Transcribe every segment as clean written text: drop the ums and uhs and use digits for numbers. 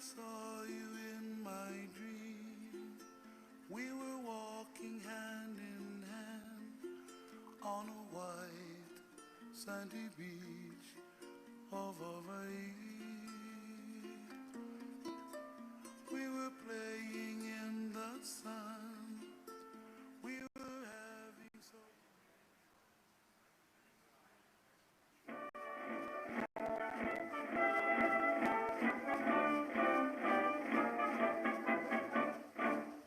saw you in my dream. We were walking hand in hand on a white sandy beach of Hawaii. We were playing in the sun. We were having so.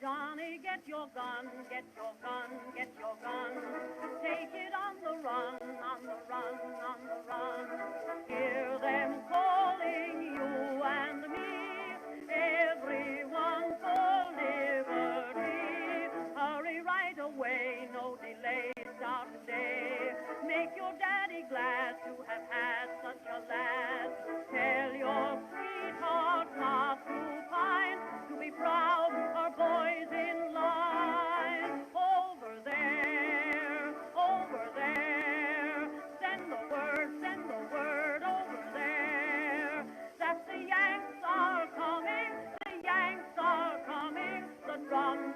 Johnny, get your gun, get your gun, get your gun. Take it on the run, on the run, on the run. Hear them calling you and me, everyone for liberty. Hurry right away, no delay, start today. Make your daddy glad to have had such a lad. Tell your sweetheart not to pine, to be proud, our boys in line. Over there, send the word over there, that the Yanks are coming, the drum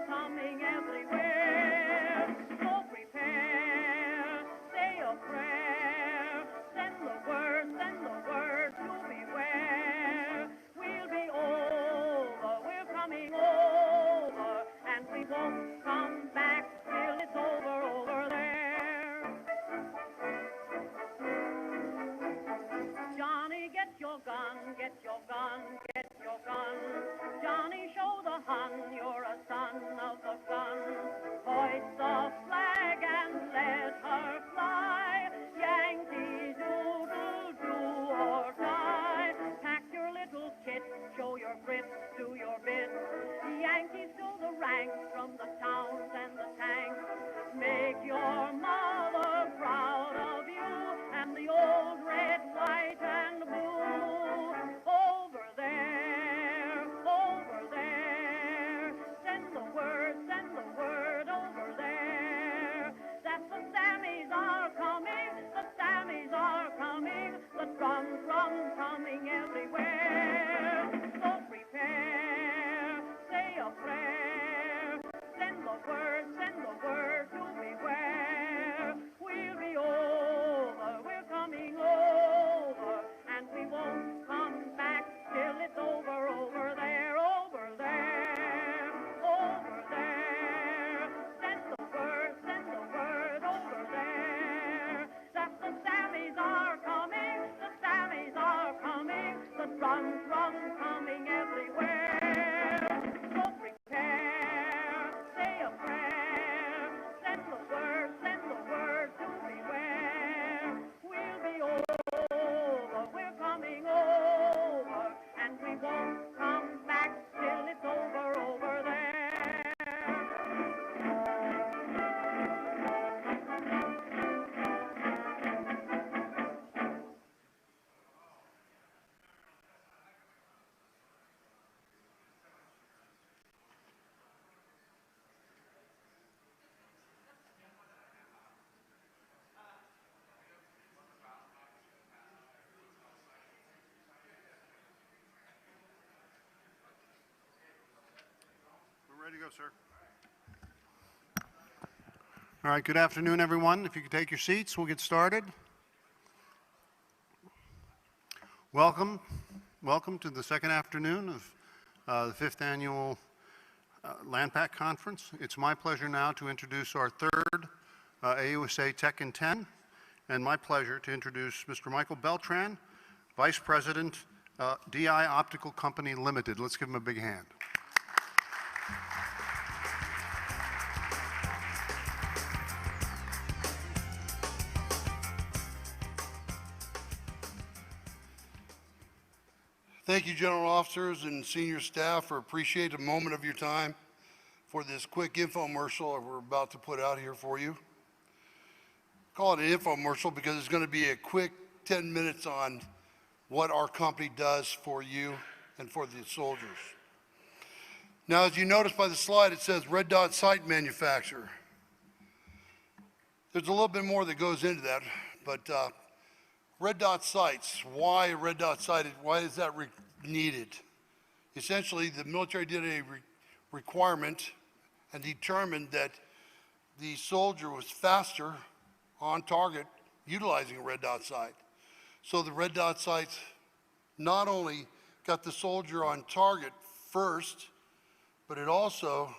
coming everywhere. So prepare, say a prayer, send the word to beware. We'll be over, we're coming over, and we won't come back till it's over there. Johnny, get your gun, get your gun, get your gun. Johnny, show the Hun you're a son of the gun. Hoist the flag and let her fly. Yankee doodle do or die. Pack your little kit, show your grit, do your bit. Yankees fill the ranks from the towns and the tanks. Make your mother proud of you and the old red, white, and blue. Over there, send the word over there, that the Sammies are coming, the drums coming everywhere. So prepare, say a prayer, send the word to beware. We'll be over, we're coming over, and we won't come back till it's over there, send the word over there, that the Sammies are coming, the drums coming everywhere. So prepare, say a prayer, send the word to beware. We'll be over, we're coming over, and we won't come back till it's over there. We're ready to go, sir. All right, good afternoon, everyone. If you could take your seats, we'll get started. Welcome to the second afternoon of the 5th Annual LandPAC Conference. It's my pleasure now to introduce our third AUSA Tech in 10, and my pleasure to introduce Mr. Michael Beltran, Vice President, DI Optical Company Limited. Let's give him a big hand. Thank you, General Officers and senior staff, for appreciating a moment of your time for this quick infomercial we're about to put out here for you. Call it an infomercial because it's going to be a quick 10 minutes on what our company does for you and for the soldiers. Now, as you notice by the slide, it says Red Dot Sight Manufacturer. There's a little bit more that goes into that, but red dot sights, why red dot sighted? Why is that needed? Essentially, the military did a requirement and determined that the soldier was faster on target utilizing a red dot sight. So the red dot sights not only got the soldier on target first, but it also,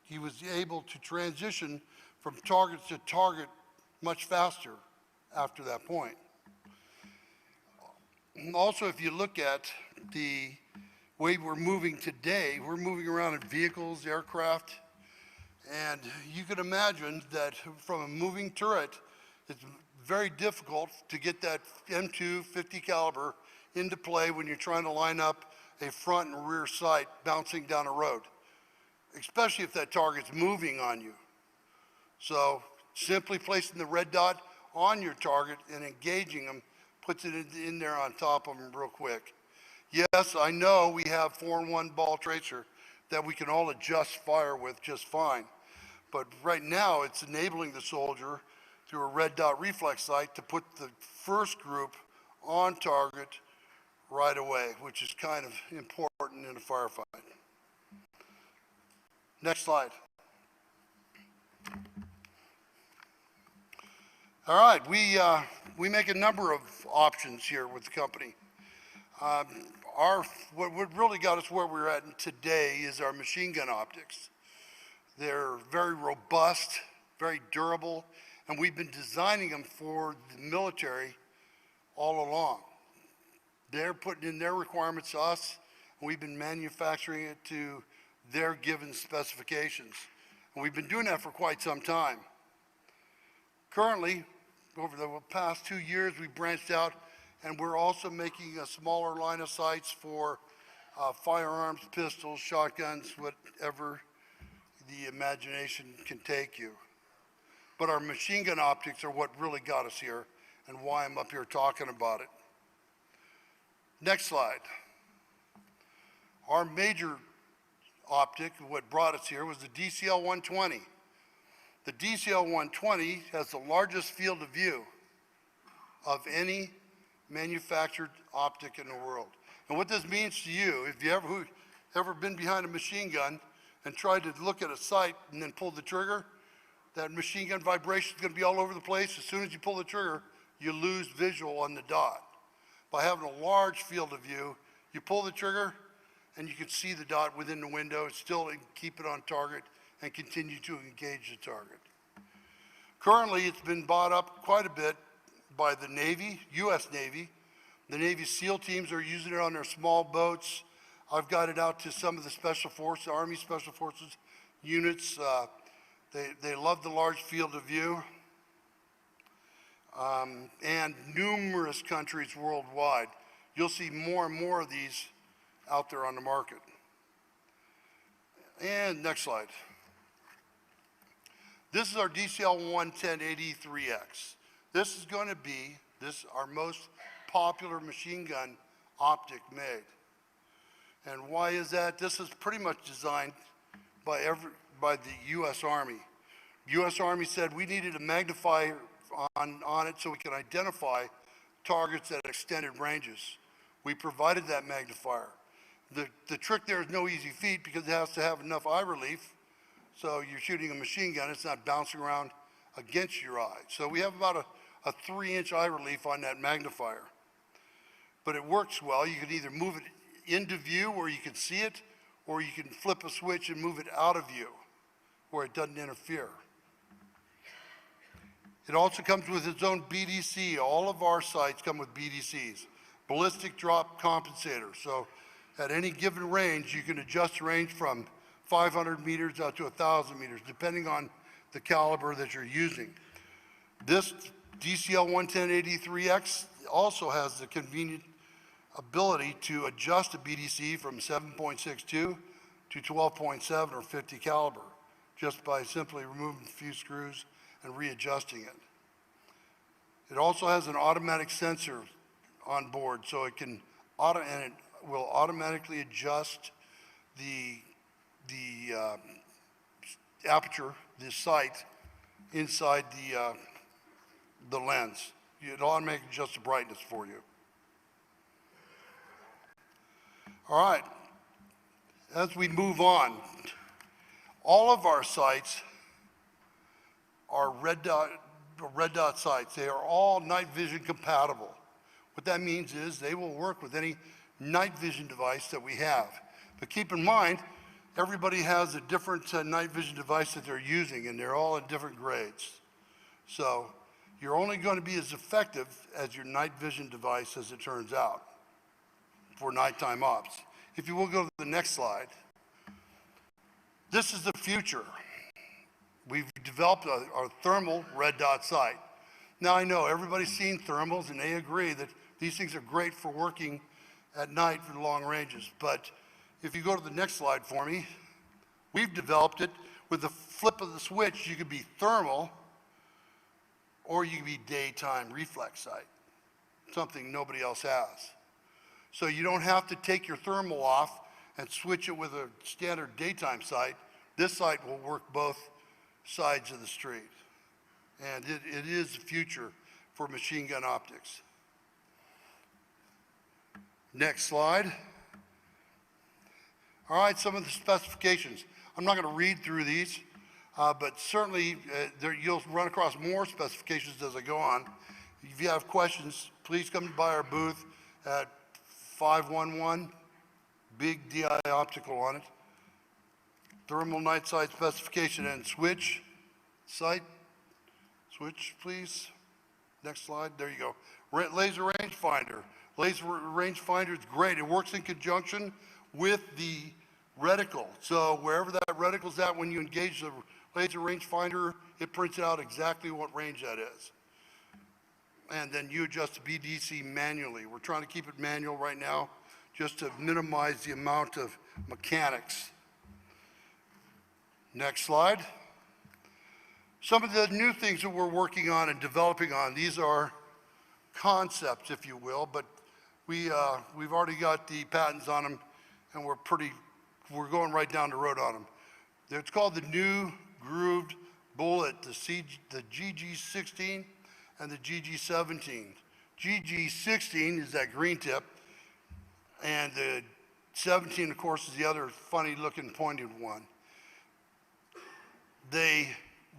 he was able to transition from target to target much faster after that point. And also, if you look at the way we're moving today, we're moving around in vehicles, aircraft, and you can imagine that from a moving turret, it's very difficult to get that M2 50 caliber into play when you're trying to line up a front and rear sight bouncing down a road, especially if that target's moving on you. So simply placing the red dot on your target and engaging them puts it in there on top of them real quick. Yes, I know we have 4-in-1 ball tracer that we can all adjust fire with just fine. But right now, it's enabling the soldier through a red dot reflex sight to put the first group on target right away, which is kind of important in a firefight. Next slide. All right, we make a number of options here with the company. What really got us where we're at today is our machine gun optics. They're very robust, very durable, and we've been designing them for the military all along. They're putting in their requirements to us, and we've been manufacturing it to their given specifications. And we've been doing that for quite some time. Currently, over the past 2 years, we've branched out, and we're also making a smaller line of sights for firearms, pistols, shotguns, whatever the imagination can take you. But our machine gun optics are what really got us here and why I'm up here talking about it. Next slide. Our major optic, what brought us here, was the DCL 120. The DCL 120 has the largest field of view of any manufactured optic in the world. And what this means to you, if you ever been behind a machine gun and tried to look at a sight and then pull the trigger, that machine gun vibration is going to be all over the place. As soon as you pull the trigger, you lose visual on the dot. By having a large field of view, you pull the trigger and you can see the dot within the window, still keep it on target and continue to engage the target. Currently, it's been bought up quite a bit by the Navy, US Navy. The Navy SEAL teams are using it on their small boats. I've got it out to some of the Special Forces, Army Special Forces units. They love the large field of view. And numerous countries worldwide. You'll see more and more of these out there on the market. And next slide. This is our DCL 110-83X. This is going to be our most popular machine gun optic made. And why is that? This is pretty much designed by the U.S. Army. U.S. Army said we needed a magnifier on it so we could identify targets at extended ranges. We provided that magnifier. The trick there is no easy feat because it has to have enough eye relief. So you're shooting a machine gun, it's not bouncing around against your eye. So we have about a 3-inch eye relief on that magnifier. But it works well. You can either move it into view where you can see it, or you can flip a switch and move it out of view where it doesn't interfere. It also comes with its own BDC. All of our sights come with BDCs, ballistic drop compensator. So at any given range, you can adjust the range from 500 meters out to 1,000 meters, depending on the caliber that you're using. This DCL 110-83X also has the convenient ability to adjust a BDC from 7.62 to 12.7 or 50 caliber, just by simply removing a few screws and readjusting it. It also has an automatic sensor on board, so it can and it will automatically adjust the aperture, the sight inside the lens. It automatically adjusts the brightness for you. All right, as we move on, all of our sites are red dot sites. They are all night vision compatible. What that means is they will work with any night vision device that we have. But keep in mind, everybody has a different night vision device that they're using, and they're all at different grades. So you're only going to be as effective as your night vision device, as it turns out, for nighttime ops. If you will go to the next slide. This is the future. We've developed our thermal red dot sight. Now I know everybody's seen thermals and they agree that these things are great for working at night for the long ranges. But if you go to the next slide for me, we've developed it with the flip of the switch. You could be thermal or you could be daytime reflex sight, something nobody else has. So you don't have to take your thermal off and switch it with a standard daytime sight. This sight will work both sides of the street. And it is the future for machine gun optics. Next slide. All right, some of the specifications. I'm not going to read through these, but certainly you'll run across more specifications as I go on. If you have questions, please come by our booth at 511, big DI optical on it. Thermal night sight specification and switch sight. Switch, please. Next slide. There you go. Laser rangefinder. Laser rangefinder is great. It works in conjunction with the reticle. So wherever that reticle's at, when you engage the laser rangefinder, it prints out exactly what range that is. And then you adjust the BDC manually. We're trying to keep it manual right now just to minimize the amount of mechanics. Next slide. Some of the new things that we're working on and developing on, these are concepts, if you will, but we've already got the patents on them, and we're going right down the road on them. It's called the new grooved bullet, the GG16 and the GG17. GG16 is that green tip, and the 17, of course, is the other funny looking pointed one. They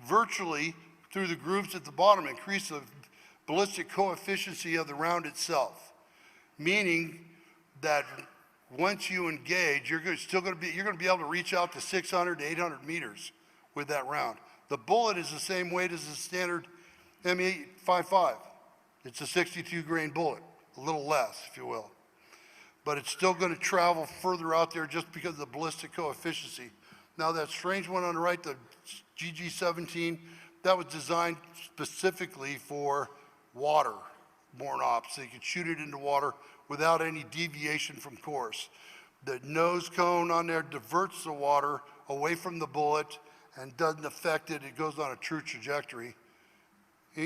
virtually, through the grooves at the bottom, increase the ballistic coefficiency of the round itself, meaning that once you engage, you're going to be able to reach out to 600 to 800 meters with that round. The bullet is the same weight as the standard M855. It's a 62 grain bullet, a little less, if you will. But it's still going to travel further out there just because of the ballistic coefficiency. Now that strange one on the right, the GG17, that was designed specifically for water-borne ops. So you could shoot it into water without any deviation from course. The nose cone on there diverts the water away from the bullet and doesn't affect it. It goes on a true trajectory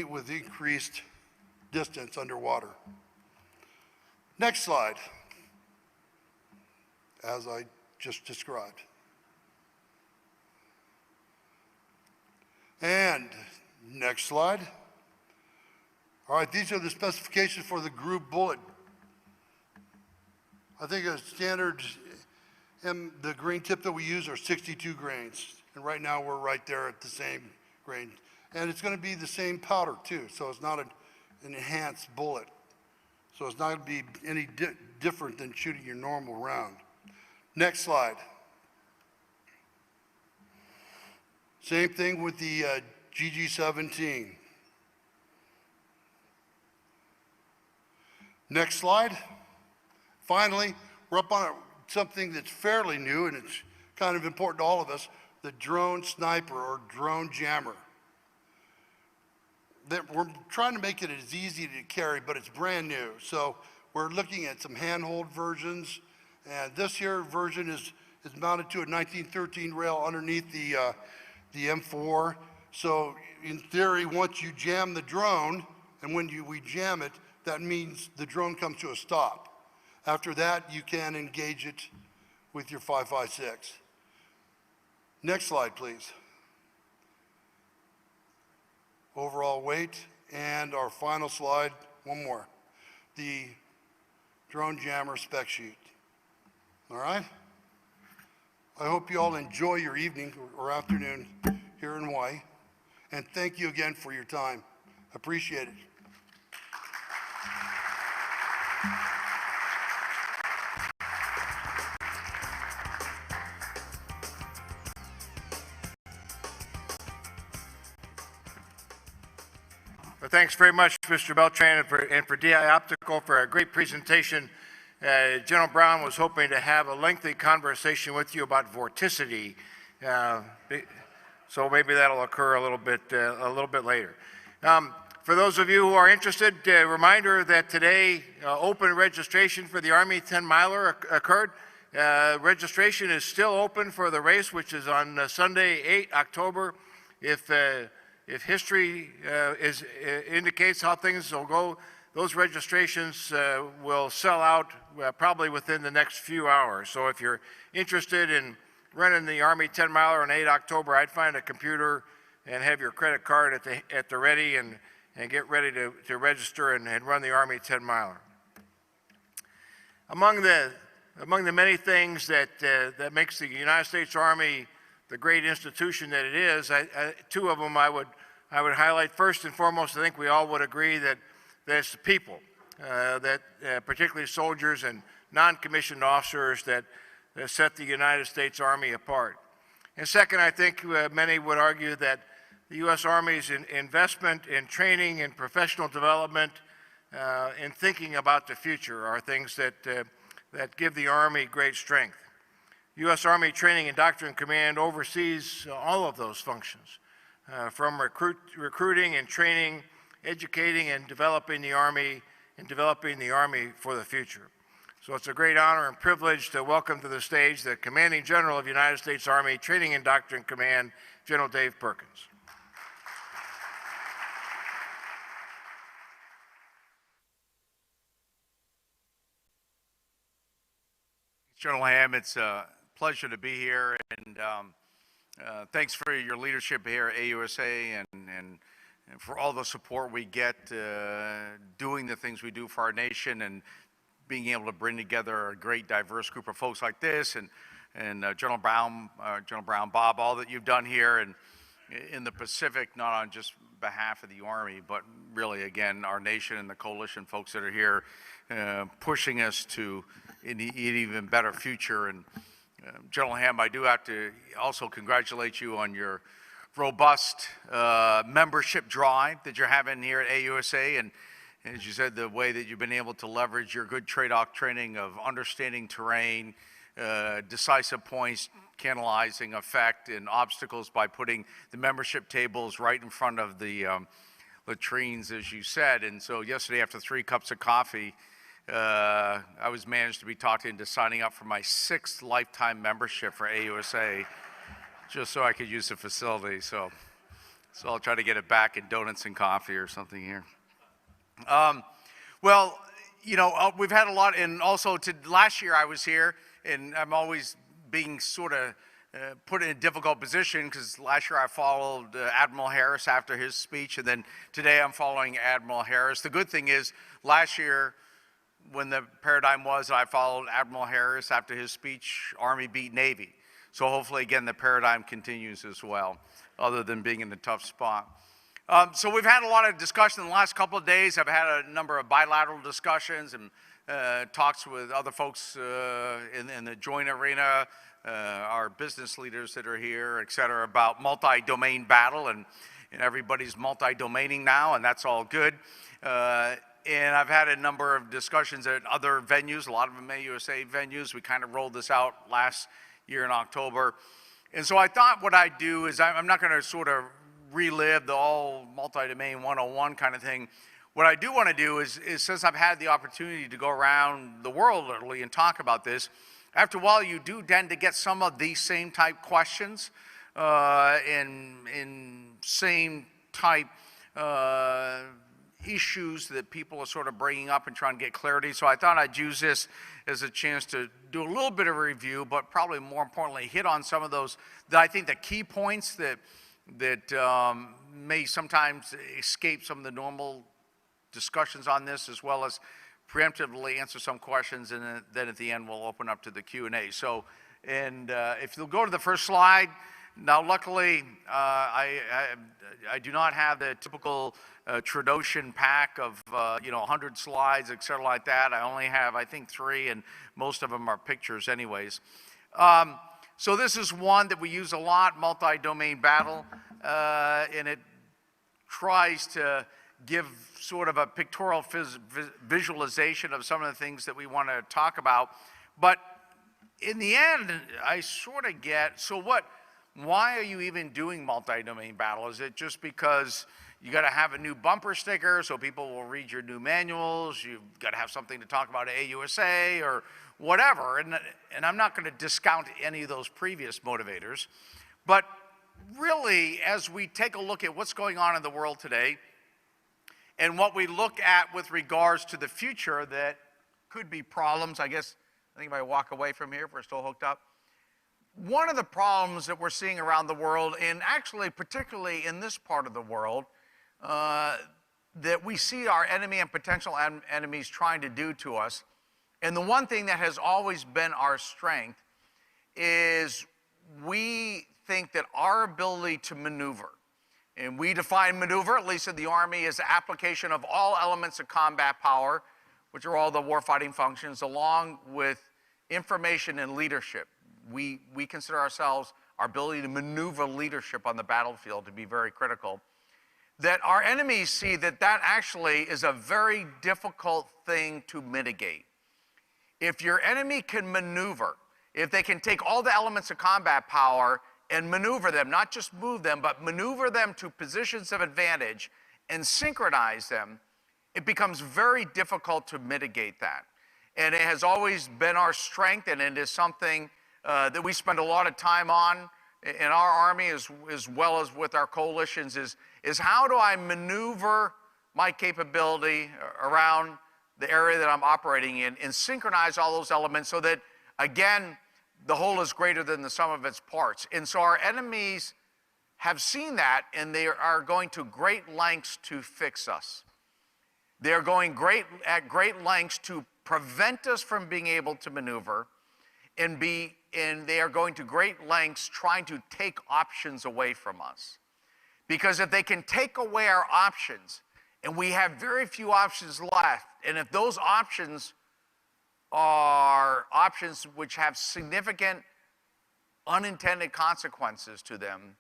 with increased distance underwater. Next slide, as I just described. And next slide. All right, these are the specifications for the group bullet. I think a standard, the grain tip that we use are 62 grains. And right now we're right there at the same grain. And it's going to be the same powder too, so it's not an enhanced bullet. So it's not going to be any different than shooting your normal round. Next slide. Same thing with the GG17. Next slide. Finally, we're up on something that's fairly new, and it's kind of important to all of us, the drone sniper or drone jammer. We're trying to make it as easy to carry, but it's brand new. So we're looking at some handhold versions, and this here version is mounted to a 1913 rail underneath the M4. So in theory, once you jam the drone, and when we jam it, that means the drone comes to a stop. After that, you can engage it with your 5.56. Next slide, please. Overall weight, and our final slide, one more. The drone jammer spec sheet. All right? I hope you all enjoy your evening or afternoon here in Hawaii. And thank you again for your time. Appreciate it. Well, thanks very much, Mr. Beltran, and for DI Optical for a great presentation. General Brown was hoping to have a lengthy conversation with you about vorticity, so maybe that'll occur a little bit later. For those of you who are interested, a reminder that today open registration for the Army 10-miler occurred. Registration is still open for the race, which is on Sunday, 8 October. If history indicates how things will go, those registrations will sell out probably within the next few hours. So if you're interested in running the Army 10-miler on 8 October, I'd find a computer and have your credit card at the ready and get ready to register and run the Army 10-miler. Among the many things that makes the United States Army the great institution that it is, two of them I would highlight. First and foremost, I think we all would agree that it's the people, particularly soldiers and non-commissioned officers that set the United States Army apart. And second, I think many would argue that the U.S. Army's investment in training and professional development and thinking about the future are things that give the Army great strength. U.S. Army Training and Doctrine Command oversees all of those functions, from recruiting and training, educating and developing the Army, for the future. So it's a great honor and privilege to welcome to the stage the Commanding General of the United States Army Training and Doctrine Command, General Dave Perkins. General Ham, it's a pleasure to be here, and thanks for your leadership here at AUSA and for all the support we get doing the things we do for our nation and being able to bring together a great diverse group of folks like this and General Brown, Bob, all that you've done here and in the Pacific, not on just behalf of the Army, but really, again, our nation and the coalition folks that are here pushing us to an even better future. And General Ham, I do have to also congratulate you on your robust membership drive that you're having here at AUSA. And as you said, the way that you've been able to leverage your good trade-off training of understanding terrain, decisive points, canalizing effect, and obstacles by putting the membership tables right in front of the latrines, as you said. And so yesterday, after 3 cups of coffee, I was managed to be talked into signing up for my 6th lifetime membership for AUSA, just so I could use the facility. So I'll try to get it back in donuts and coffee or something here. Well, you know, we've had a lot, and also last year I was here, and I'm always being sort of put in a difficult position because last year I followed Admiral Harris after his speech, and then today I'm following Admiral Harris. The good thing is, last year, when the paradigm was I followed Admiral Harris after his speech, Army beat Navy. So hopefully, again, the paradigm continues as well, other than being in a tough spot. So we've had a lot of discussion in the last couple of days. I've had a number of bilateral discussions and talks with other folks in the joint arena, our business leaders that are here, et cetera, about multi-domain battle, and everybody's multi-domaining now, and that's all good. And I've had a number of discussions at other venues, a lot of them AUSA venues. We kind of rolled this out last year in October. And so I thought what I'd do is I'm not going to sort of relive the all multi-domain 101 kind of thing. What I do want to do is since I've had the opportunity to go around the world literally and talk about this, after a while you do tend to get some of these same type questions in same type issues that people are sort of bringing up and trying to get clarity. So I thought I'd use this as a chance to do a little bit of a review, but probably more importantly, hit on some of those, I think the key points that may sometimes escape some of the normal discussions on this, as well as preemptively answer some questions, and then at the end we'll open up to the Q&A. So And if you'll go to the first slide, now luckily I do not have the typical Tradition pack of 100 slides, et cetera, like that. I only have, I think, 3, and most of them are pictures anyways. So this is one that we use a lot, multi-domain battle, and it tries to give sort of a pictorial visualization of some of the things that we want to talk about. But in the end, I sort of get, so what, why are you even doing multi-domain battle? Is it just because you got to have a new bumper sticker so people will read your new manuals? You've got to have something to talk about at AUSA or whatever. And I'm not going to discount any of those previous motivators. But really, as we take a look at what's going on in the world today and what we look at with regards to the future that could be problems, I think if I walk away from here, if we're still hooked up. One of the problems that we're seeing around the world, and actually particularly in this part of the world, that we see our enemy and potential enemies trying to do to us, and the one thing that has always been our strength is we think that our ability to maneuver, and we define maneuver, at least in the Army, as the application of all elements of combat power, which are all the warfighting functions, along with information and leadership. We consider ourselves, our ability to maneuver leadership on the battlefield to be very critical. That our enemies see that that actually is a very difficult thing to mitigate. If your enemy can maneuver, if they can take all the elements of combat power and maneuver them, not just move them, but maneuver them to positions of advantage and synchronize them, it becomes very difficult to mitigate that. And it has always been our strength, and it is something that we spend a lot of time on in our Army as well as with our coalitions is how do I maneuver my capability around the area that I'm operating in and synchronize all those elements so that, again, the whole is greater than the sum of its parts. And so our enemies have seen that, and they are going to great lengths to fix us. They are going at great lengths to prevent us from being able to maneuver, and they are going to great lengths trying to take options away from us. Because if they can take away our options, and we have very few options left, and if those options are options which have significant unintended consequences to them,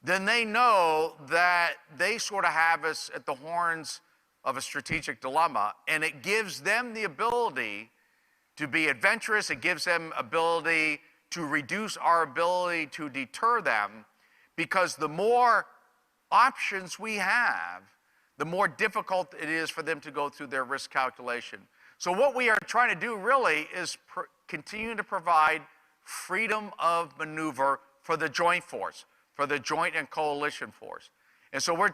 then they know that they sort of have us at the horns of a strategic dilemma, and it gives them the ability to be adventurous. It gives them ability to reduce our ability to deter them, because the more options we have, the more difficult it is for them to go through their risk calculation. So what we are trying to do really is continue to provide freedom of maneuver for the joint force, for the joint and coalition force. And so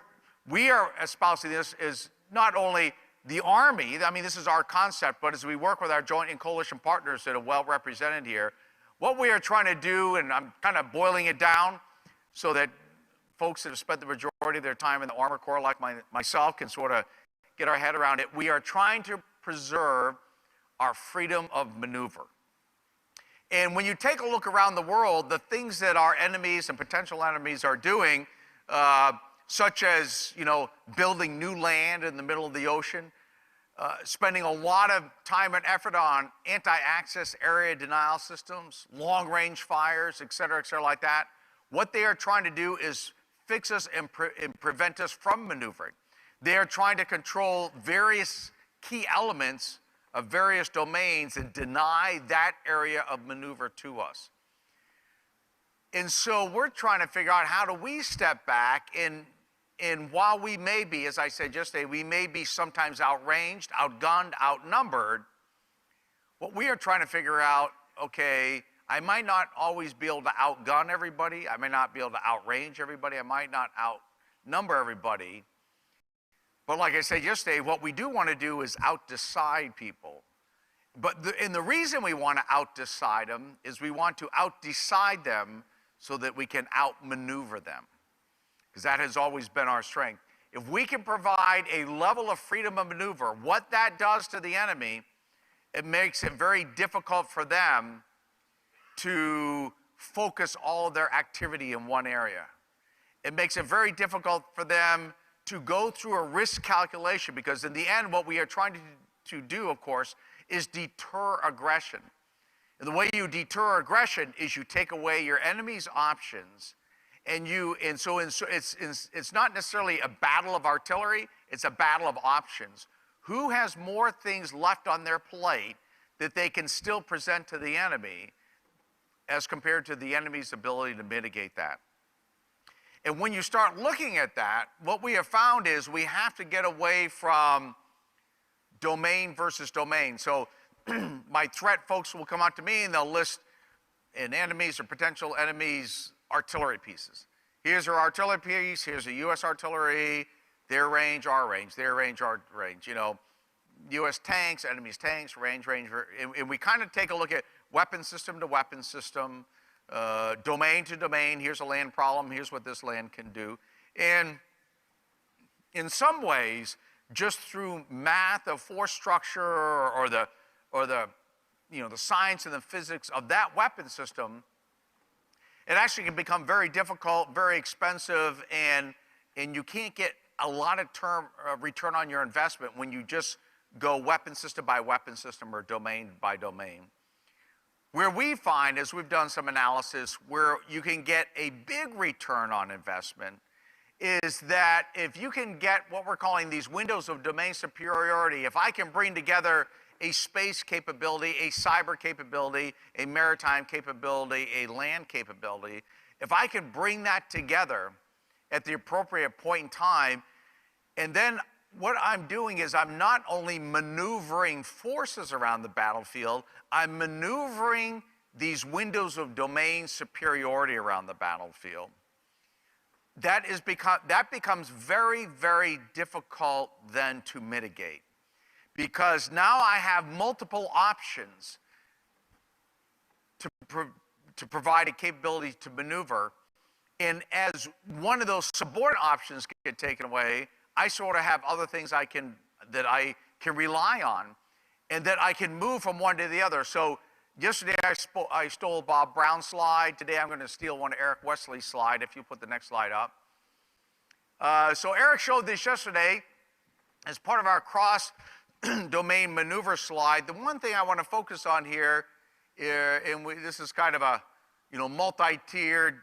we are espousing this as not only the Army, I mean, this is our concept, but as we work with our joint and coalition partners that are well represented here, what we are trying to do, and I'm kind of boiling it down so that folks that have spent the majority of their time in the Armor Corps, like myself, can sort of get our head around it. We are trying to preserve our freedom of maneuver. And when you take a look around the world, the things that our enemies and potential enemies are doing, such as, building new land in the middle of the ocean, spending a lot of time and effort on anti-access area denial systems, long-range fires, et cetera, like that. What they are trying to do is fix us and prevent us from maneuvering. They are trying to control various key elements of various domains and deny that area of maneuver to us. And so we're trying to figure out, how do we step back, and while we may be, as I said yesterday, we may be sometimes outranged, outgunned, outnumbered, what we are trying to figure out, okay, I might not always be able to outgun everybody, I may not be able to outrange everybody, I might not outnumber everybody, but like I said yesterday, what we do want to do is outdecide people. And the reason we want to outdecide them is we want to outdecide them so that we can outmaneuver them, because that has always been our strength. If we can provide a level of freedom of maneuver, what that does to the enemy, it makes it very difficult for them to focus all of their activity in one area. It makes it very difficult for them to go through a risk calculation, because in the end, what we are trying to do, of course, is deter aggression. And the way you deter aggression is you take away your enemy's options, and so it's not necessarily a battle of artillery, it's a battle of options. Who has more things left on their plate that they can still present to the enemy as compared to the enemy's ability to mitigate that? And when you start looking at that, what we have found is we have to get away from domain versus domain. So my threat folks will come out to me and they'll list an enemy's or potential enemies' artillery pieces. Here's our artillery piece, here's the U.S. artillery, their range, our range, their range, our range. You know, U.S. tanks, enemy's tanks, range, and we kind of take a look at weapon system to weapon system, domain to domain. Here's a land problem, here's what this land can do. And in some ways, just through math of force structure or the science and the physics of that weapon system, it actually can become very difficult, very expensive, and you can't get a lot of return on your investment when you just go weapon system by weapon system or domain by domain. Where we find, as we've done some analysis, where you can get a big return on investment is that if you can get what we're calling these windows of domain superiority, if I can bring together a space capability, a cyber capability, a maritime capability, a land capability, if I can bring that together at the appropriate point in time, and then what I'm doing is I'm not only maneuvering forces around the battlefield, I'm maneuvering these windows of domain superiority around the battlefield. That becomes very, very difficult then to mitigate, because now I have multiple options to provide a capability to maneuver, and as one of those subordinate options get taken away, I sort of have other things that I can rely on, and that I can move from one to the other. So yesterday I stole Bob Brown's slide. Today I'm going to steal one of Eric Wesley's slide, if you put the next slide up. So Eric showed this yesterday as part of our cross-domain maneuver slide. The one thing I want to focus on here, this is kind of a multi-tiered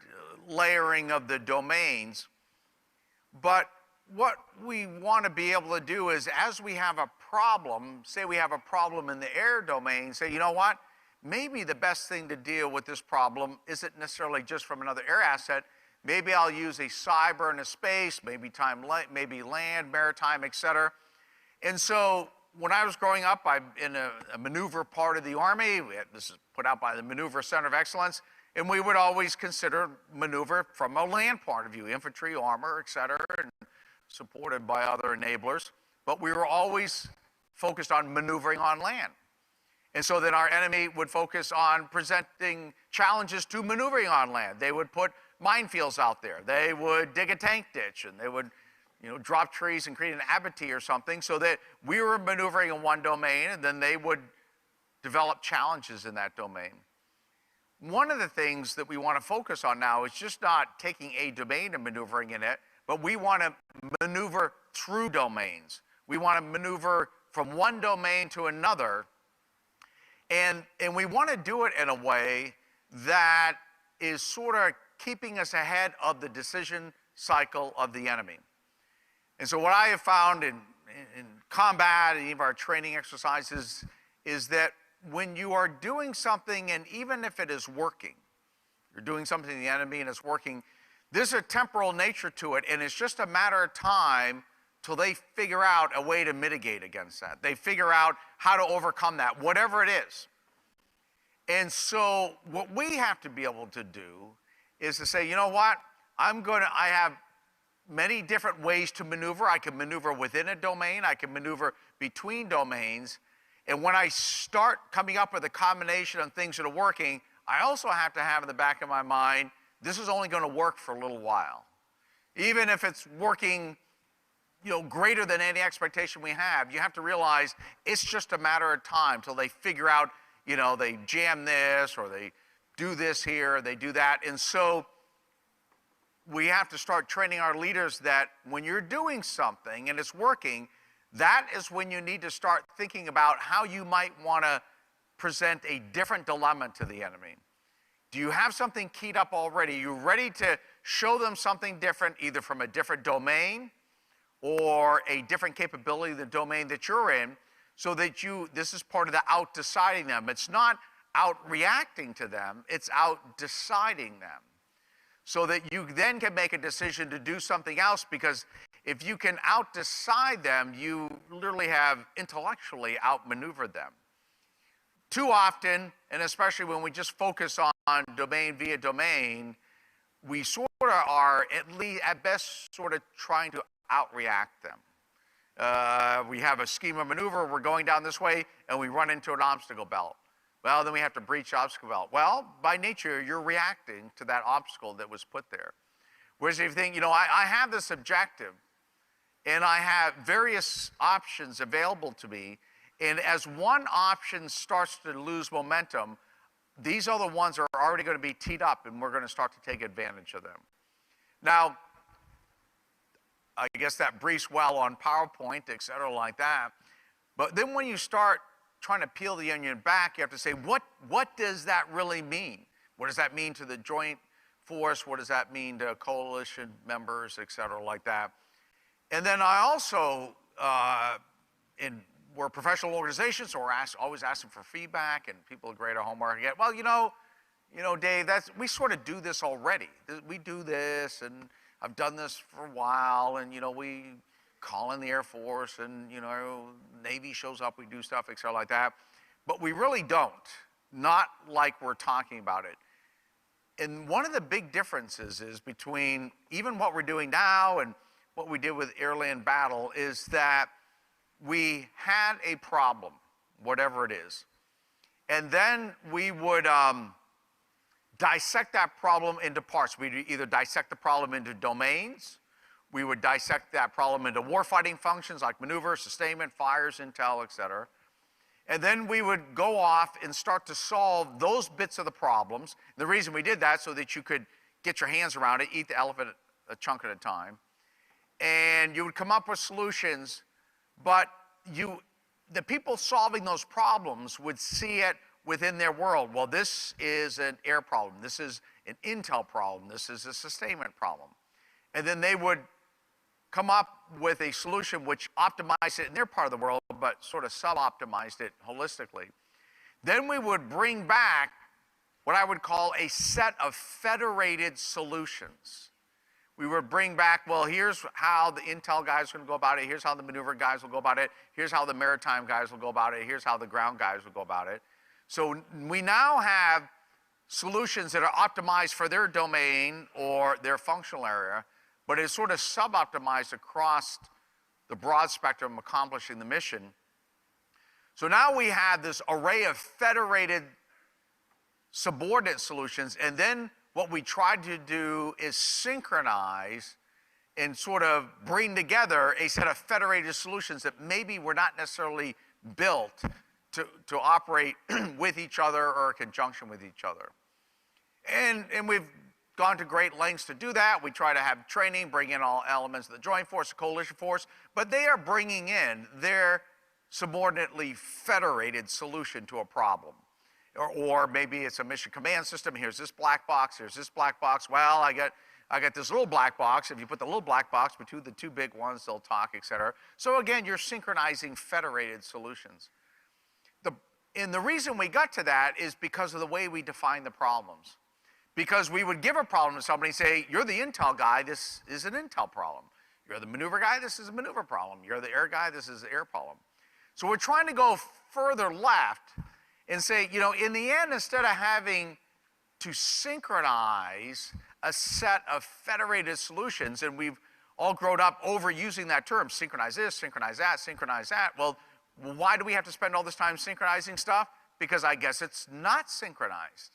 layering of the domains, but what we want to be able to do is, as we have a problem, say we have a problem in the air domain, say, you know what, maybe the best thing to deal with this problem isn't necessarily just from another air asset. Maybe I'll use a cyber and a space, maybe land, maritime, et cetera. And so when I was growing up, I'm in a maneuver part of the Army. This is put out by the Maneuver Center of Excellence. And we would always consider maneuver from a land point of view, infantry, armor, et cetera, and supported by other enablers. But we were always focused on maneuvering on land. And so then our enemy would focus on presenting challenges to maneuvering on land. They would put minefields out there. They would dig a tank ditch, and they would drop trees and create an abattis or something, so that we were maneuvering in one domain, and then they would develop challenges in that domain. One of the things that we want to focus on now is just not taking a domain and maneuvering in it, but we want to maneuver through domains. We want to maneuver from one domain to another, and we want to do it in a way that is sort of keeping us ahead of the decision cycle of the enemy. And so what I have found in combat and even our training exercises is that when you are doing something, and even if it is working, you're doing something to the enemy and it's working, there's a temporal nature to it, and it's just a matter of time till they figure out a way to mitigate against that. They figure out how to overcome that, whatever it is. And so what we have to be able to do is to say, you know what, I have many different ways to maneuver. I can maneuver within a domain, I can maneuver between domains, and when I start coming up with a combination of things that are working, I also have to have in the back of my mind, this is only going to work for a little while. Even if it's working greater than any expectation we have, you have to realize it's just a matter of time till they figure out, they jam this, or they do this here, they do that. And so we have to start training our leaders that when you're doing something and it's working, that is when you need to start thinking about how you might want to present a different dilemma to the enemy. Do you have something keyed up already? Are you ready to show them something different, either from a different domain or a different capability of the domain that you're in, so that this is part of the out-deciding them. It's not out-reacting to them, it's out-deciding them. So that you then can make a decision to do something else, because if you can out-decide them, you literally have intellectually outmaneuvered them. Too often, and especially when we just focus on domain via domain, we sort of are, at best, sort of trying to outreact them. We have a scheme of maneuver, we're going down this way, and we run into an obstacle belt. Well, then we have to breach the obstacle belt. Well, by nature, you're reacting to that obstacle that was put there. Whereas if you think, I have this objective, and I have various options available to me, and as one option starts to lose momentum, these are the ones that are already going to be teed up, and we're going to start to take advantage of them. Now, I guess that briefs well on PowerPoint, et cetera, like that. But then when you start trying to peel the onion back, you have to say, what does that really mean? What does that mean to the joint force? What does that mean to coalition members, et cetera, like that? And then I also, we're professional organizations, so we're always asking for feedback, and people grade our homework again. Well, Dave, we sort of do this already. We do this, and I've done this for a while, and we call in the Air Force, and Navy shows up, we do stuff, et cetera, like that. But we really don't, not like we're talking about it. And one of the big differences is between even what we're doing now and what we did with airland battle is that we had a problem, whatever it is. And then we would dissect that problem into parts. We'd either dissect the problem into domains, we would dissect that problem into warfighting functions like maneuver, sustainment, fires, intel, et cetera. And then we would go off and start to solve those bits of the problems. The reason we did that so that you could get your hands around it, eat the elephant a chunk at a time. And you would come up with solutions, but the people solving those problems would see it within their world. Well, this is an air problem. This is an intel problem. This is a sustainment problem. And then they would come up with a solution which optimized it in their part of the world, but sort of sub-optimized it holistically. Then we would bring back what I would call a set of federated solutions. We would bring back, well, here's how the intel guys are going to go about it. Here's how the maneuver guys will go about it. Here's how the maritime guys will go about it. Here's how the ground guys will go about it. So we now have solutions that are optimized for their domain or their functional area, but it's sort of sub-optimized across the broad spectrum of accomplishing the mission. So now we have this array of federated subordinate solutions, and then what we tried to do is synchronize and sort of bring together a set of federated solutions that maybe were not necessarily built to operate with each other or in conjunction with each other. And we've gone to great lengths to do that. We try to have training, bring in all elements of the joint force, the coalition force, but they are bringing in their subordinately federated solution to a problem. Or maybe it's a mission command system. Here's this black box, here's this black box. Well, I got this little black box. If you put the little black box between the two big ones, they'll talk, et cetera. So again, you're synchronizing federated solutions. And the reason we got to that is because of the way we define the problems. Because we would give a problem to somebody and say, you're the intel guy, this is an intel problem. You're the maneuver guy, this is a maneuver problem. You're the air guy, this is an air problem. So we're trying to go further left and say, in the end, instead of having to synchronize a set of federated solutions, and we've all grown up overusing that term, synchronize this, synchronize that, synchronize that. Well, why do we have to spend all this time synchronizing stuff? Because I guess it's not synchronized.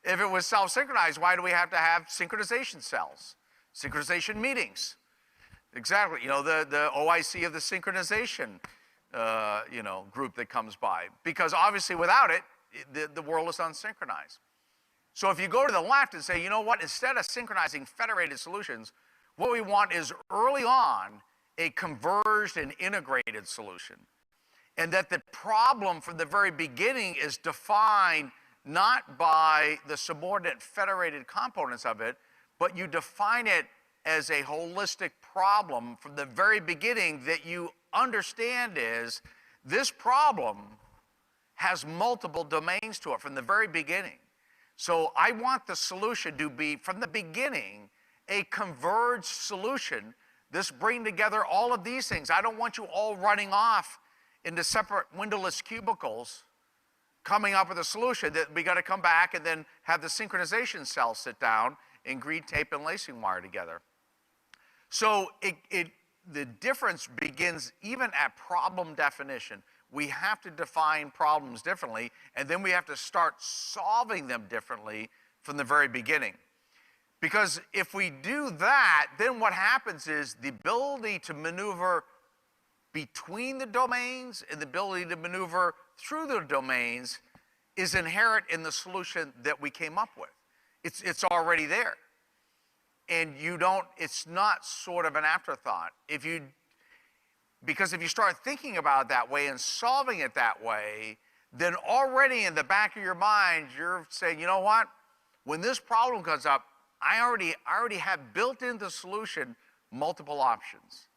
If it was self-synchronized, why do we have to have synchronization cells, synchronization meetings? Exactly, the OIC of the synchronization group that comes by. Because obviously without it, the world is unsynchronized. So if you go to the left and say, you know what, instead of synchronizing federated solutions, what we want is early on a converged and integrated solution. And that the problem from the very beginning is defined not by the subordinate federated components of it, but you define it as a holistic problem from the very beginning that you understand is this problem has multiple domains to it from the very beginning. So I want the solution to be, from the beginning, a converged solution. This bring together all of these things. I don't want you all running off into separate windowless cubicles coming up with a solution that we got to come back and then have the synchronization cells sit down and green tape and lacing wire together. So the difference begins even at problem definition. We have to define problems differently, and then we have to start solving them differently from the very beginning. Because if we do that, then what happens is the ability to maneuver between the domains and the ability to maneuver through the domains is inherent in the solution that we came up with. It's already there. And it's not sort of an afterthought. Because if you start thinking about it that way and solving it that way, then already in the back of your mind, you're saying, you know what? When this problem comes up, I already have built into the solution multiple options.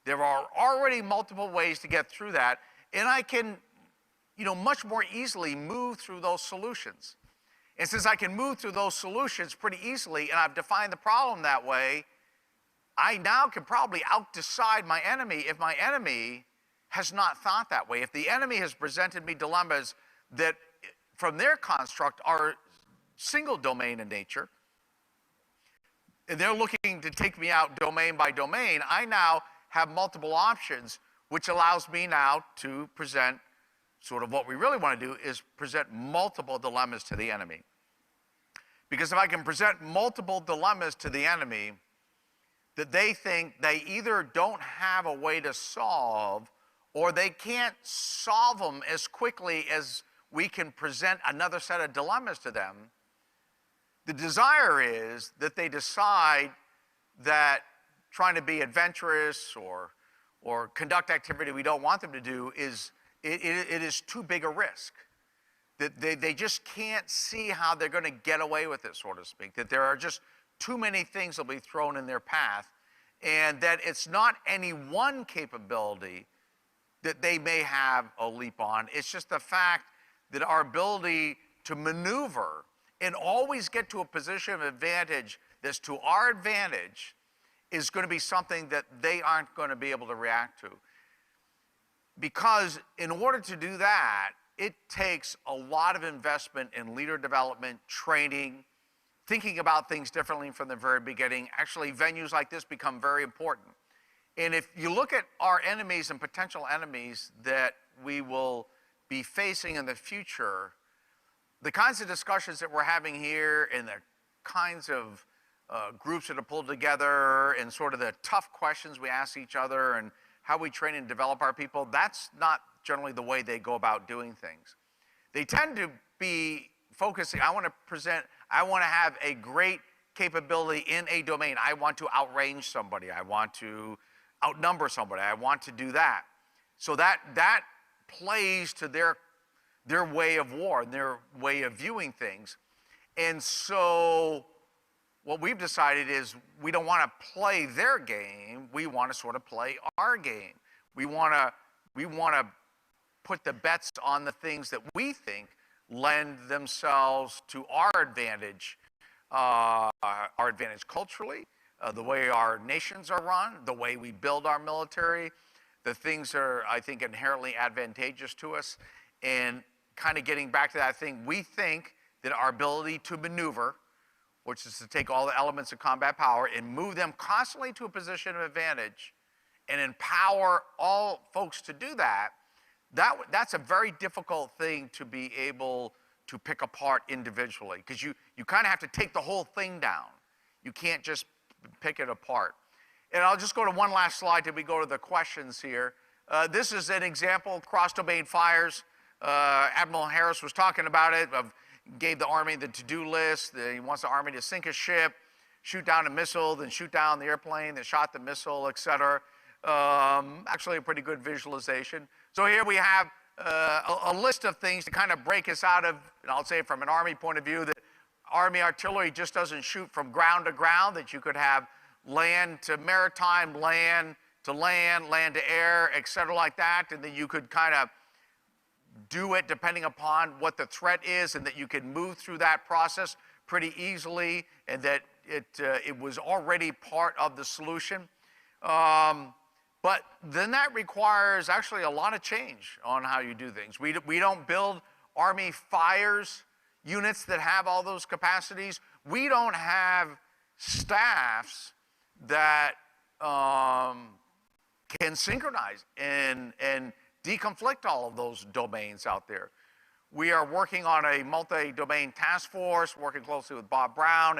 There are already multiple ways to get through that, and I can, much more easily move through those solutions. And since I can move through those solutions pretty easily, and I've defined the problem that way, I now can probably out-decide my enemy if my enemy has not thought that way. If the enemy has presented me dilemmas that, from their construct, are single domain in nature, and they're looking to take me out domain by domain, I now have multiple options, which allows me now to present sort of what we really want to do is present multiple dilemmas to the enemy. Because if I can present multiple dilemmas to the enemy that they think they either don't have a way to solve or they can't solve them as quickly as we can present another set of dilemmas to them, the desire is that they decide that trying to be adventurous or conduct activity we don't want them to do is too big a risk. That they just can't see how they're going to get away with it, so to speak. That there are just too many things that will be thrown in their path, and that it's not any one capability that they may have a leap on. It's just the fact that our ability to maneuver and always get to a position of advantage that's to our advantage is going to be something that they aren't going to be able to react to. Because in order to do that, it takes a lot of investment in leader development, training, thinking about things differently from the very beginning. Actually, venues like this become very important. And if you look at our enemies and potential enemies that we will be facing in the future, the kinds of discussions that we're having here and the kinds of groups that are pulled together and sort of the tough questions we ask each other and how we train and develop our people, that's not generally the way they go about doing things. They tend to be focusing, I want to have a great capability in a domain. I want to outrange somebody. I want to outnumber somebody. I want to do that. So that plays to their way of war and their way of viewing things. And so what we've decided is we don't want to play their game. We want to sort of play our game. We want to put the bets on the things that we think lend themselves to our advantage culturally, the way our nations are run, the way we build our military. The things are, I think, inherently advantageous to us. And kind of getting back to that thing, we think that our ability to maneuver, which is to take all the elements of combat power and move them constantly to a position of advantage and empower all folks to do that, that's a very difficult thing to be able to pick apart individually, because you kind of have to take the whole thing down. You can't just pick it apart. And I'll just go to one last slide till we go to the questions here. This is an example, cross-domain fires. Admiral Harris was talking about it, of gave the Army the to-do list. He wants the Army to sink a ship, shoot down a missile, then shoot down the airplane that shot the missile, et cetera. Actually a pretty good visualization. So here we have a list of things to kind of break us out of, and I'll say from an Army point of view, that Army artillery just doesn't shoot from ground to ground, that you could have land to maritime, land to land, land to air, et cetera, like that, and then you could kind of do it depending upon what the threat is, and that you can move through that process pretty easily, and that it was already part of the solution. But then that requires actually a lot of change on how you do things. We don't build Army fires units that have all those capacities. We don't have staffs that can synchronize and deconflict all of those domains out there. We are working on a multi-domain task force, working closely with Bob Brown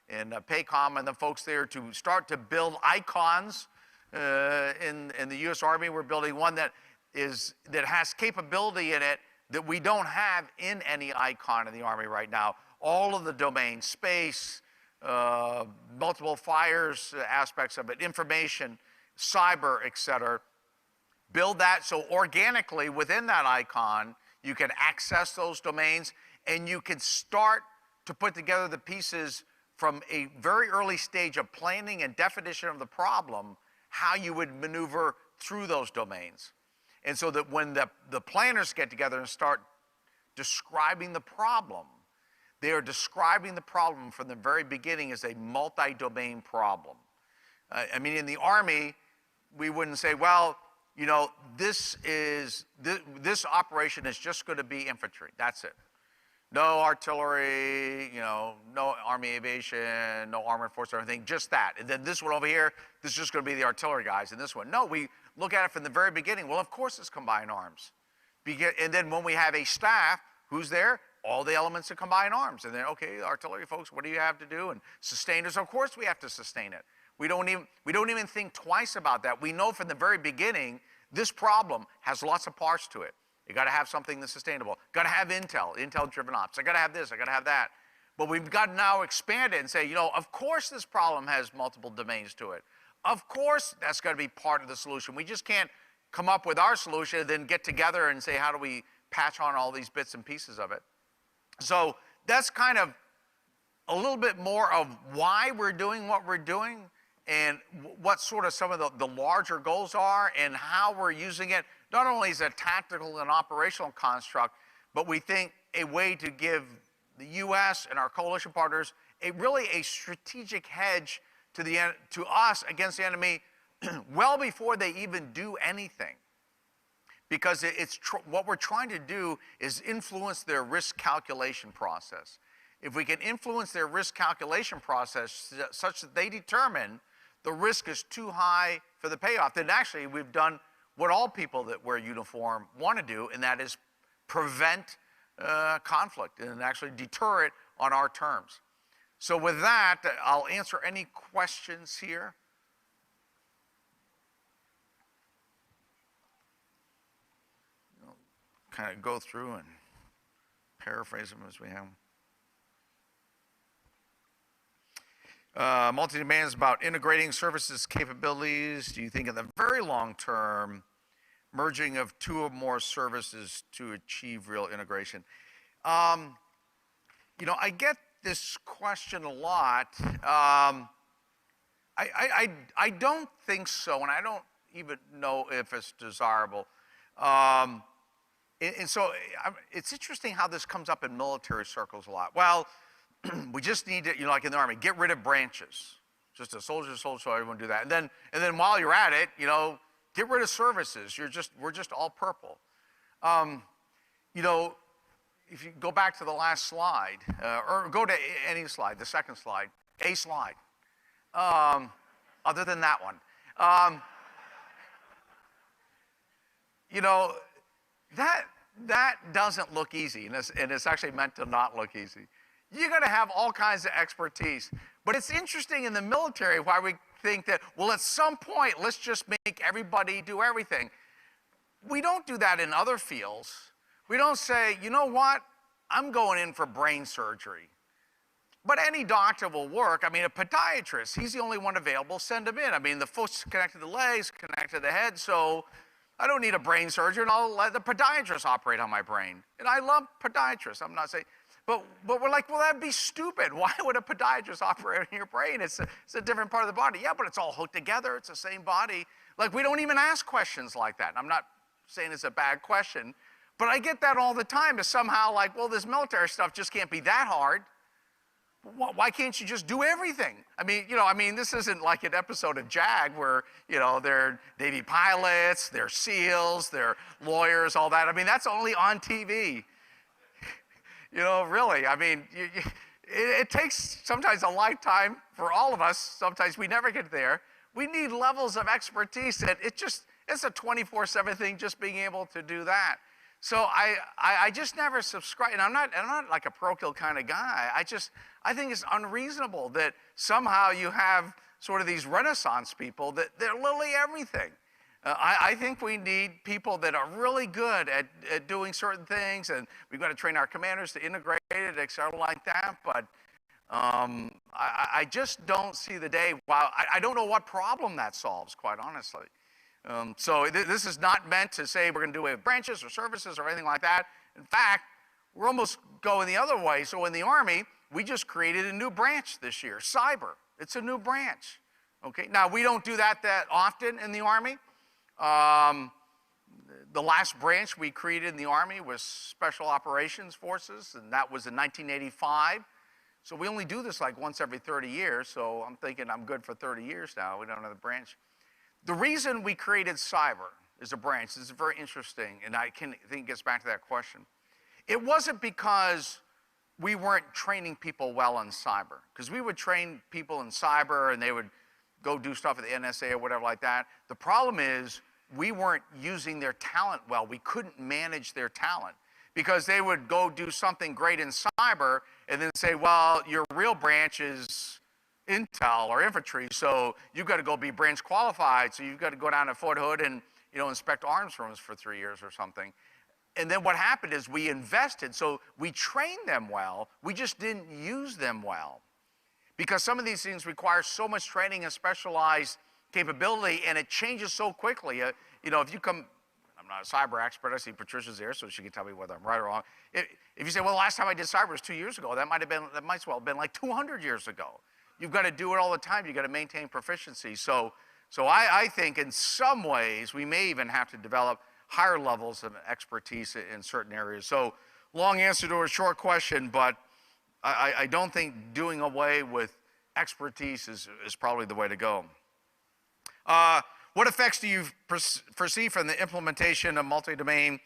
and PACOM and the folks there to start to build icons in the U.S. Army. We're building one that has capability in it that we don't have in any icon in the Army right now. All of the domains, space, multiple fires aspects of it, information, cyber, et cetera. Build that so organically within that icon, you can access those domains and you can start to put together the pieces from a very early stage of planning and definition of the problem, how you would maneuver through those domains. And so that when the planners get together and start describing the problem, they are describing the problem from the very beginning as a multi-domain problem. I mean, in the Army, we wouldn't say, well, you know, this operation is just going to be infantry. That's it. No artillery, you know, no Army aviation, no armored force or anything, just that. And then this one over here, this is just going to be the artillery guys. And this one, no, we look at it from the very beginning. Well, of course it's combined arms. And then when we have a staff, who's there? All the elements of combined arms. And then, okay, artillery folks, what do you have to do? And sustainers, of course we have to sustain it. We don't even think twice about that. We know from the very beginning, this problem has lots of parts to it. You got to have something that's sustainable. Got to have intel-driven ops. I got to have this, I got to have that. But we've got to now expand it and say, you know, of course this problem has multiple domains to it. Of course that's got to be part of the solution. We just can't come up with our solution and then get together and say, how do we patch on all these bits and pieces of it? So that's kind of a little bit more of why we're doing what we're doing and what sort of some of the larger goals are and how we're using it, not only as a tactical and operational construct, but we think a way to give the U.S. and our coalition partners really a strategic hedge to us against the enemy well before they even do anything. Because what we're trying to do is influence their risk calculation process. If we can influence their risk calculation process such that they determine the risk is too high for the payoff, then actually we've done what all people that wear uniform want to do, and that is prevent conflict and actually deter it on our terms. So with that, I'll answer any questions here. Kind of go through and paraphrase them as we have them. Multi-demand is about integrating services capabilities. Do you think in the very long term, merging of two or more services to achieve real integration? You know, I get this question a lot. I don't think so, and I don't even know if it's desirable. And so it's interesting how this comes up in military circles a lot. Well, we just need to, you know, like in the Army, get rid of branches. Just a soldier, so everyone do that. And then while you're at it, you know, get rid of services. We're just all purple. You know, if you go back to the last slide, or go to any slide, the second slide, a slide, other than that one. You know, that doesn't look easy, and it's actually meant to not look easy. You're going to have all kinds of expertise. But it's interesting in the military why we think that, well, at some point, let's just make everybody do everything. We don't do that in other fields. We don't say, you know what? I'm going in for brain surgery. But any doctor will work. I mean, a podiatrist, he's the only one available, send him in. I mean, the foot's connected to the legs, connected to the head, so I don't need a brain surgeon. I'll let the podiatrist operate on my brain. And I love podiatrists. I'm not saying, but we're like, well, that'd be stupid. Why would a podiatrist operate on your brain? It's a different part of the body. Yeah, but it's all hooked together. It's the same body. Like, we don't even ask questions like that. And I'm not saying it's a bad question, but I get that all the time. Is somehow like, well, this military stuff just can't be that hard. Why can't you just do everything? I mean, this isn't like an episode of JAG where, they're Navy pilots, they're SEALs, they're lawyers, all that. I mean, that's only on TV. Really, I mean, it takes sometimes a lifetime for all of us. Sometimes we never get there. We need levels of expertise that it's a 24/7 thing just being able to do that. So I just never subscribe, and I'm not like a parochial kind of guy. I think it's unreasonable that somehow you have sort of these Renaissance people that they're literally everything. I think we need people that are really good at doing certain things, and we've got to train our commanders to integrate it, et cetera, like that. But I just don't see the day. Wow, I don't know what problem that solves, quite honestly. So this is not meant to say we're going to do away with branches or services or anything like that. In fact, we're almost going the other way. So in the Army, we just created a new branch this year, cyber. It's a new branch. Okay. Now, we don't do that often in the Army. The last branch we created in the Army was Special Operations Forces, and that was in 1985. So we only do this like once every 30 years. So I'm thinking I'm good for 30 years now. We don't have a branch. The reason we created cyber as a branch, this is very interesting, and I think it gets back to that question. It wasn't because we weren't training people well in cyber, because we would train people in cyber and they would go do stuff at the NSA or whatever like that. The problem is we weren't using their talent well. We couldn't manage their talent because they would go do something great in cyber and then say, well, your real branch is intel or infantry, so you've got to go be branch qualified, so you've got to go down to Fort Hood and inspect arms rooms for 3 years or something. And then what happened is we invested, so we trained them well, we just didn't use them well. Because some of these things require so much training and specialized capability, and it changes so quickly. If you come, I'm not a cyber expert, I see Patricia's there, so she can tell me whether I'm right or wrong. If you say, well, the last time I did cyber was 2 years ago, that might as well have been like 200 years ago. You've got to do it all the time. You've got to maintain proficiency. So I think in some ways we may even have to develop higher levels of expertise in certain areas. So long answer to a short question, but I don't think doing away with expertise is probably the way to go. What effects do you foresee from the implementation of multi-domain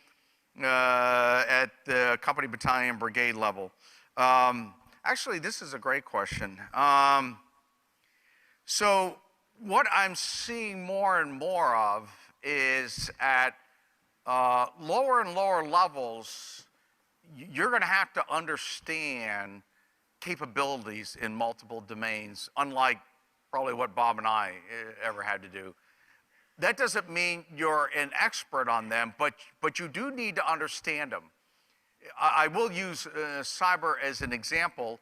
at the company, battalion, brigade level? Actually, this is a great question. So what I'm seeing more and more of is at lower and lower levels, you're going to have to understand capabilities in multiple domains, unlike probably what Bob and I ever had to do. That doesn't mean you're an expert on them, but you do need to understand them. I will use cyber as an example.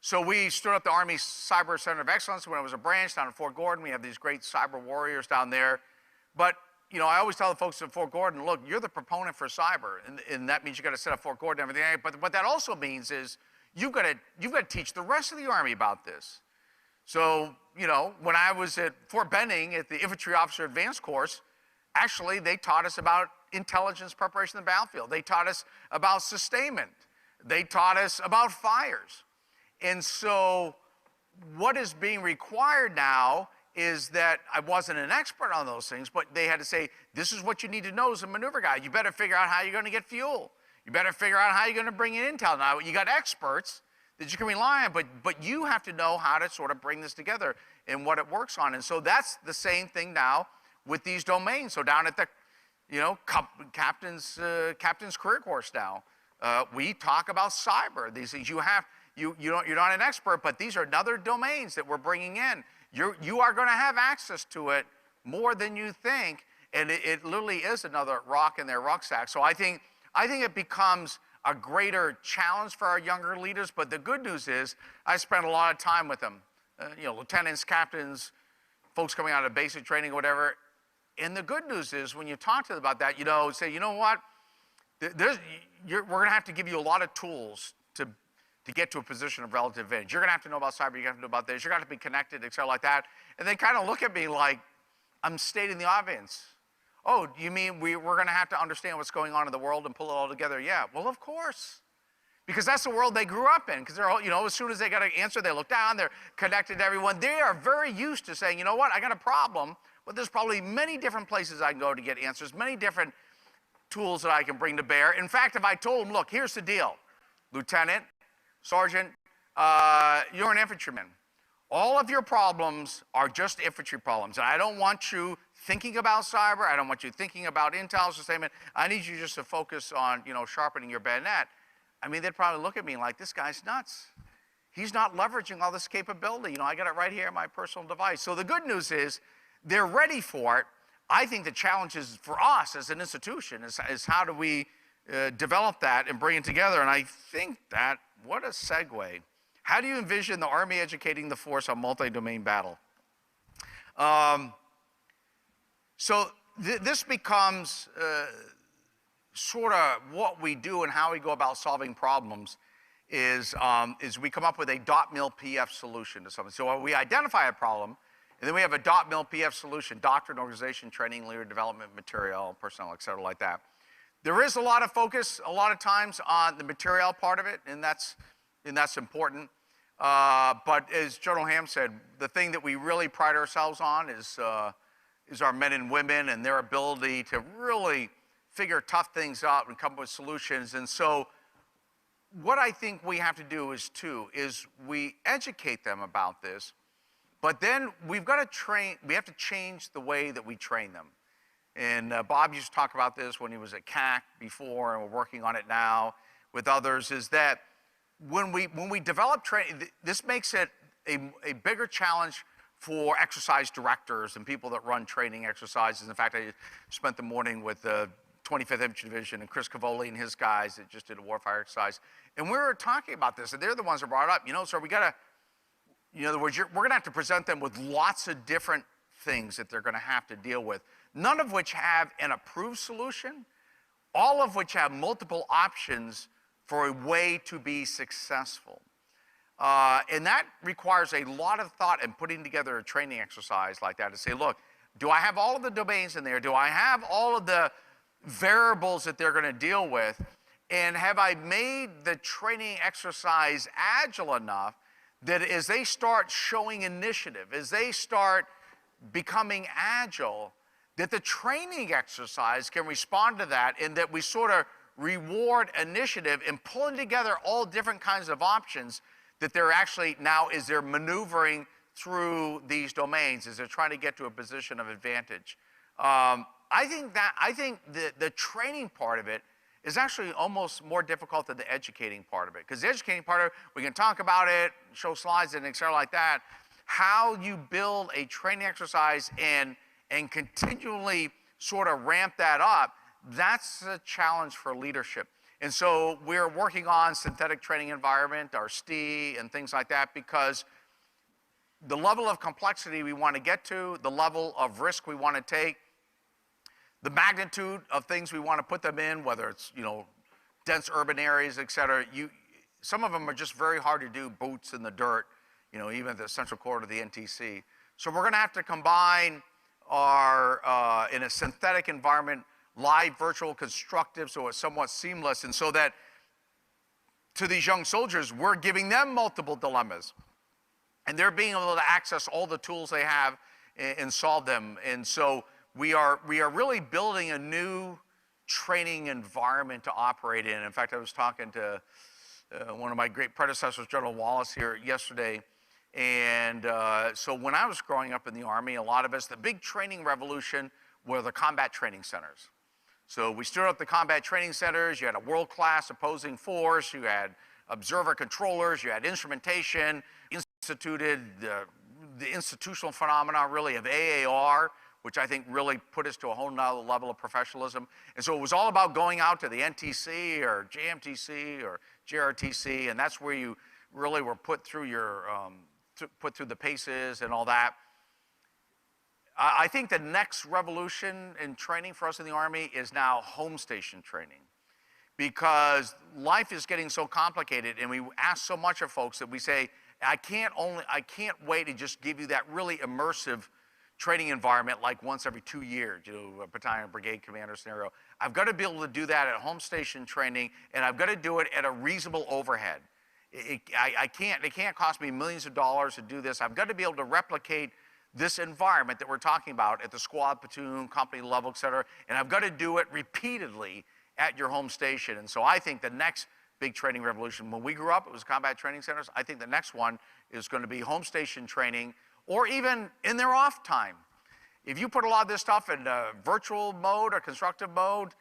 So we stood up the Army Cyber Center of Excellence when it was a branch down in Fort Gordon. We have these great cyber warriors down there. But I always tell the folks at Fort Gordon, look, you're the proponent for cyber, and that means you got to set up Fort Gordon and everything. But what that also means is you've got to teach the rest of the Army about this. So when I was at Fort Benning at the Infantry Officer Advanced Course, actually they taught us about intelligence preparation in the battlefield. They taught us about sustainment. They taught us about fires. And so what is being required now is that I wasn't an expert on those things, but they had to say, this is what you need to know as a maneuver guy. You better figure out how you're going to get fuel. You better figure out how you're going to bring in intel. Now, you got experts that you can rely on, but you have to know how to sort of bring this together and what it works on. And so that's the same thing now with these domains. So down at the captain's career course now, we talk about cyber. These things you're not an expert, but these are other domains that we're bringing in. You are going to have access to it more than you think, and it literally is another rock in their rucksack. So I think I think it becomes a greater challenge for our younger leaders, but the good news is I spent a lot of time with them, lieutenants, captains, folks coming out of basic training or whatever. And the good news is when you talk to them about that, say, you know what, we're going to have to give you a lot of tools to get to a position of relative advantage. You're going to have to know about cyber, you're going to have to know about this, you're going to have to be connected, et cetera, like that. And they kind of look at me like I'm stating the obvious. Oh, you mean we're going to have to understand what's going on in the world and pull it all together? Yeah, well, of course. Because that's the world they grew up in. Because they're, as soon as they got an answer, they look down, they're connected to everyone. They are very used to saying, you know what, I got a problem, but there's probably many different places I can go to get answers, many different tools that I can bring to bear. In fact, if I told them, look, here's the deal, Lieutenant, Sergeant, you're an infantryman. All of your problems are just infantry problems. And I don't want you thinking about cyber. I don't want you thinking about intel sustainment. I need you just to focus on, sharpening your bayonet. I mean, they'd probably look at me like, this guy's nuts. He's not leveraging all this capability. I got it right here on my personal device. So the good news is they're ready for it. I think the challenge is for us as an institution is how do we develop that and bring it together. And I think that, what a segue. How do you envision the Army educating the force on multi-domain battle? This becomes sort of what we do and how we go about solving problems is we come up with a .mil PF solution to something. So we identify a problem, and then we have a .mil PF solution, doctrine, organization, training, leader development, material, personnel, et cetera, like that. There is a lot of focus, a lot of times, on the material part of it, and that's important. But as General Ham said, the thing that we really pride ourselves on is our men and women and their ability to really figure tough things out and come up with solutions. And so what I think we have to do is we educate them about this, but then we have to change the way that we train them. And Bob used to talk about this when he was at CAC before, and we're working on it now with others, is that when we develop training, this makes it a bigger challenge for exercise directors and people that run training exercises. In fact, I spent the morning with the 25th Infantry Division and Chris Cavoli and his guys that just did a warfire exercise. And we were talking about this, and they're the ones that brought it up. So we got to, in other words, we're going to have to present them with lots of different things that they're going to have to deal with, none of which have an approved solution, all of which have multiple options for a way to be successful. And that requires a lot of thought and putting together a training exercise like that to say, look, do I have all of the domains in there? Do I have all of the variables that they're going to deal with? And have I made the training exercise agile enough that as they start showing initiative, as they start becoming agile, that the training exercise can respond to that, and that we sort of reward initiative and pulling together all different kinds of options that they're actually now, as they're maneuvering through these domains, as they're trying to get to a position of advantage. I think the training part of it is actually almost more difficult than the educating part of it. Because the educating part of it, we can talk about it, show slides and et cetera like that. How you build a training exercise and continually sort of ramp that up, that's a challenge for leadership. And so we're working on synthetic training environment, our STE, and things like that, because the level of complexity we want to get to, the level of risk we want to take, the magnitude of things we want to put them in, whether it's, dense urban areas, et cetera, some of them are just very hard to do, boots in the dirt, even at the central core of the NTC. So we're going to have to combine our, in a synthetic environment, live, virtual, constructive, so it's somewhat seamless, and so that to these young soldiers, we're giving them multiple dilemmas, and they're being able to access all the tools they have and solve them. And so we are really building a new training environment to operate in. In fact, I was talking to one of my great predecessors, General Wallace, here yesterday. And so when I was growing up in the Army, a lot of us, the big training revolution were the combat training centers. So we stood up the combat training centers. You had a world-class opposing force. You had observer controllers. You had instrumentation. Instituted the institutional phenomena, really, of AAR, which I think really put us to a whole nother level of professionalism. And so it was all about going out to the NTC or JMTC or JRTC, and that's where you really were put through your, put through the paces and all that. I think the next revolution in training for us in the Army is now home station training, because life is getting so complicated and we ask so much of folks that we say, I can't wait to just give you that really immersive training environment like once every 2 years, you know, a battalion, brigade commander scenario. I've got to be able to do that at home station training, and I've got to do it at a reasonable overhead. It can't cost me millions of dollars to do this. I've got to be able to replicate this environment that we're talking about at the squad, platoon, company level, et cetera, and I've got to do it repeatedly at your home station. And so I think the next big training revolution, when we grew up, it was combat training centers. I think the next one is going to be home station training, or even in their off time. If you put a lot of this stuff in virtual mode or constructive mode,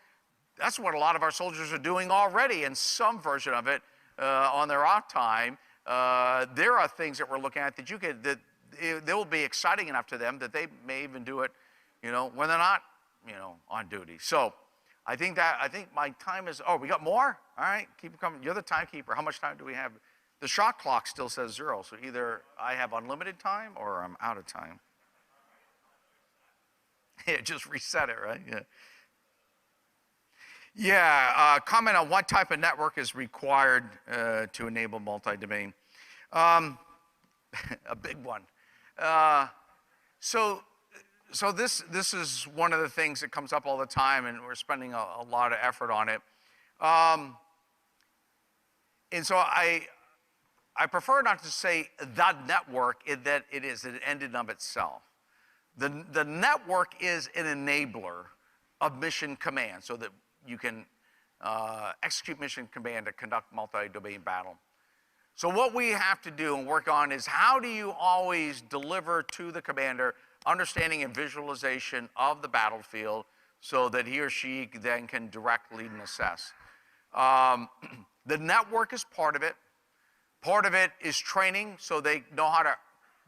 that's what a lot of our soldiers are doing already in some version of it on their off time. There are things that we're looking at that you could, that they will be exciting enough to them that they may even do it, you know, when they're not, you know, on duty. So I think my time is, oh, we got more? All right, keep coming. You're the timekeeper. How much time do we have? The shot clock still says 0, so either I have unlimited time or I'm out of time. Yeah, just reset it, right? Yeah. Yeah, comment on what type of network is required to enable multi-domain. A big one. So this is one of the things that comes up all the time, and we're spending a lot of effort on it. And so I prefer not to say the network, that it is an end in of itself. The network is an enabler of mission command so that you can execute mission command to conduct multi-domain battle. So what we have to do and work on is, how do you always deliver to the commander understanding and visualization of the battlefield so that he or she then can direct, lead, and assess. The network is part of it. Part of it is training, so they know how to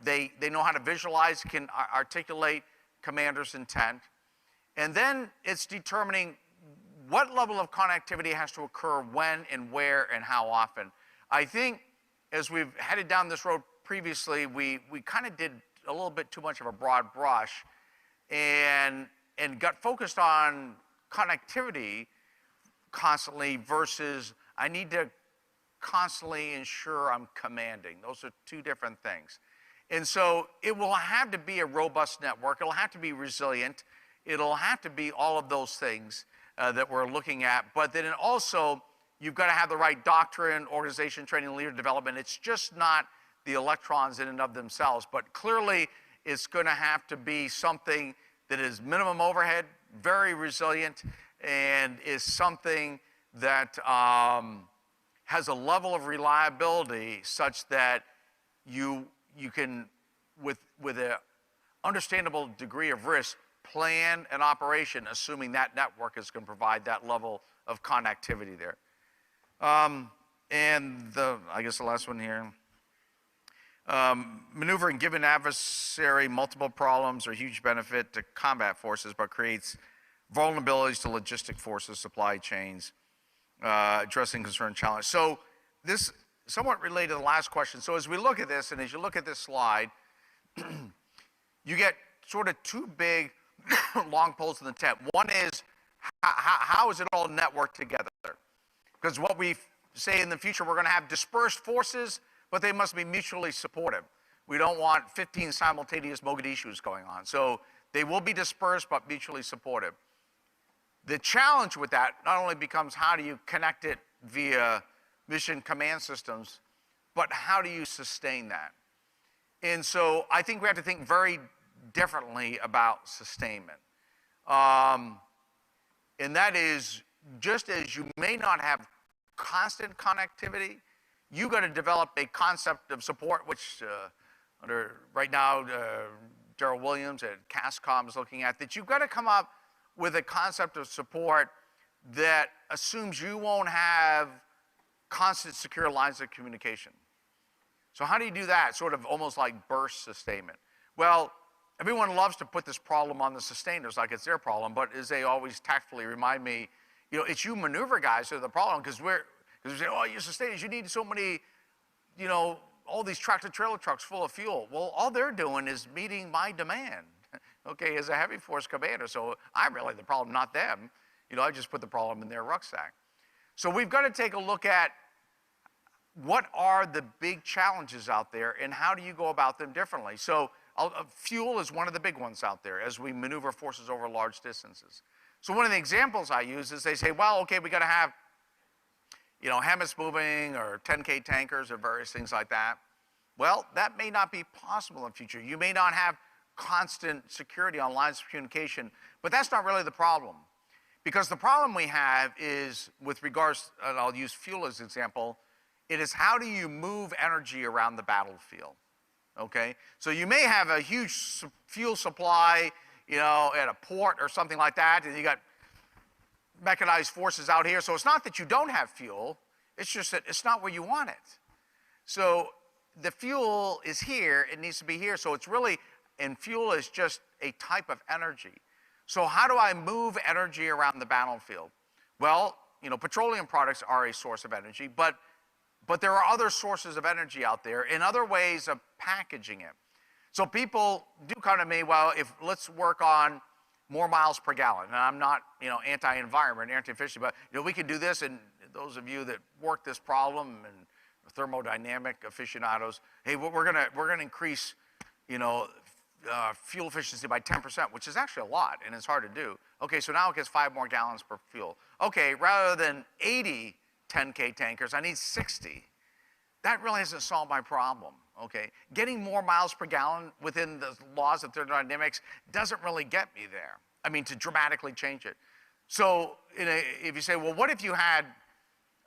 they know how to visualize, can articulate commander's intent. And then it's determining what level of connectivity has to occur when and where and how often. I think as we've headed down this road previously, we kind of did a little bit too much of a broad brush and got focused on connectivity constantly versus I need to constantly ensure I'm commanding. Those are two different things. And so it will have to be a robust network. It'll have to be resilient. It'll have to be all of those things that we're looking at. But then also, you've got to have the right doctrine, organization, training, leader development. It's just not the electrons in and of themselves. But clearly, it's going to have to be something that is minimum overhead, very resilient, and is something that has a level of reliability such that you can, with an understandable degree of risk, plan an operation assuming that network is going to provide that level of connectivity there. And I guess the last one here. Maneuvering given adversary multiple problems are a huge benefit to combat forces, but creates vulnerabilities to logistic forces, supply chains, addressing concern challenge. So this somewhat related to the last question. So as we look at this, and as you look at this slide, you get sort of two big long poles in the tent. One is, how is it all networked together? Because what we say in the future, we're going to have dispersed forces, but they must be mutually supportive. We don't want 15 simultaneous Mogadishus going on. So they will be dispersed, but mutually supportive. The challenge with that not only becomes how do you connect it via mission command systems, but how do you sustain that? And so I think we have to think very differently about sustainment. And that is, just as you may not have constant connectivity, you got to develop a concept of support, which right now, Darrell Williams at CASCOM is looking at, that you've got to come up with a concept of support that assumes you won't have constant secure lines of communication. So how do you do that? Sort of almost like burst sustainment. Well, everyone loves to put this problem on the sustainers like it's their problem, but as they always tactfully remind me, you know, it's you maneuver guys who are the problem, because we say, oh, you sustainers, you need so many, you know, all these tractor trailer trucks full of fuel. Well, all they're doing is meeting my demand, okay, as a heavy force commander. So I'm really the problem, not them. You know, I just put the problem in their rucksack. So we've got to take a look at what are the big challenges out there and how do you go about them differently. So fuel is one of the big ones out there as we maneuver forces over large distances. So one of the examples I use is they say, well, okay, we got to have, you know, HEMIS moving or 10K tankers or various things like that. Well, that may not be possible in the future. You may not have constant security on lines of communication, but that's not really the problem. Because the problem we have is with regards, and I'll use fuel as an example, it is how do you move energy around the battlefield, okay? So you may have a huge fuel supply, you know, at a port or something like that, and you got mechanized forces out here. So it's not that you don't have fuel, it's just that it's not where you want it. So the fuel is here, it needs to be here. So it's really, and fuel is just a type of energy. So how do I move energy around the battlefield? Well, you know, petroleum products are a source of energy, but there are other sources of energy out there and other ways of packaging it. So people do come to me, well, let's work on more miles per gallon. And I'm not, you know, anti-environment, anti-efficient, but, you know, we can do this. And those of you that work this problem and thermodynamic aficionados, hey, we're gonna increase, you know, fuel efficiency by 10%, which is actually a lot, and it's hard to do. Okay, so now it gets 5 more gallons per fuel. Okay, rather than 80 10K tankers, I need 60. That really hasn't solved my problem, okay? Getting more miles per gallon within the laws of thermodynamics doesn't really get me there. I mean, to dramatically change it. So if you say, well, what if you had,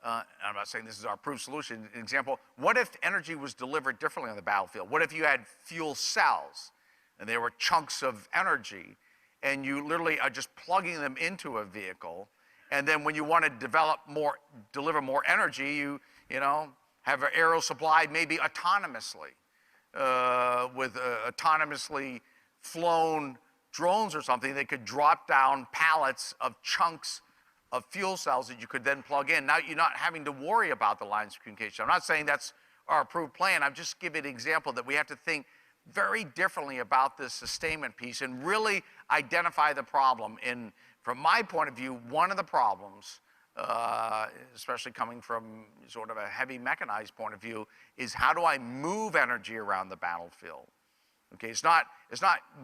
I'm not saying this is our proof solution example, what if energy was delivered differently on the battlefield? What if you had fuel cells and they were chunks of energy and you literally are just plugging them into a vehicle, and then when you want to deliver more energy, you know, have an aero supply maybe autonomously with autonomously flown drones or something that could drop down pallets of chunks of fuel cells that you could then plug in. Now you're not having to worry about the lines of communication. I'm not saying that's our approved plan. I'm just giving an example that we have to think very differently about this sustainment piece and really identify the problem. And from my point of view, one of the problems, especially coming from sort of a heavy mechanized point of view, is how do I move energy around the battlefield? Okay, it's not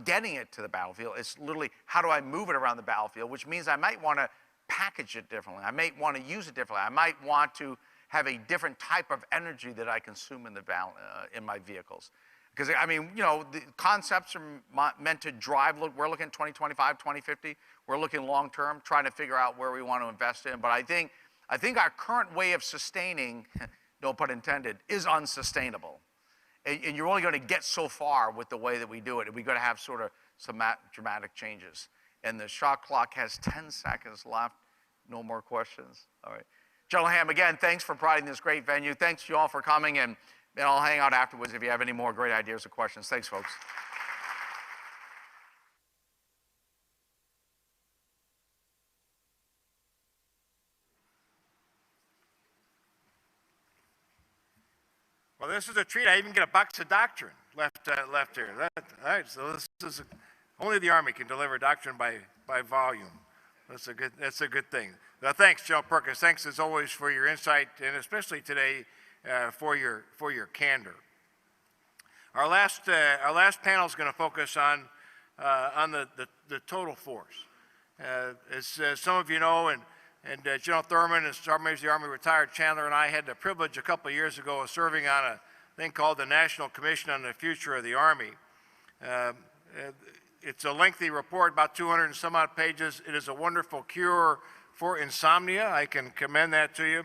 getting it to the battlefield, it's literally how do I move it around the battlefield, which means I might want to package it differently. I might want to use it differently. I might want to have a different type of energy that I consume in my vehicles. Because, I mean, you know, the concepts are meant to drive, we're looking at 2025, 2050. We're looking long term, trying to figure out where we want to invest in. But I think our current way of sustaining, no pun intended, is unsustainable. And you're only going to get so far with the way that we do it. And we've got to have sort of some dramatic changes. And the shot clock has 10 seconds left. No more questions? All right. General Ham, again, thanks for providing this great venue. Thanks you all for coming, and I'll hang out afterwards if you have any more great ideas or questions. Thanks, folks. Well, this is a treat. I even get a box of doctrine left here. All right, so this is only the Army can deliver doctrine by volume. That's a good thing. Thanks, General Perkins. Thanks as always for your insight, and especially today for your candor. Our last panel is going to focus on the total force. As some of you know, and General Thurman, and Sergeant Major of the Army retired Chandler, and I had the privilege a couple of years ago of serving on a thing called the National Commission on the Future of the Army. It's a lengthy report, about 200 and some odd pages. It is a wonderful cure for insomnia. I can commend that to you.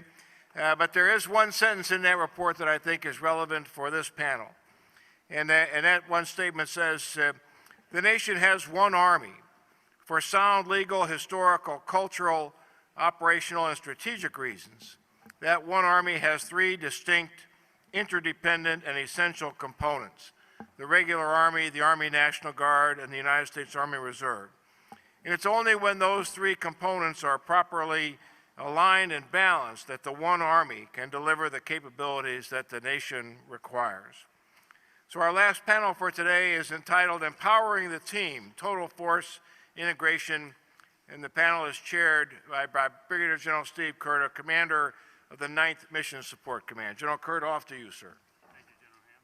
But there is one sentence in that report that I think is relevant for this panel. And that one statement says, the nation has one Army for sound legal, historical, cultural, operational, and strategic reasons. That one Army has 3 distinct, interdependent, and essential components. the regular Army, the Army National Guard, and the United States Army Reserve. And it's only when those three components are properly aligned and balanced that the one Army can deliver the capabilities that the nation requires. So our last panel for today is entitled Empowering the Team, Total Force Integration, and the panel is chaired by Brigadier General Steve Curta, Commander of the 9th Mission Support Command. General Curta, off to you, sir. Thank you, General Ham.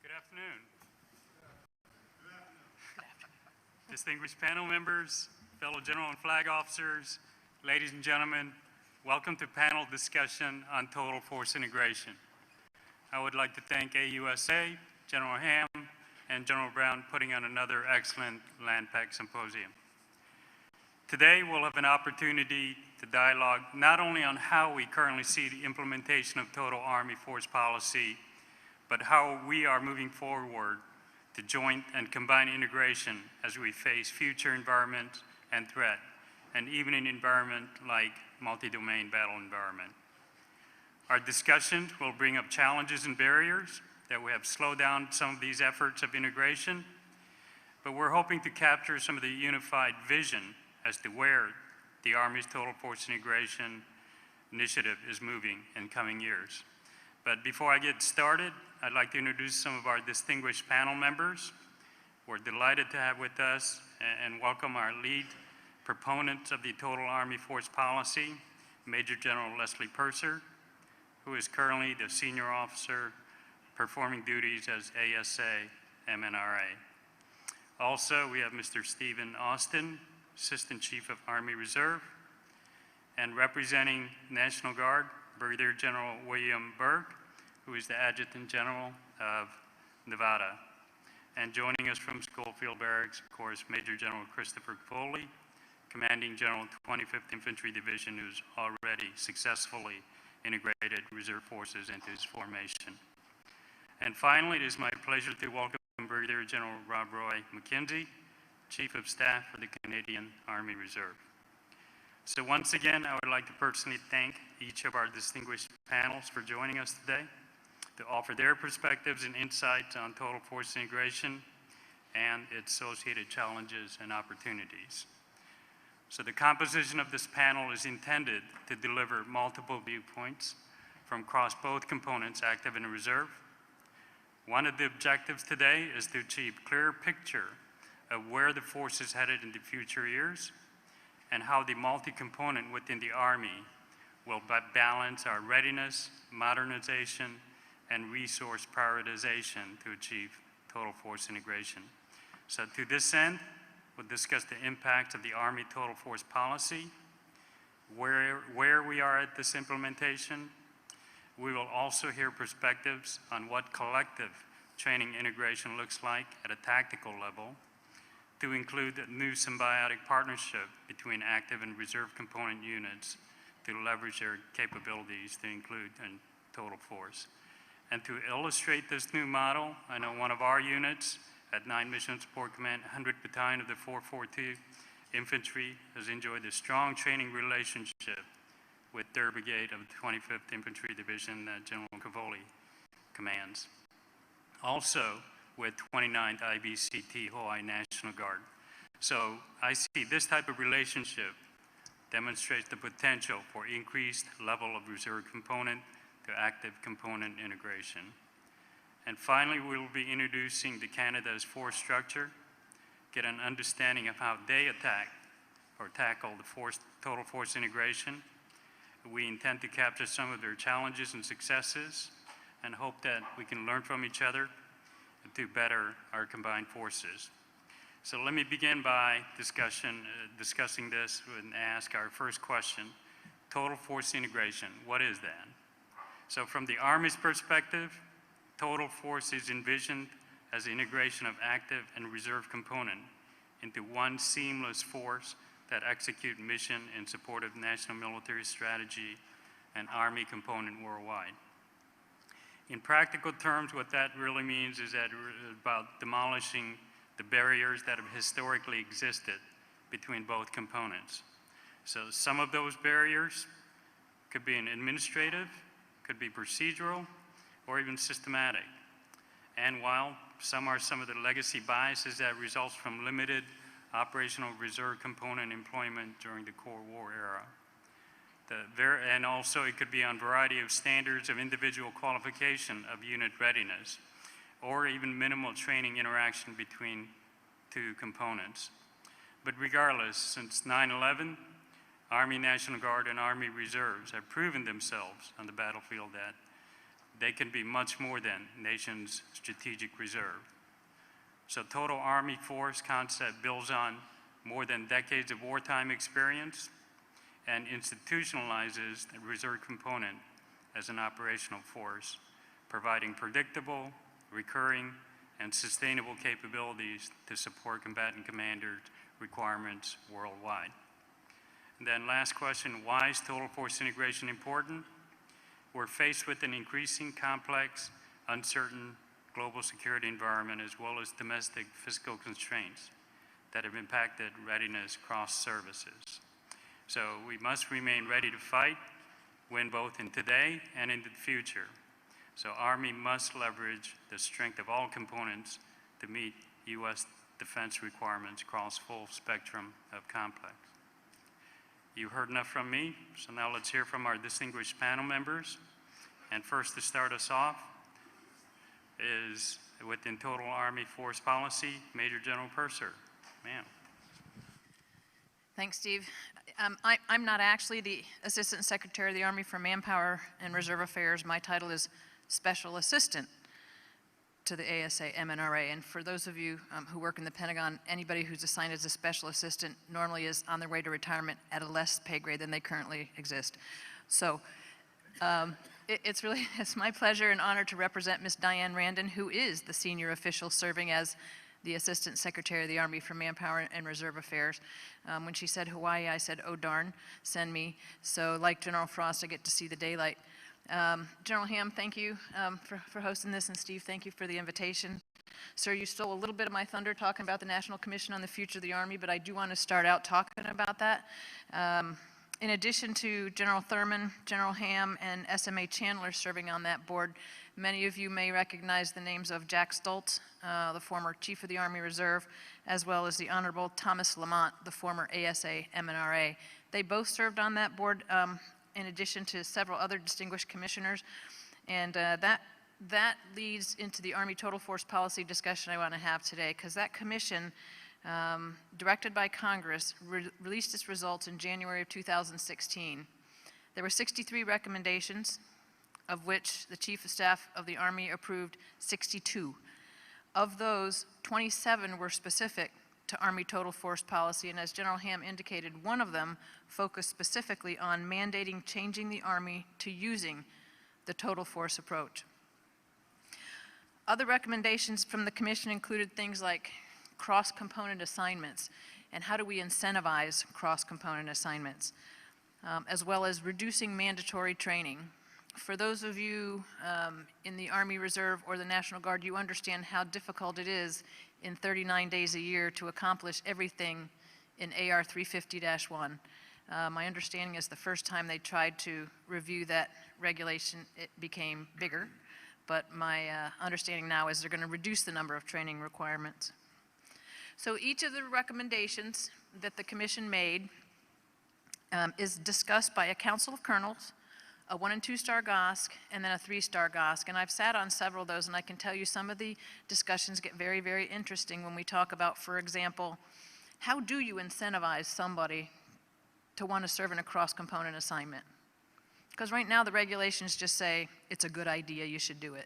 Good afternoon. Distinguished panel members, fellow general and flag officers, ladies and gentlemen, welcome to panel discussion on total force integration. I would like to thank AUSA, General Ham, and General Brown putting on another excellent LandPAC symposium. Today, we'll have an opportunity to dialogue not only on how we currently see the implementation of total Army force policy, but how we are moving forward to joint and combined integration as we face future environment and threat, and even an environment like multi-domain battle environment. Our discussion will bring up challenges and barriers that we have slowed down some of these efforts of integration, but we're hoping to capture some of the unified vision as to where the Army's total force integration initiative is moving in coming years. But before I get started, I'd like to introduce some of our distinguished panel members. We're delighted to have with us and welcome our lead proponent of the total Army force policy, Major General Leslie Purser, who is currently the senior officer performing duties as ASA MNRA. Also, we have Mr. Stephen Austin, Assistant Chief of Army Reserve, and representing National Guard, Brigadier General William Berg, who is the Adjutant General of Nevada. And joining us from Schofield Barracks, of course, Major General Christopher Foley, Commanding General 25th Infantry Division, who's already successfully integrated reserve forces into his formation. And finally, it is my pleasure to welcome Brigadier General Rob Roy McKenzie, Chief of Staff for the Canadian Army Reserve. So once again, I would like to personally thank each of our distinguished panels for joining us today to offer their perspectives and insights on total force integration and its associated challenges and opportunities. So the composition of this panel is intended to deliver multiple viewpoints from across both components, active and reserve. One of the objectives today is to achieve a clear picture of where the force is headed in the future years and how the multi-component within the Army will balance our readiness, modernization, and resource prioritization to achieve total force integration. So to this end, we'll discuss the impact of the Army total force policy, where we are at this implementation. We will also hear perspectives on what collective training integration looks like at a tactical level, to include a new symbiotic partnership between active and reserve component units to leverage their capabilities to include in total force. And to illustrate this new model, I know one of our units at 9 Mission Support Command, 100th Battalion of the 442 Infantry, has enjoyed a strong training relationship with 3rd Brigade of the 25th Infantry Division that General Cavoli commands. Also with 29th IBCT Hawaii National Guard. So I see this type of relationship demonstrates the potential for increased level of reserve component to active component integration. And finally, we will be introducing the Canada's force structure, get an understanding of how they attack or tackle the total force integration. We intend to capture some of their challenges and successes and hope that we can learn from each other to better our combined forces. So let me begin by discussing this and ask our first question, total force integration, what is that? So from the Army's perspective, total force is envisioned as the integration of active and reserve component into one seamless force that execute mission in support of national military strategy and Army component worldwide. In practical terms, what that really means is that about demolishing the barriers that have historically existed between both components. So some of those barriers could be an administrative, could be procedural, or even systematic. And while some are some of the legacy biases that results from limited operational reserve component employment during the Cold War era. And also it could be on variety of standards of individual qualification of unit readiness, or even minimal training interaction between two components. But regardless, since 9/11, Army National Guard and Army Reserves have proven themselves on the battlefield that they can be much more than nation's strategic reserve. So total Army force concept builds on more than decades of wartime experience and institutionalizes the reserve component as an operational force, providing predictable, recurring, and sustainable capabilities to support combatant commander requirements worldwide. And then last question, why is total force integration important? We're faced with an increasing complex, uncertain global security environment as well as domestic fiscal constraints that have impacted readiness across services. So we must remain ready to fight, win both in today and in the future. So Army must leverage the strength of all components to meet U.S. defense requirements across full spectrum of complex. You heard enough from me, so now let's hear from our distinguished panel members. And first to start us off is within Total Army Force Policy, Major General Purser. Ma'am. Thanks, Steve. I'm not actually the Assistant Secretary of the Army for Manpower and Reserve Affairs. My title is Special Assistant to the ASA MNRA. And for those of you who work in the Pentagon, anybody who's assigned as a special assistant normally is on their way to retirement at a less pay grade than they currently exist. So it's my pleasure and honor to represent Ms. Diane Randon, who is the senior official serving as the Assistant Secretary of the Army for Manpower and Reserve Affairs. When she said Hawaii, I said, oh darn, send me. So like General Frost, I get to see the daylight. General Ham, thank you for hosting this, and Steve, thank you for the invitation. Sir, you stole a little bit of my thunder talking about the National Commission on the Future of the Army, but I do want to start out talking about that. In addition to General Thurman, General Ham, and SMA Chandler serving on that board, many of you may recognize the names of Jack Stoltz, the former Chief of the Army Reserve, as well as the Honorable Thomas Lamont, the former ASA MNRA. They both served on that board in addition to several other distinguished commissioners, and that leads into the Army Total Force Policy discussion I want to have today, because that commission, directed by Congress, released its results in January of 2016. There were 63 recommendations, of which the Chief of Staff of the Army approved 62. Of those, 27 were specific to Army Total Force Policy, and as General Ham indicated, one of them focused specifically on mandating changing the Army to using the total force approach. Other recommendations from the Commission included things like cross-component assignments, and how do we incentivize cross-component assignments, as well as reducing mandatory training. For those of you in the Army Reserve or the National Guard, you understand how difficult it is in 39 days a year to accomplish everything in AR 350-1. My understanding is the first time they tried to review that regulation, it became bigger, but my understanding now is they're going to reduce the number of training requirements. So each of the recommendations that the Commission made is discussed by a Council of Colonels, a 1- and 2-star GOSC, and then a 3-star GOSC. And I've sat on several of those, and I can tell you some of the discussions get very, very interesting when we talk about, for example, how do you incentivize somebody to want to serve in a cross-component assignment? Because right now the regulations just say, it's a good idea, you should do it.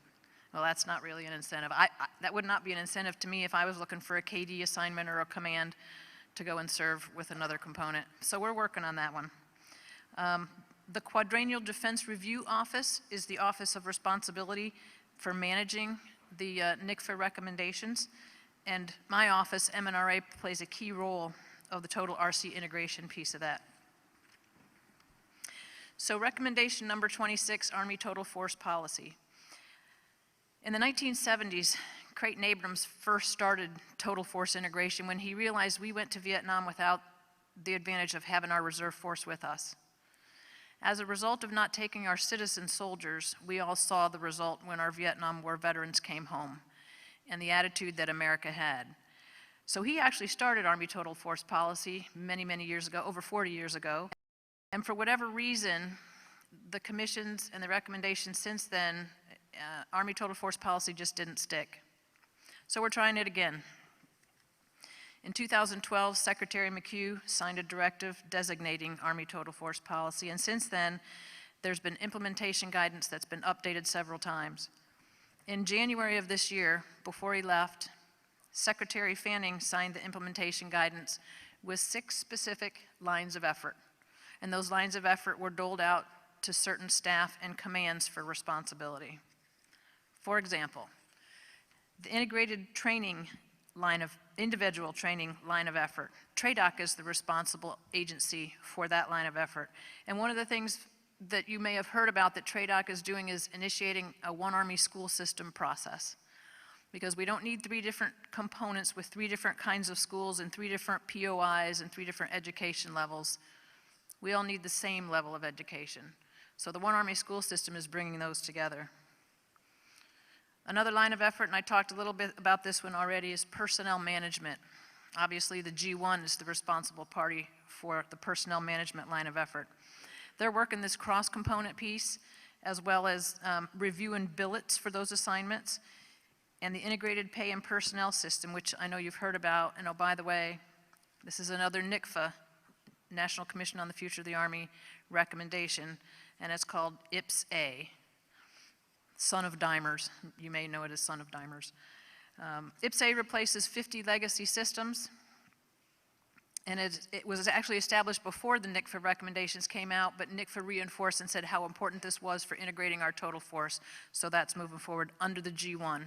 Well, that's not really an incentive. That would not be an incentive to me if I was looking for a KD assignment or a command to go and serve with another component. So we're working on that one. The Quadrennial Defense Review Office is the Office of Responsibility for managing the NCFA recommendations, and my office, MNRA, plays a key role of the total RC integration piece of that. So recommendation number 26, Army Total Force Policy. In the 1970s, Creighton Abrams first started total force integration when he realized we went to Vietnam without the advantage of having our reserve force with us. As a result of not taking our citizen soldiers, we all saw the result when our Vietnam War veterans came home. and the attitude that America had. So he actually started Army Total Force Policy many, many years ago, over 40 years ago. And for whatever reason, the commissions and the recommendations since then, Army Total Force Policy just didn't stick. So we're trying it again. In 2012, Secretary McHugh signed a directive designating Army Total Force Policy, and since then, there's been implementation guidance that's been updated several times. In January of this year, before he left, Secretary Fanning signed the implementation guidance with 6 specific lines of effort, and those lines of effort were doled out to certain staff and commands for responsibility. For example, the integrated training line of individual training line of effort. TRADOC is the responsible agency for that line of effort. And one of the things that you may have heard about that TRADOC is doing is initiating a One Army school system process. Because we don't need 3 different components with 3 different kinds of schools and 3 different POIs and 3 different education levels. We all need the same level of education. So the One Army school system is bringing those together. Another line of effort, and I talked a little bit about this one already, is personnel management. Obviously, the G1 is the responsible party for the personnel management line of effort. They're working this cross-component piece, as well as reviewing billets for those assignments, and the integrated pay and personnel system, which I know you've heard about. And oh, by the way, this is another NCFA, National Commission on the Future of the Army recommendation, and it's called IPS-A. Son of Dimers. You may know it as Son of Dimers. IPS-A replaces 50 legacy systems, and it was actually established before the NCFA recommendations came out, but NCFA reinforced and said how important this was for integrating our total force, so that's moving forward under the G1.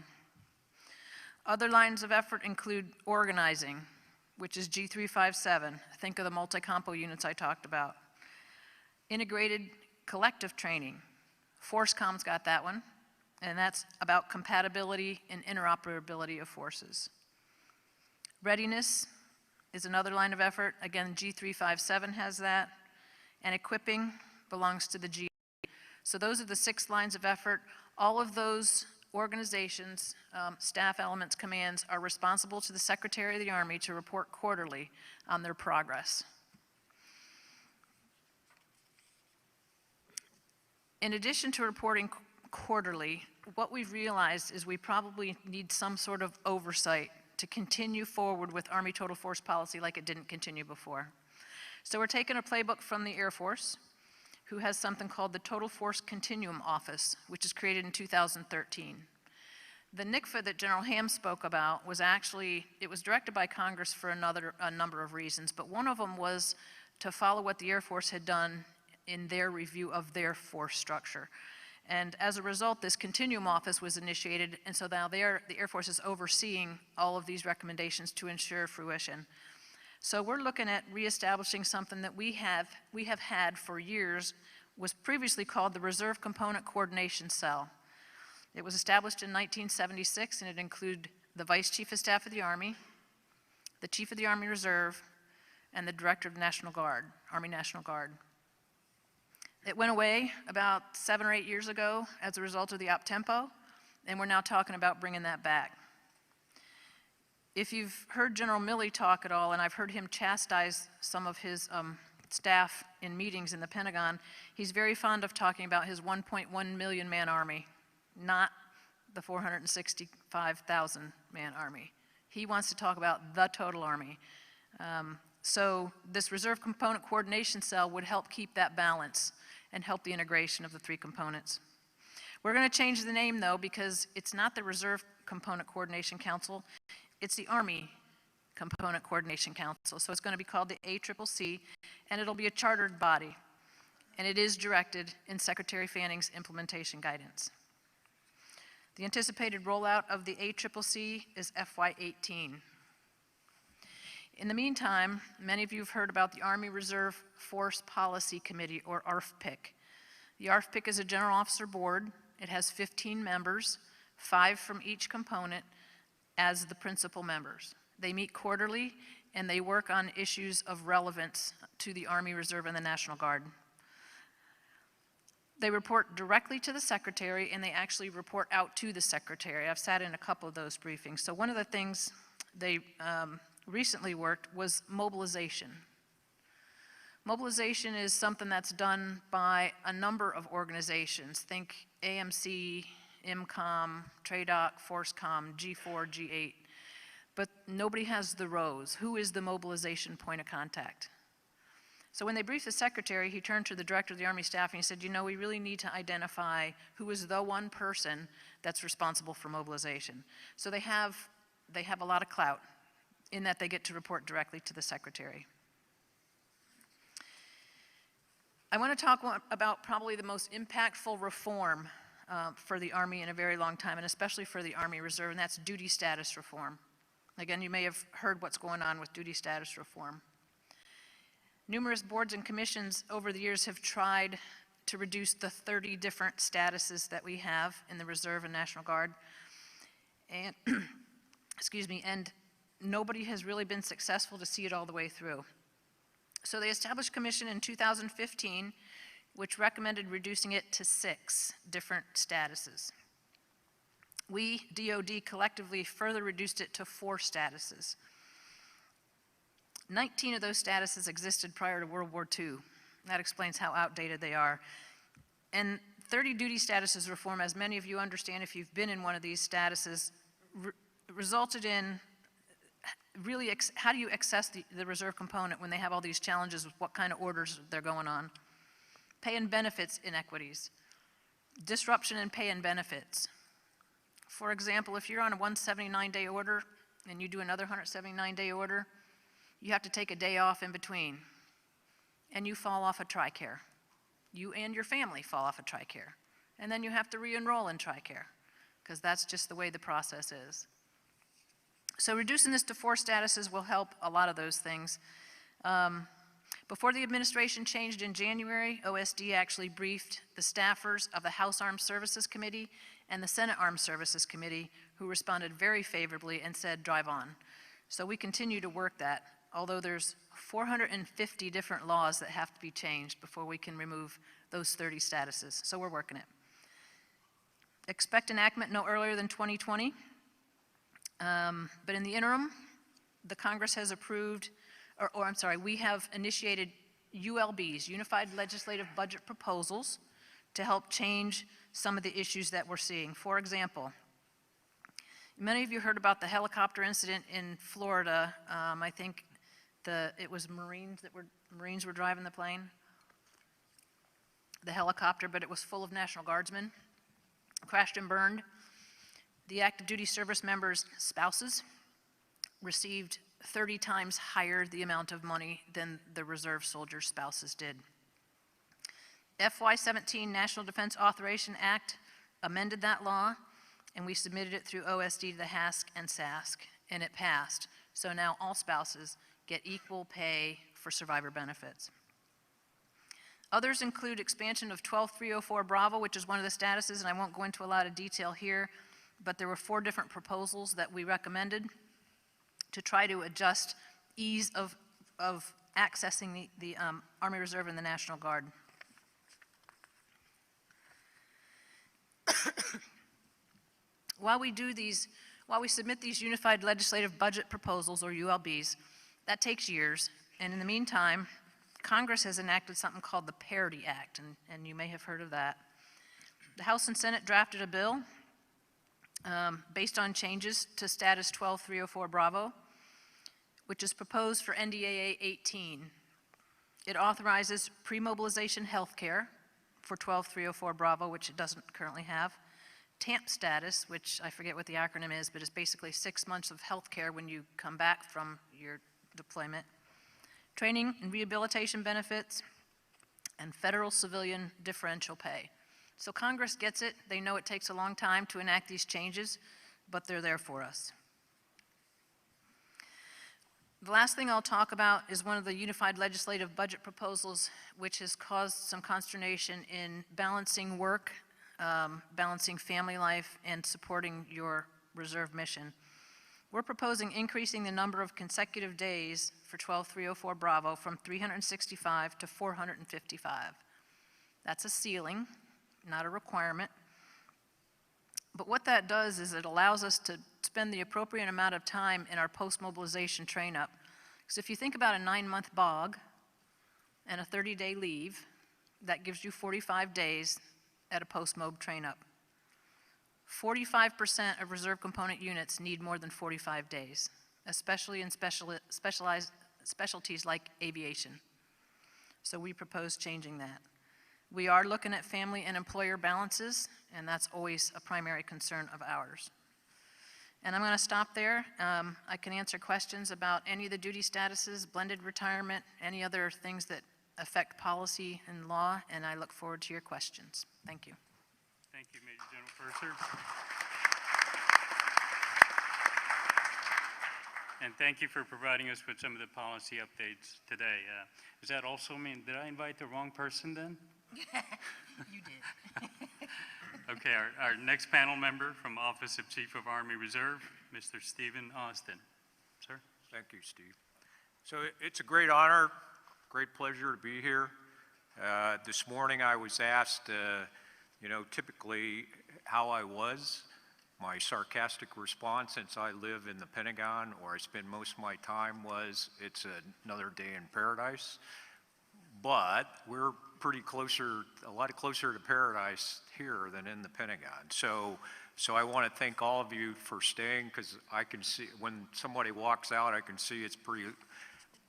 Other lines of effort include organizing, which is G357. Think of the multi-compo units I talked about. Integrated collective training. ForceCom's got that one, and that's about compatibility and interoperability of forces. Readiness is another line of effort. Again, G357 has that, and equipping belongs to the G. So those are the 6 lines of effort. All of those organizations, staff elements, commands are responsible to the Secretary of the Army to report quarterly on their progress. In addition to reporting quarterly, what we've realized is we probably need some sort of oversight to continue forward with Army Total Force Policy like it didn't continue before. So we're taking a playbook from the Air Force, who has something called the Total Force Continuum Office, which was created in 2013. The NCFA that General Ham spoke about was actually, it was directed by Congress for a number of reasons, but one of them was to follow what the Air Force had done in their review of their force structure. And as a result, this Continuum Office was initiated, and so now the Air Force is overseeing all of these recommendations to ensure fruition. So we're looking at reestablishing something that we have had for years, was previously called the Reserve Component Coordination Cell. It was established in 1976, and it included the Vice Chief of Staff of the Army, the Chief of the Army Reserve, and the Director of the National Guard, Army National Guard. It went away about 7 or 8 years ago as a result of the op-tempo, and we're now talking about bringing that back. If you've heard General Milley talk at all, and I've heard him chastise some of his staff in meetings in the Pentagon, he's very fond of talking about his 1.1 million man Army, not the 465,000 man Army. He wants to talk about the total Army. So this Reserve Component Coordination Cell would help keep that balance and help the integration of the 3 components. We're going to change the name, though, because it's not the Reserve Component Coordination Council, it's the Army Component Coordination Council. So it's going to be called the ACCC, and it'll be a chartered body, and it is directed in Secretary Fanning's implementation guidance. The anticipated rollout of the ACCC is FY18. In the meantime, many of you have heard about the Army Reserve Force Policy Committee, or ARFPIC. The ARFPIC is a general officer board. It has 15 members, 5 from each component as the principal members. They meet quarterly, and they work on issues of relevance to the Army Reserve and the National Guard. They report directly to the secretary, and they actually report out to the secretary. I've sat in a couple of those briefings. So one of the things they recently worked was mobilization. Mobilization is something that's done by a number of organizations. Think AMC, IMCOM, TRADOC, FORCECOM, G4, G8. But nobody has the rows. Who is the mobilization point of contact? So when they briefed the secretary, he turned to the director of the Army staff and he said, you know, we really need to identify who is the one person that's responsible for mobilization. So they have a lot of clout in that they get to report directly to the secretary. I want to talk about probably the most impactful reform for the Army in a very long time, and especially for the Army Reserve, and that's duty status reform. Again, you may have heard what's going on with duty status reform. Numerous boards and commissions over the years have tried to reduce the 30 different statuses that we have in the Reserve and National Guard. And, excuse me, and nobody has really been successful to see it all the way through. So they established a commission in 2015, which recommended reducing it to 6 different statuses. We, DOD, collectively further reduced it to 4 statuses. 19 of those statuses existed prior to World War II. That explains how outdated they are. And 30 duty statuses reform, as many of you understand if you've been in one of these statuses, resulted in really how do you access the reserve component when they have all these challenges with what kind of orders they're going on? Pay and benefits inequities, disruption in pay and benefits. For example, if you're on a 179-day order and you do another 179-day order, you have to take a day off in between, and you fall off of TRICARE. You and your family fall off of TRICARE, and then you have to re-enroll in TRICARE, because that's just the way the process is. So reducing this to 4 statuses will help a lot of those things. Before the administration changed in January, OSD actually briefed the staffers of the House Armed Services Committee and the Senate Armed Services Committee, who responded very favorably and said, drive on. So we continue to work that, although there's 450 different laws that have to be changed before we can remove those 30 statuses. So we're working it. Expect enactment no earlier than 2020. But in the interim, the Congress has approved, we have initiated ULBs, Unified Legislative Budget Proposals, to help change some of the issues that we're seeing. For example, many of you heard about the helicopter incident in Florida. I think it was Marines were driving the plane, the helicopter, but it was full of National Guardsmen, crashed and burned. The active duty service members' spouses received 30 times higher the amount of money than the reserve soldiers' spouses did. FY17 National Defense Authorization Act amended that law, and we submitted it through OSD to the HASC and SASC, and it passed. So now all spouses get equal pay for survivor benefits. Others include expansion of 12304 Bravo, which is one of the statuses, and I won't go into a lot of detail here, but there were 4 different proposals that we recommended to try to adjust ease of accessing the Army Reserve and the National Guard. While we submit these Unified Legislative Budget Proposals, or ULBs, that takes years, and in the meantime, Congress has enacted something called the Parity Act, and you may have heard of that. The House and Senate drafted a bill based on changes to Status 12304 Bravo, which is proposed for NDAA 18. It authorizes pre-mobilization health care for 12304 Bravo, which it doesn't currently have. TAMP status, which I forget what the acronym is, but it's basically 6 months of health care when you come back from your deployment. Training and rehabilitation benefits, and federal civilian differential pay. So Congress gets it. They know it takes a long time to enact these changes, but they're there for us. The last thing I'll talk about is one of the Unified Legislative Budget Proposals, which has caused some consternation in balancing work, balancing family life, and supporting your reserve mission. We're proposing increasing the number of consecutive days for 12304 Bravo from 365 to 455. That's a ceiling. not a requirement. But what that does is it allows us to spend the appropriate amount of time in our post-mobilization train-up. Because if you think about a 9-month bog and a 30-day leave, that gives you 45 days at a post-mob train-up. 45% of reserve component units need more than 45 days, especially in specialties like aviation. So we propose changing that. We are looking at family and employer balances, and that's always a primary concern of ours. And I'm going to stop there. I can answer questions about any of the duty statuses, blended retirement, any other things that affect policy and law, and I look forward to your questions. Thank you. Thank you, Major General Purser. And thank you for providing us with some of the policy updates today. Does that also mean, did I invite the wrong person then? You did. Okay, our next panel member from Office of Chief of Army Reserve, Mr. Stephen Austin. Sir? Thank you, Steve. So it's a great honor, great pleasure to be here. This morning I was asked, typically how I was. My sarcastic response, since I live in the Pentagon, or I spend most of my time, was it's another day in paradise. But we're a lot closer to paradise here than in the Pentagon. So I want to thank all of you for staying, because I can see, when somebody walks out, I can see it's pretty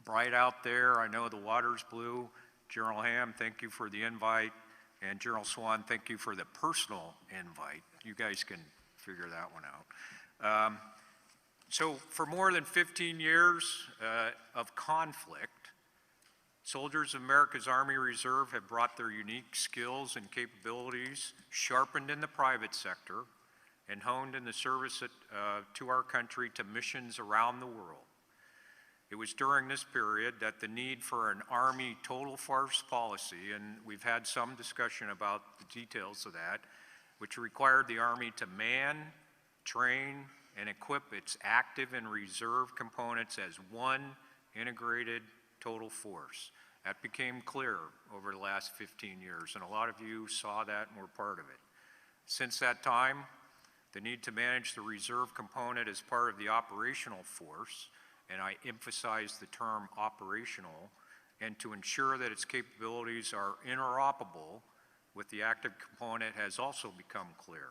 bright out there. I know the water's blue. General Ham, thank you for the invite. And General Swan, thank you for the personal invite. You guys can figure that one out. So for more than 15 years of conflict, soldiers of America's Army Reserve have brought their unique skills and capabilities, sharpened in the private sector, and honed in the service to our country to missions around the world. It was during this period that the need for an Army total force policy, and we've had some discussion about the details of that, which required the Army to man, train, and equip its active and reserve components as one integrated total force. That became clear over the last 15 years, and a lot of you saw that and were part of it. Since that time, the need to manage the reserve component as part of the operational force, and I emphasize the term operational, and to ensure that its capabilities are interoperable with the active component has also become clear.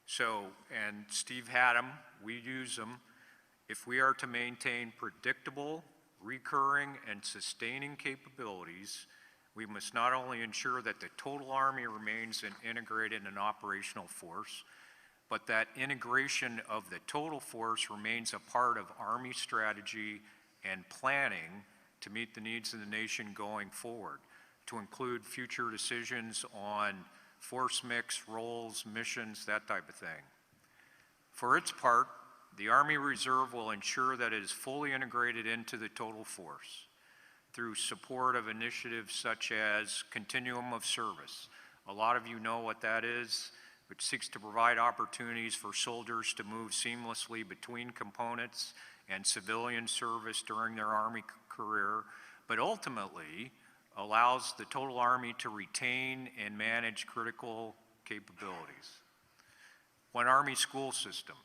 So, and Steve had them, we use them. If we are to maintain predictable, recurring, and sustaining capabilities, we must not only ensure that the total Army remains an integrated and operational force, but that integration of the total force remains a part of Army strategy and planning to meet the needs of the nation going forward, to include future decisions on force mix, roles, missions, that type of thing. For its part, the Army Reserve will ensure that it is fully integrated into the total force through support of initiatives such as Continuum of Service. A lot of you know what that is, which seeks to provide opportunities for soldiers to move seamlessly between components and civilian service during their Army career, but ultimately allows the total Army to retain and manage critical capabilities. One Army school system,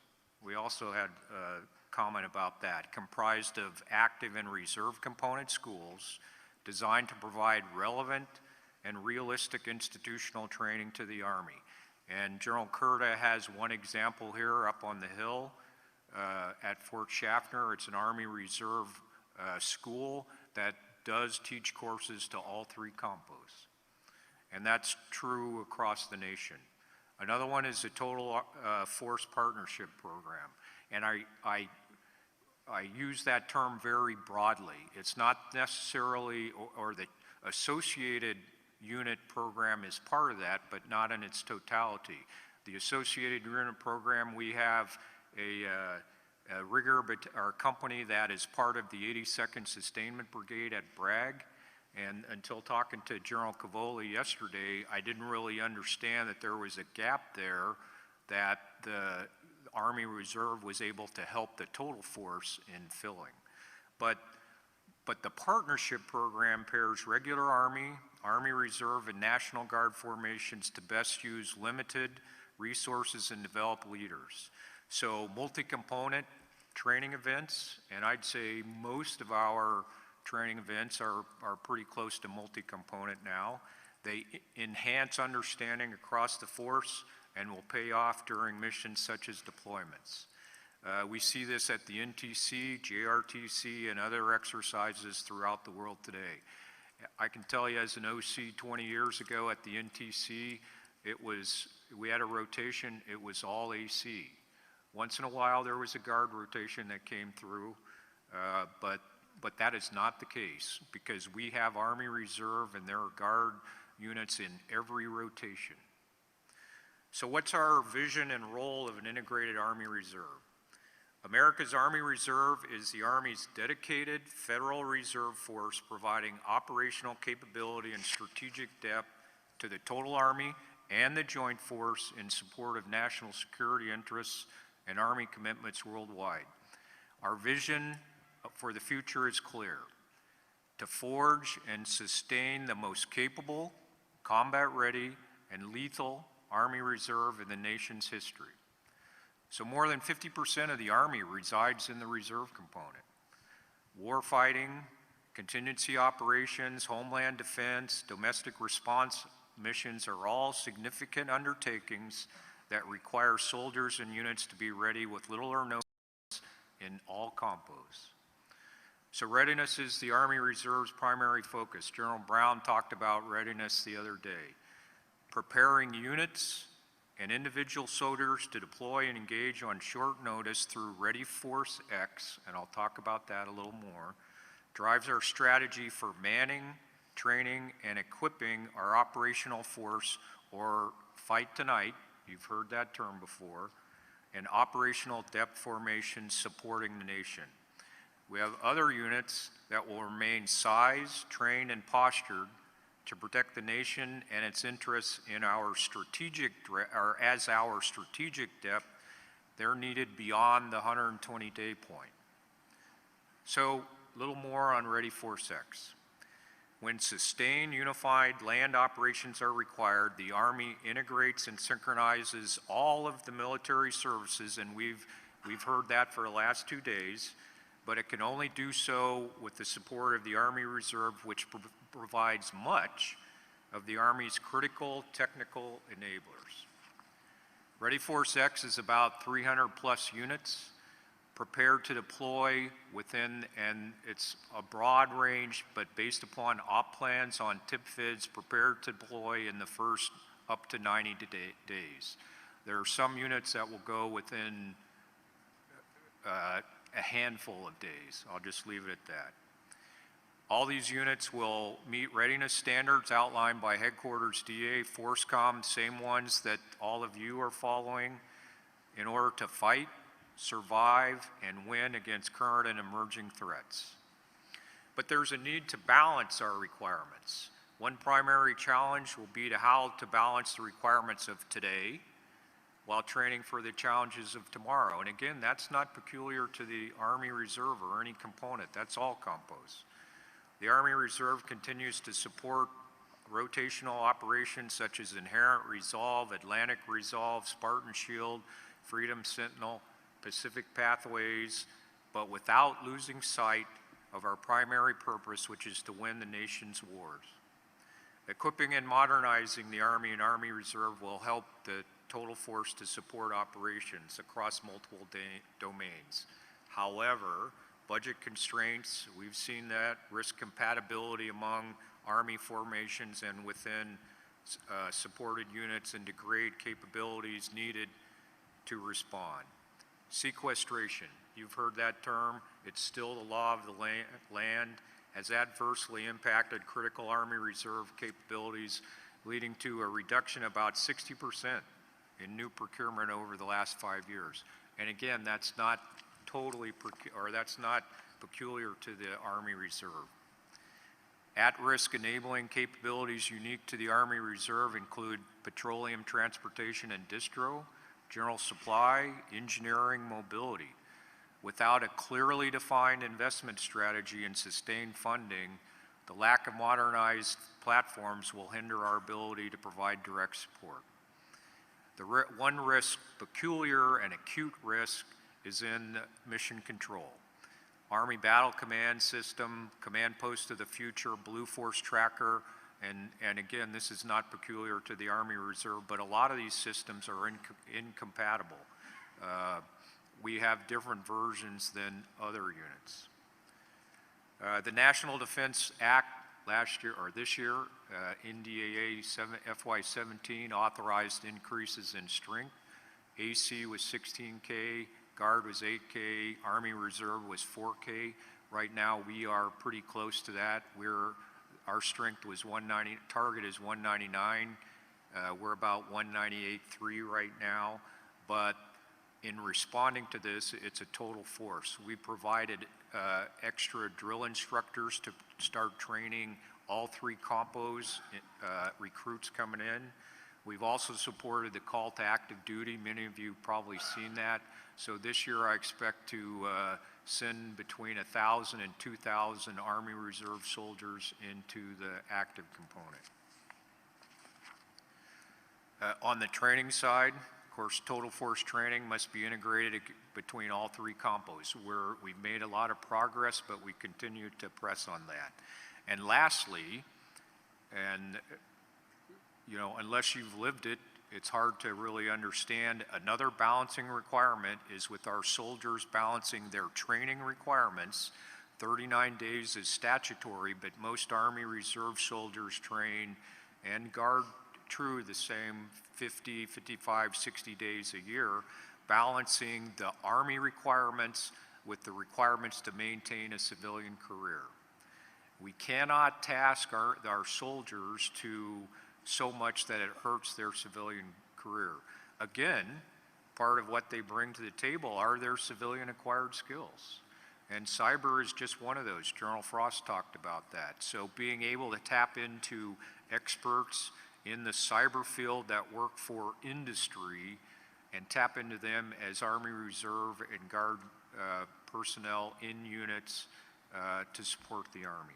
we also had a comment about that, comprised of active and reserve component schools designed to provide relevant and realistic institutional training to the Army. And General Curta has one example here up on the hill at Fort Schaffner. It's an Army Reserve school that does teach courses to all three compos. And that's true across the nation. Another one is the Total Force Partnership Program. And I use that term very broadly. It's not necessarily, or the associated unit program is part of that, but not in its totality. The associated unit program, we have a rigger, our company that is part of the 82nd Sustainment Brigade at Bragg. And until talking to General Cavoli yesterday, I didn't really understand that there was a gap there that the Army Reserve was able to help the total force in filling. But But the partnership program pairs regular Army, Army Reserve, and National Guard formations to best use limited resources and develop leaders. So multi-component training events, and I'd say most of our training events are pretty close to multi-component now. They enhance understanding across the force and will pay off during missions such as deployments. We see this at the NTC, JRTC, and other exercises throughout the world today. I can tell you as an OC 20 years ago at the NTC, we had a rotation, it was all AC. Once in a while there was a guard rotation that came through, but that is not the case because we have Army Reserve and there are guard units in every rotation. So what's our vision and role of an integrated Army Reserve? America's Army Reserve is the Army's dedicated Federal Reserve Force providing operational capability and strategic depth to the total Army and the Joint Force in support of national security interests and Army commitments worldwide. Our vision for the future is clear: to forge and sustain the most capable, combat-ready, and lethal Army Reserve in the nation's history. So more than 50% of the Army resides in the reserve component. Warfighting, contingency operations, homeland defense, domestic response missions are all significant undertakings that require soldiers and units to be ready with little or no in all compos. So readiness is the Army Reserve's primary focus. General Brown talked about readiness the other day. Preparing units and individual soldiers to deploy and engage on short notice through Ready Force X, and I'll talk about that a little more, drives our strategy for manning, training, and equipping our operational force, or Fight Tonight, you've heard that term before, and operational depth formations supporting the nation. We have other units that will remain sized, trained, and postured to protect the nation and its interests in our strategic, or as our strategic depth, they're needed beyond the 120-day point. So, a little more on Ready Force X. When sustained, unified land operations are required, the Army integrates and synchronizes all of the military services, and we've heard that for the last 2 days, but it can only do so with the support of the Army Reserve, which provides much of the Army's critical technical enablers. Ready Force X is about 300 plus units prepared to deploy within, and it's a broad range, but based upon op plans on tip fids, prepared to deploy in the first up to 90 days. There are some units that will go within a handful of days. I'll just leave it at that. All these units will meet readiness standards outlined by Headquarters DA, FORSCOM, same ones that all of you are following, in order to fight, survive, and win against current and emerging threats. But there's a need to balance our requirements. One primary challenge will be how to balance the requirements of today while training for the challenges of tomorrow. And again, that's not peculiar to the Army Reserve or any component, that's all compos. The Army Reserve continues to support rotational operations such as Inherent Resolve, Atlantic Resolve, Spartan Shield, Freedom Sentinel, Pacific Pathways, but without losing sight of our primary purpose, which is to win the nation's wars. Equipping and modernizing the Army and Army Reserve will help the total force to support operations across multiple domains. However, budget constraints, we've seen that, risk compatibility among Army formations and within supported units, and degrade capabilities needed to respond. Sequestration, you've heard that term, it's still the law of the land, has adversely impacted critical Army Reserve capabilities, leading to a reduction of about 60% in new procurement over the last 5 years. And again, that's not that's not peculiar to the Army Reserve. At-risk enabling capabilities unique to the Army Reserve include petroleum transportation and distro, general supply, engineering, mobility. Without a clearly defined investment strategy and sustained funding, the lack of modernized platforms will hinder our ability to provide direct support. The one risk, peculiar and acute risk, is in mission control. Army Battle Command System, Command Post of the Future, Blue Force Tracker, and again, this is not peculiar to the Army Reserve, but a lot of these systems are incompatible. We have different versions than other units. The National Defense Act last year, or this year, NDAA FY17 authorized increases in strength. AC was 16K, Guard was 8K, Army Reserve was 4K. Right now, we are pretty close to that. Our strength was 190, target is 199. We're about 198.3 right now, but in responding to this, it's a total force. We provided extra drill instructors to start training all 3 compos, recruits coming in. We've also supported the call to active duty. Many of you have probably seen that. So this year I expect to send between 1,000 and 2,000 Army Reserve soldiers into the active component. On the training side, of course, total force training must be integrated between all 3 compos. We've made a lot of progress, but we continue to press on that. And lastly, and you know, unless you've lived it, it's hard to really understand. Another balancing requirement is with our soldiers balancing their training requirements. 39 days is statutory, but most Army Reserve soldiers train and Guard true the same 50, 55, 60 days a year, balancing the Army requirements with the requirements to maintain a civilian career. We cannot task our soldiers to so much that it hurts their civilian career. Again, part of what they bring to the table are their civilian acquired skills. And cyber is just one of those. General Frost talked about that. So being able to tap into experts in the cyber field that work for industry and tap into them as Army Reserve and Guard personnel in units to support the Army.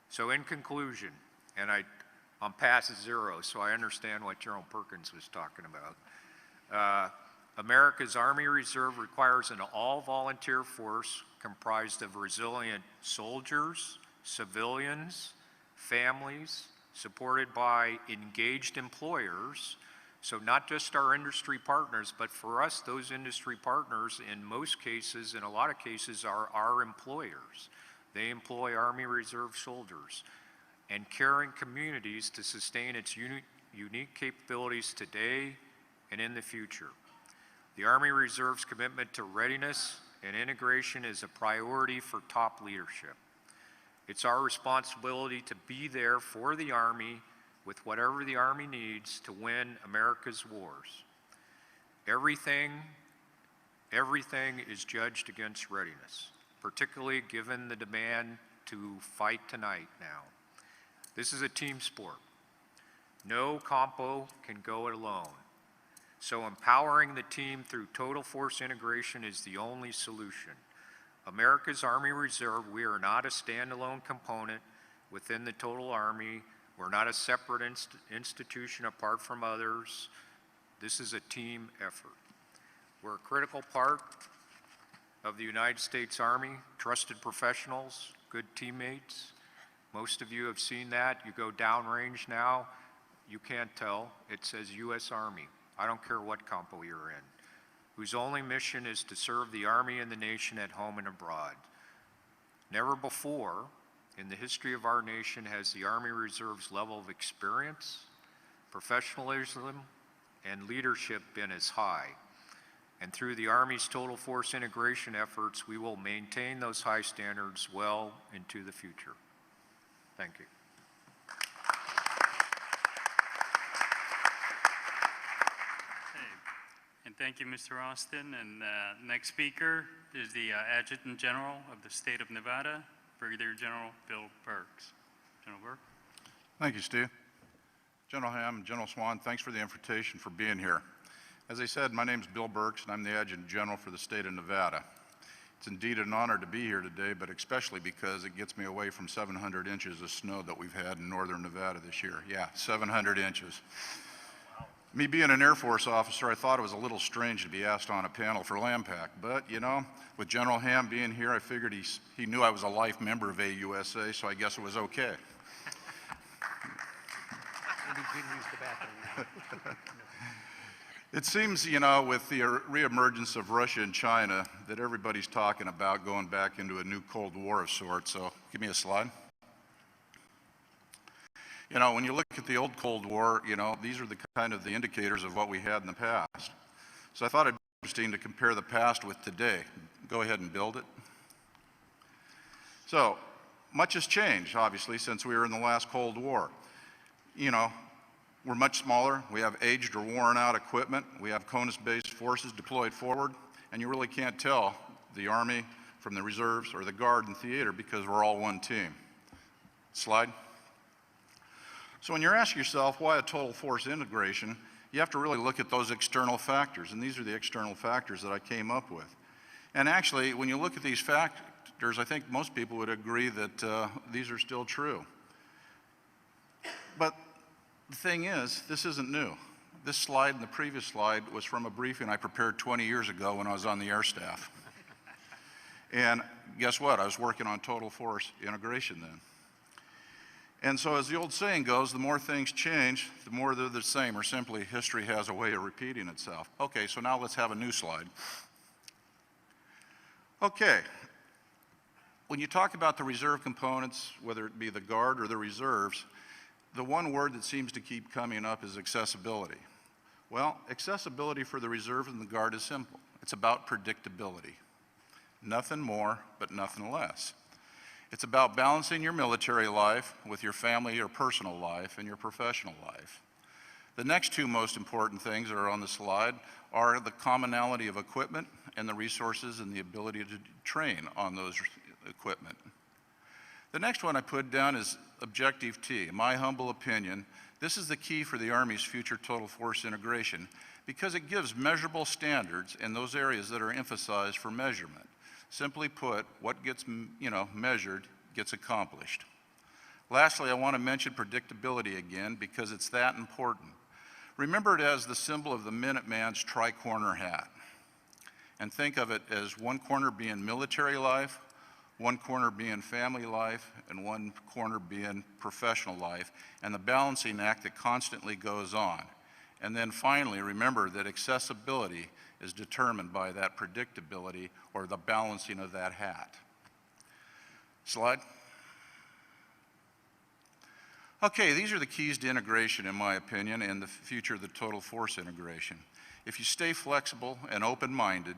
So in conclusion, and I'm past 0, so I understand what General Perkins was talking about. America's Army Reserve requires an all-volunteer force comprised of resilient soldiers, civilians, families, supported by engaged employers. So not just our industry partners, but for us, those industry partners in most cases, in a lot of cases, are our employers. They employ Army Reserve soldiers. And caring communities to sustain its unique capabilities today and in the future. The Army Reserve's commitment to readiness and integration is a priority for top leadership. It's our responsibility to be there for the Army with whatever the Army needs to win America's wars. Everything is judged against readiness, particularly given the demand to fight tonight now. This is a team sport. No compo can go it alone. So empowering the team through total force integration is the only solution. America's Army Reserve, we are not a standalone component within the total Army. We're not a separate institution apart from others. This is a team effort. We're a critical part of the United States Army, trusted professionals, good teammates. Most of you have seen that. You go downrange now, you can't tell. It says U.S. Army. I don't care what compo you're in, whose only mission is to serve the Army and the nation at home and abroad. Never before in the history of our nation has the Army Reserve's level of experience, professionalism, and leadership been as high. And through the Army's total force integration efforts, we will maintain those high standards well into the future. Thank you. And thank you, Mr. Austin. And next speaker is the Adjutant General of the State of Nevada, Brigadier General Bill Burks. General Burke. Thank you, Steve. General Ham and General Swan, thanks for the invitation for being here. As I said, my name is Bill Burks, and I'm the Adjutant General for the State of Nevada. It's indeed an honor to be here today, but especially because it gets me away from 700 inches of snow that we've had in northern Nevada this year. Yeah, 700 inches. Me being an Air Force officer, I thought it was a little strange to be asked on a panel for LAMPAC, but you know, with General Ham being here, I figured he knew I was a life member of AUSA, so I guess it was okay. It seems, you know, with the reemergence of Russia and China, that everybody's talking about going back into a new Cold War of sorts. So give me a slide. You know, when you look at the old Cold War, you know, these are the kind of the indicators of what we had in the past. So I thought it'd be interesting to compare the past with today. Go ahead and build it. So much has changed, obviously, since we were in the last Cold War. You know, we're much smaller, we have aged or worn out equipment, we have CONUS-based forces deployed forward, and you really can't tell the Army from the reserves or the Guard and theater because we're all one team. Slide. So when you're asking yourself why a total force integration, you have to really look at those external factors, and these are the external factors that I came up with. And actually, when you look at these factors, I think most people would agree that these are still true. But the thing is, this isn't new. This slide and the previous slide was from a briefing I prepared 20 years ago when I was on the Air Staff. And guess what? I was working on total force integration then. And so as the old saying goes, the more things change, the more they're the same, or simply history has a way of repeating itself. Okay, so now let's have a new slide. Okay. When you talk about the reserve components, whether it be the Guard or the reserves, the one word that seems to keep coming up is accessibility. Well, accessibility for the reserve and the Guard is simple. It's about predictability. Nothing more, but nothing less. It's about balancing your military life with your family or personal life and your professional life. The next two most important things that are on the slide are the commonality of equipment and the resources and the ability to train on those equipment. The next one I put down is Objective T. In my humble opinion, this is the key for the Army's future total force integration because it gives measurable standards in those areas that are emphasized for measurement. Simply put, what gets measured gets accomplished. Lastly, I want to mention predictability again because it's that important. Remember it as the symbol of the Minuteman's tri-corner hat. And think of it as one corner being military life, one corner being family life, and one corner being professional life, and the balancing act that constantly goes on. And then finally, remember that accessibility is determined by that predictability or the balancing of that hat. Slide. Okay, these are the keys to integration, in my opinion, and the future of the total force integration. If you stay flexible and open-minded,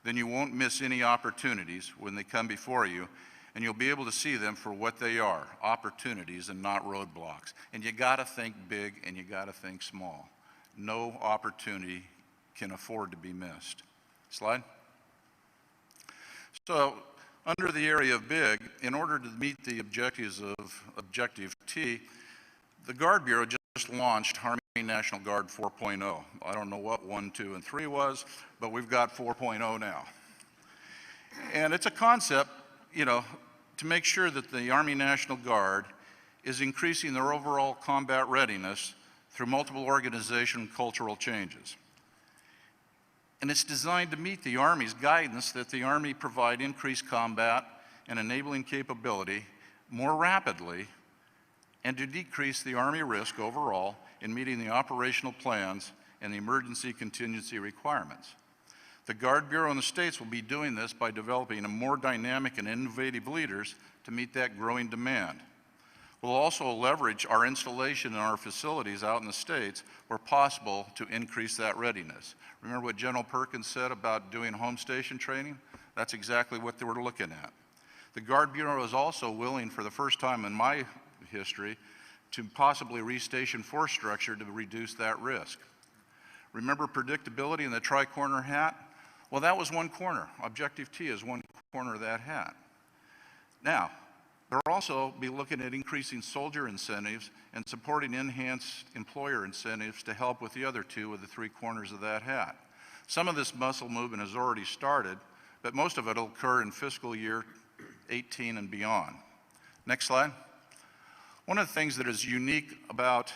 then you won't miss any opportunities when they come before you, and you'll be able to see them for what they are, opportunities and not roadblocks. And you gotta think big and you gotta think small. No opportunity can afford to be missed. Slide. So, under the area of big, in order to meet the objectives of Objective T, the Guard Bureau just launched Army National Guard 4.0. I don't know what 1, 2, and 3 was, but we've got 4.0 now. And it's a concept, you know, to make sure that the Army National Guard is increasing their overall combat readiness through multiple organization and cultural changes. And it's designed to meet the Army's guidance that the Army provide increased combat and enabling capability more rapidly and to decrease the Army risk overall in meeting the operational plans and the emergency contingency requirements. The Guard Bureau in the States will be doing this by developing a more dynamic and innovative leaders to meet that growing demand. We'll also leverage our installation in our facilities out in the States where possible to increase that readiness. Remember what General Perkins said about doing home station training? That's exactly what they were looking at. The Guard Bureau is also willing, for the first time in my history, to possibly restation force structure to reduce that risk. Remember predictability in the tri-corner hat? Well, that was one corner. Objective T is one corner of that hat. Now, they'll also be looking at increasing soldier incentives and supporting enhanced employer incentives to help with the other two of the three corners of that hat. Some of this muscle movement has already started, but most of it will occur in fiscal year 18 and beyond. Next slide. One of the things that is unique about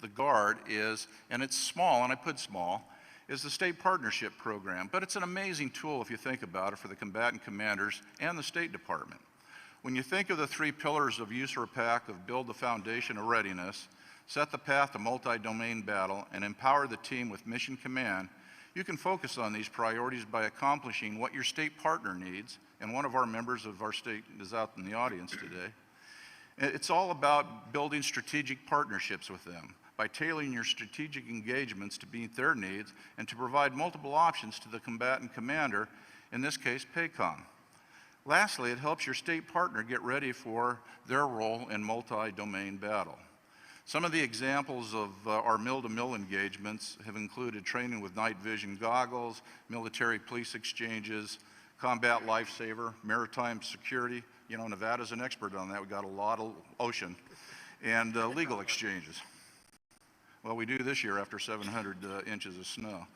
the Guard is, and it's small, and I put small, is the state partnership program, but it's an amazing tool if you think about it for the combatant commanders and the State Department. When you think of the three pillars of USRPAC of build the foundation of readiness, set the path to multi-domain battle, and empower the team with mission command, you can focus on these priorities by accomplishing what your state partner needs, and one of our members of our state is out in the audience today. It's all about building strategic partnerships with them by tailoring your strategic engagements to meet their needs and to provide multiple options to the combatant commander, in this case, PACOM. Lastly, it helps your state partner get ready for their role in multi-domain battle. Some of the examples of our mill-to-mill engagements have included training with night vision goggles, military police exchanges, combat lifesaver, maritime security. You know, Nevada's an expert on that. We've got a lot of ocean. And legal exchanges. Well, we do this year after 700 inches of snow.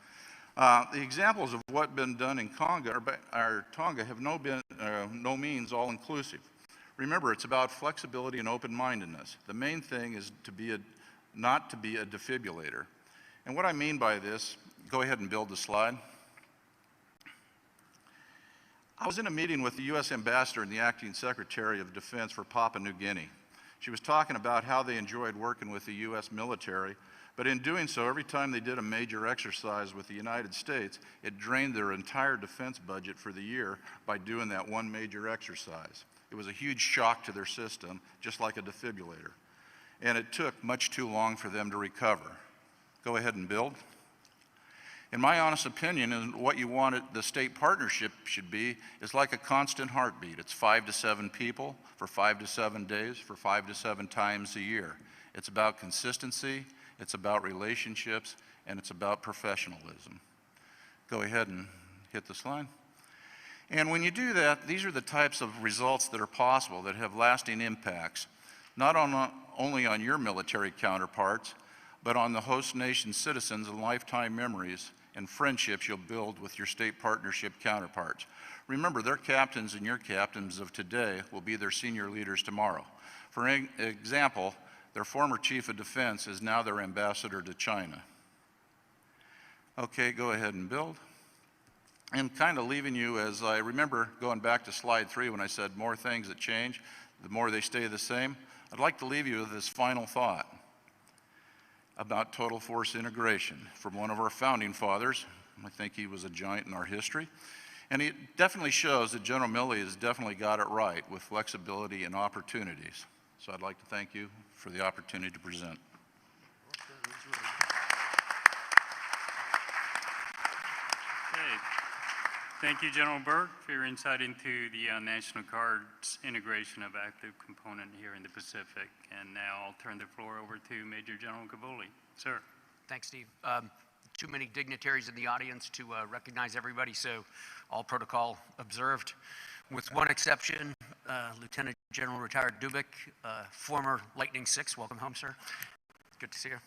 The examples of what's been done in Tonga have no means all-inclusive. Remember, it's about flexibility and open-mindedness. The main thing is not to be a defibrillator. And what I mean by this, go ahead and build the slide. I was in a meeting with the U.S. Ambassador and the Acting Secretary of Defense for Papua New Guinea. She was talking about how they enjoyed working with the U.S. military, but in doing so, every time they did a major exercise with the United States, it drained their entire defense budget for the year by doing that one major exercise. It was a huge shock to their system, just like a defibrillator. And it took much too long for them to recover. Go ahead and build. In my honest opinion, and what you want the state partnership should be is like a constant heartbeat. It's 5 to 7 people for 5 to 7 days for 5 to 7 times a year. It's about consistency, it's about relationships, and it's about professionalism. Go ahead and hit the slide. And when you do that, these are the types of results that are possible that have lasting impacts, not only on your military counterparts, but on the host nation's citizens and lifetime memories and friendships you'll build with your state partnership counterparts. Remember, their captains and your captains of today will be their senior leaders tomorrow. For example, their former chief of defense is now their ambassador to China. Okay, go ahead and build. And kind of leaving you, as I remember going back to slide 3 when I said more things that change, the more they stay the same, I'd like to leave you with this final thought about total force integration from one of our founding fathers. I think he was a giant in our history. And it definitely shows that General Milley has definitely got it right with flexibility and opportunities. So I'd like to thank you for the opportunity to present. Okay. Thank you, General Burke, for your insight into the National Guard's integration of active component here in the Pacific. And now I'll turn the floor over to Major General Cavoli. Sir. Thanks, Steve. Too many dignitaries in the audience to recognize everybody, so all protocol observed. With one exception, Lieutenant General retired Dubik, former Lightning 6. Welcome home, sir. Good to see you.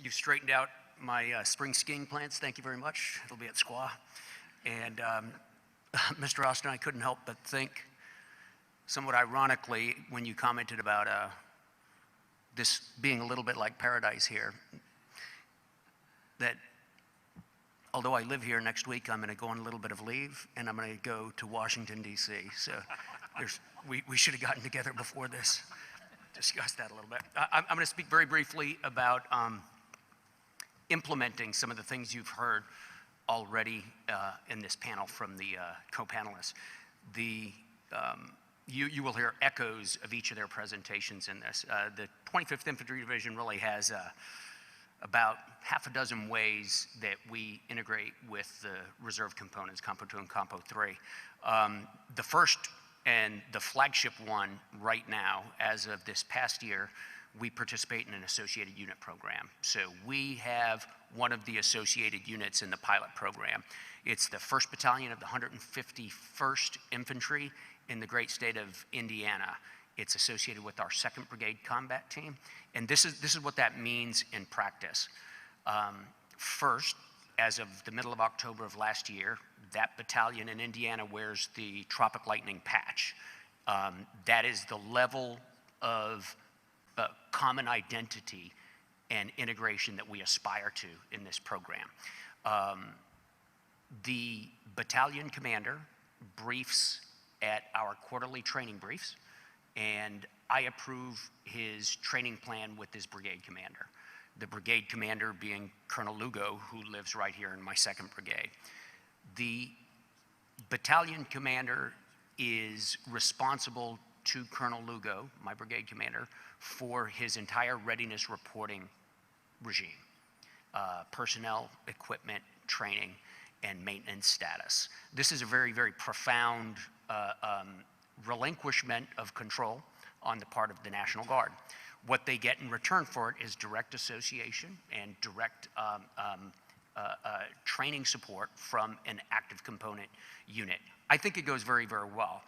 You've straightened out my spring skiing plans. Thank you very much. It'll be at Squaw. And Mr. Austin, I couldn't help but think, somewhat ironically, when you commented about this being a little bit like paradise here, that although I live here next week, I'm going to go on a little bit of leave, and I'm going to go to Washington, D.C. So we should have gotten together before this, discuss that a little bit. I'm going to speak very briefly about implementing some of the things you've heard already in this panel from the co-panelists. You will hear echoes of each of their presentations in this. The 25th Infantry Division really has about half a dozen ways that we integrate with the reserve components, Compo 2 and Compo 3. The first and the flagship one right now, as of this past year, we participate in an associated unit program. So we have one of the associated units in the pilot program. It's the 1st Battalion of the 151st Infantry in the great state of Indiana. It's associated with our 2nd Brigade Combat Team. And this is what that means in practice. First, as of the middle of October of last year, that battalion in Indiana wears the Tropic Lightning patch. That is the level of common identity and integration that we aspire to in this program. The battalion commander briefs at our quarterly training briefs, and I approve his training plan with his brigade commander. The brigade commander being Colonel Lugo, who lives right here in my 2nd Brigade. The battalion commander is responsible to Colonel Lugo, my brigade commander, for his entire readiness reporting regime, personnel, equipment, training, and maintenance status. This is a very, very profound relinquishment of control on the part of the National Guard. What they get in return for it is direct association and direct training support from an active component unit. I think it goes very, very well.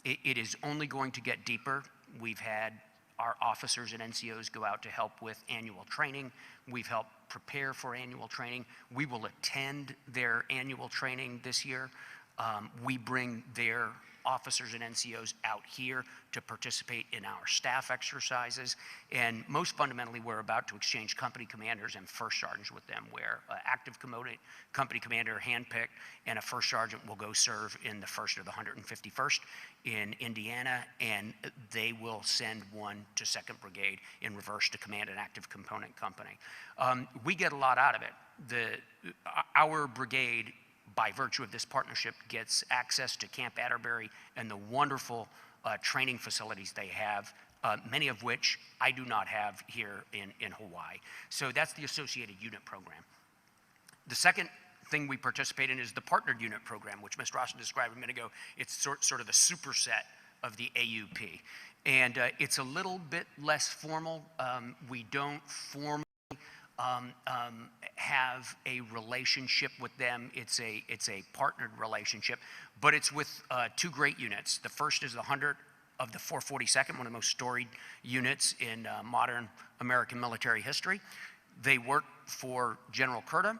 It is only going to get deeper. We've had our officers and NCOs go out to help with annual training. We've helped prepare for annual training. We will attend their annual training this year. We bring their officers and NCOs out here to participate in our staff exercises. And most fundamentally, we're about to exchange company commanders and first sergeants with them, where an active company commander handpicked and a first sergeant will go serve in the 1st of the 151st in Indiana, and they will send one to 2nd Brigade in reverse to command an active component company. We get a lot out of it. Our brigade, by virtue of this partnership, gets access to Camp Atterbury and the wonderful training facilities they have, many of which I do not have here in Hawaii. So that's the associated unit program. The second thing we participate in is the partnered unit program, which Mr. Austin described a minute ago. It's sort of the superset of the AUP. And it's a little bit less formal. We don't formally have a relationship with them. It's a partnered relationship, but it's with 2 great units. The first is the 100 of the 442nd, one of the most storied units in modern American military history. They work for General Curta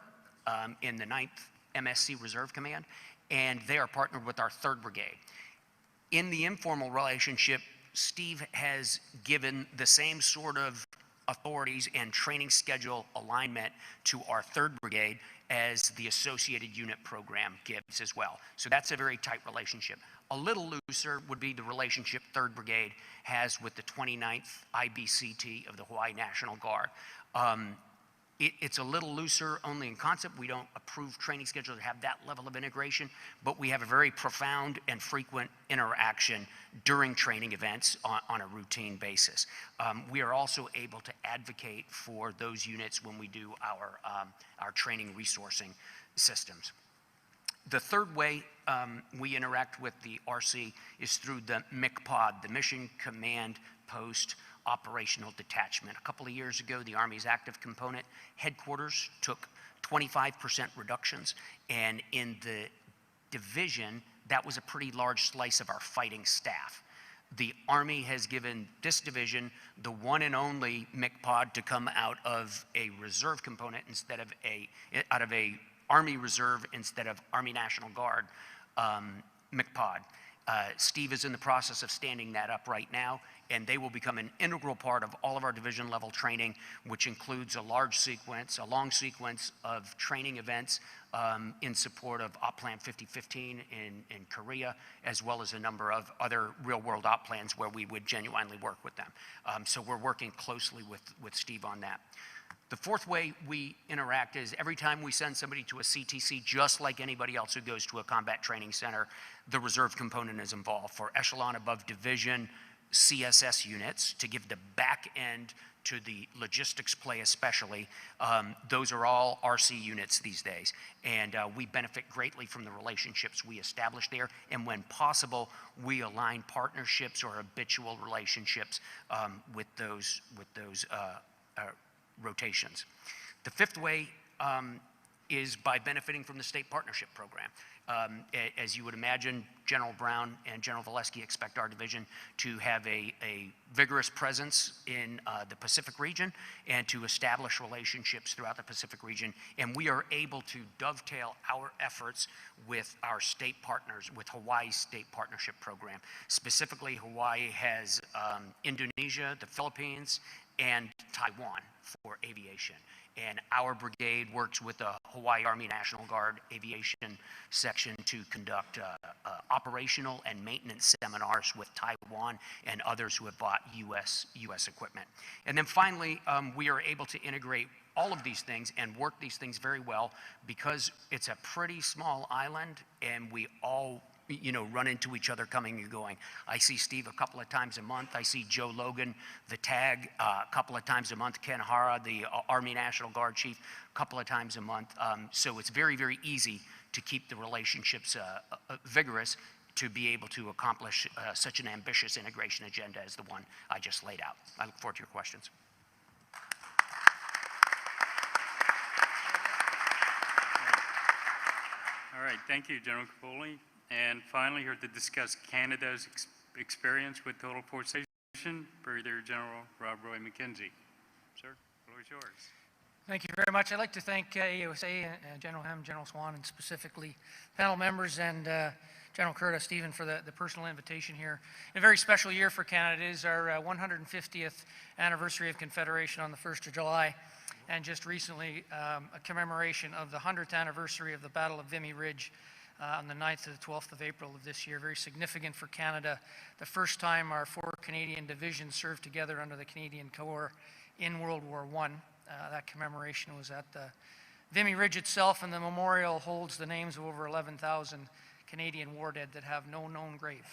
in the 9th MSC Reserve Command, and they are partnered with our 3rd Brigade. In the informal relationship, Steve has given the same sort of authorities and training schedule alignment to our 3rd Brigade as the associated unit program gives as well. So that's a very tight relationship. A little looser would be the relationship 3rd Brigade has with the 29th IBCT of the Hawaii National Guard. It's a little looser only in concept. We don't approve training schedules that have that level of integration, but we have a very profound and frequent interaction during training events on a routine basis. We are also able to advocate for those units when we do our training resourcing systems. The third way we interact with the RC is through the MCPOD, the Mission Command Post Operational Detachment. A couple of years ago, the Army's active component headquarters took 25% reductions, and in the division, that was a pretty large slice of our fighting staff. The Army has given this division the one and only MCPOD to come out of a reserve component instead of out of a Army Reserve instead of Army National Guard MCPOD. Steve is in the process of standing that up right now, and they will become an integral part of all of our division level training, which includes a long sequence of training events in support of Op Plan 5015 in Korea, as well as a number of other real world op plans where we would genuinely work with them. So we're working closely with Steve on that. The fourth way we interact is every time we send somebody to a CTC, just like anybody else who goes to a combat training center, the reserve component is involved. For echelon above division CSS units, to give the back end to the logistics play especially, those are all RC units these days. And we benefit greatly from the relationships we establish there. And when possible, we align partnerships or habitual relationships with those rotations. The fifth way is by benefiting from the state partnership program. As you would imagine, General Brown and General Valesky expect our division to have a vigorous presence in the Pacific region and to establish relationships throughout the Pacific region. And we are able to dovetail our efforts with our state partners, with Hawaii's State Partnership Program. Specifically, Hawaii has Indonesia, the Philippines, and Taiwan for aviation. And our brigade works with the Hawaii Army National Guard Aviation Section to conduct operational and maintenance seminars with Taiwan and others who have bought U.S. equipment. And then finally, we are able to integrate all of these things and work these things very well because it's a pretty small island and we all run into each other coming and going. I see Steve a couple of times a month. I see Joe Logan, the TAG, a couple of times a month. Ken Hara, the Army National Guard Chief, a couple of times a month. So it's very, very easy to keep the relationships vigorous to be able to accomplish such an ambitious integration agenda as the one I just laid out. I look forward to your questions. All right, thank you, General Capoli. And finally, here to discuss Canada's experience with Total Force Station, Brigadier General Rob Roy McKenzie. Sir, the floor is yours. Thank you very much. I'd like to thank AUSA, General Hem, General Swan, and specifically panel members and General Curtis, Stephen, for the personal invitation here. A very special year for Canada. It is our 150th anniversary of Confederation on the 1st of July. And just recently, a commemoration of the 100th anniversary of the Battle of Vimy Ridge on the 9th to the 12th of April of this year. Very significant for Canada. The first time our 4 Canadian divisions served together under the Canadian Corps in World War I. That commemoration was at the Vimy Ridge itself, and the memorial holds the names of over 11,000 Canadian war dead that have no known grave.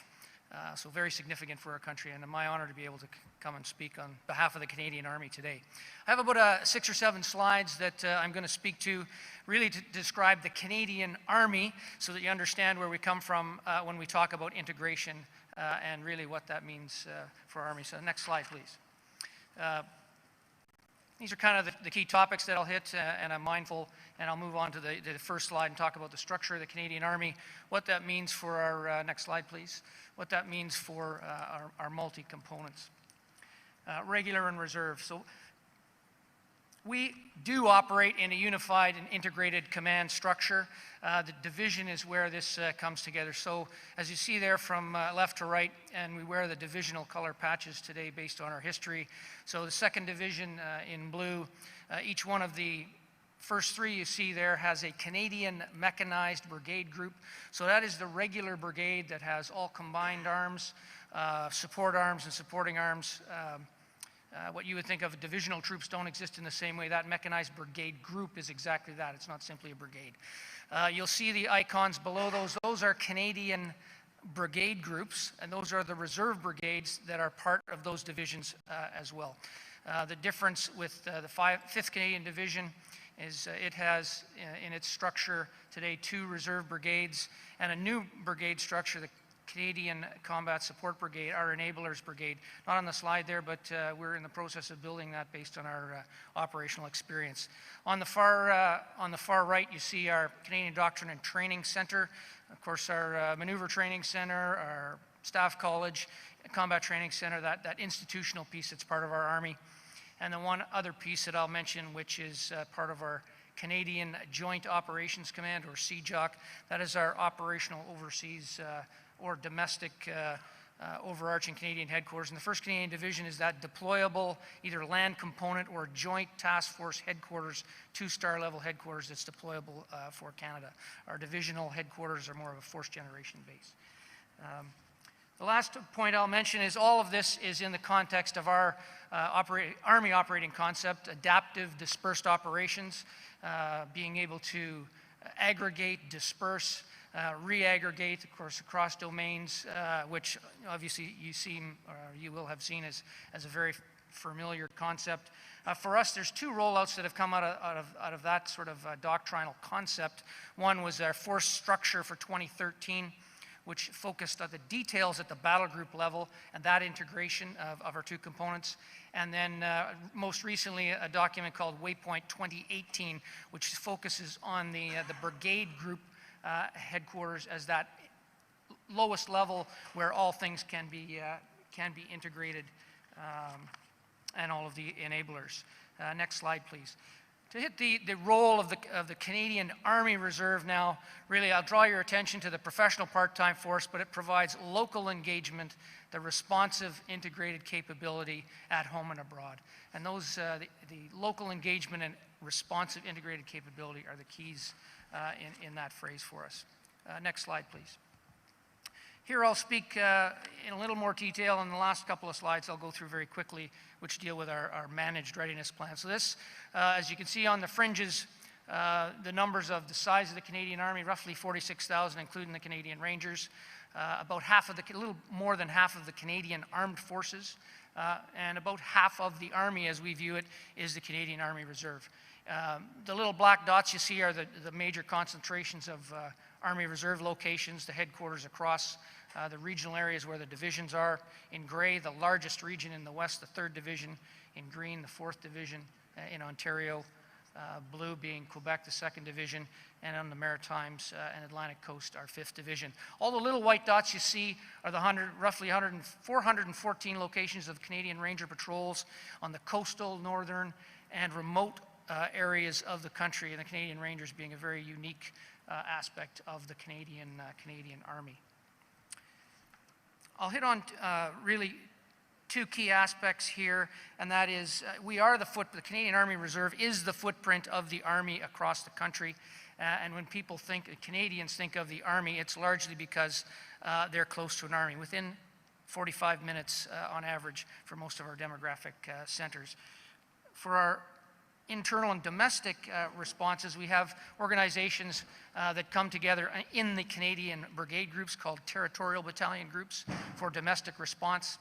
So very significant for our country, and my honor to be able to come and speak on behalf of the Canadian Army today. I have about 6 or 7 slides that I'm going to speak to, really to describe the Canadian Army so that you understand where we come from when we talk about integration and really what that means for our Army. So next slide, please. These are kind of the key topics that I'll hit, and I'm mindful, and I'll move on to the first slide and talk about the structure of the Canadian Army, what that means for our, next slide please, what that means for our multi-components, regular and reserve. So we do operate in a unified and integrated command structure. The division is where this comes together. So as you see there from left to right, and we wear the divisional color patches today based on our history. So the 2nd Division in blue, each one of the first 3 you see there has a Canadian Mechanized Brigade Group. So that is the regular brigade that has all combined arms, support arms and supporting arms. What you would think of divisional troops don't exist in the same way. That Mechanized Brigade Group is exactly that. It's not simply a brigade. You'll see the icons below those. Those are Canadian brigade groups, and those are the reserve brigades that are part of those divisions as well. The difference with the 5th Canadian Division is it has in its structure today 2 reserve brigades and a new brigade structure, the Canadian Combat Support Brigade, our Enablers Brigade. Not on the slide there, but we're in the process of building that based on our operational experience. On the far right, you see our Canadian Doctrine and Training Center. Of course, our Maneuver Training Center, our Staff College, Combat Training Center, that institutional piece that's part of our Army. And the one other piece that I'll mention, which is part of our Canadian Joint Operations Command, or CJOC, that is our operational overseas or domestic overarching Canadian headquarters. And the 1st Canadian Division is that deployable either land component or joint task force headquarters, 2-star level headquarters that's deployable for Canada. Our divisional headquarters are more of a force generation base. The last point I'll mention is all of this is in the context of our Army operating concept, adaptive dispersed operations, being able to aggregate, disperse, re-aggregate, of course, across domains, which obviously you will have seen as a very familiar concept. For us, there's 2 rollouts that have come out of that sort of doctrinal concept. One was our force structure for 2013, which focused on the details at the battle group level and that integration of our 2 components. And then most recently, a document called Waypoint 2018, which focuses on the brigade group headquarters as that lowest level where all things can be integrated, and all of the enablers. Next slide, please. To hit the role of the Canadian Army Reserve now, really I'll draw your attention to the professional part-time force, but it provides local engagement, the responsive integrated capability at home and abroad. And those, the local engagement and responsive integrated capability are the keys in that phrase for us. Next slide, please. Here I'll speak in a little more detail. In the last couple of slides I'll go through very quickly, which deal with our managed readiness plan. So this, as you can see on the fringes, the numbers of the size of the Canadian Army, roughly 46,000, including the Canadian Rangers, about half of a little more than half of the Canadian Armed Forces, and about half of the Army, as we view it, is the Canadian Army Reserve. The little black dots you see are the major concentrations of Army Reserve locations, the headquarters across the regional areas where the divisions are. In gray, the largest region in the west, the 3rd Division. In green, the 4th Division in Ontario. Blue being Quebec, the 2nd Division. And on the Maritimes and Atlantic Coast, our 5th Division. All the little white dots you see are the roughly 414 locations of Canadian Ranger patrols on the coastal, northern, and remote areas of the country, and the Canadian Rangers being a very unique aspect of the Canadian Army. I'll hit on really two key aspects here, and that is the Canadian Army Reserve is the footprint of the Army across the country. And when people Canadians think of the Army, it's largely because they're close to an Army, within 45 minutes on average for most of our demographic centers. For our internal and domestic responses, we have organizations that come together in the Canadian brigade groups called territorial battalion groups for domestic response,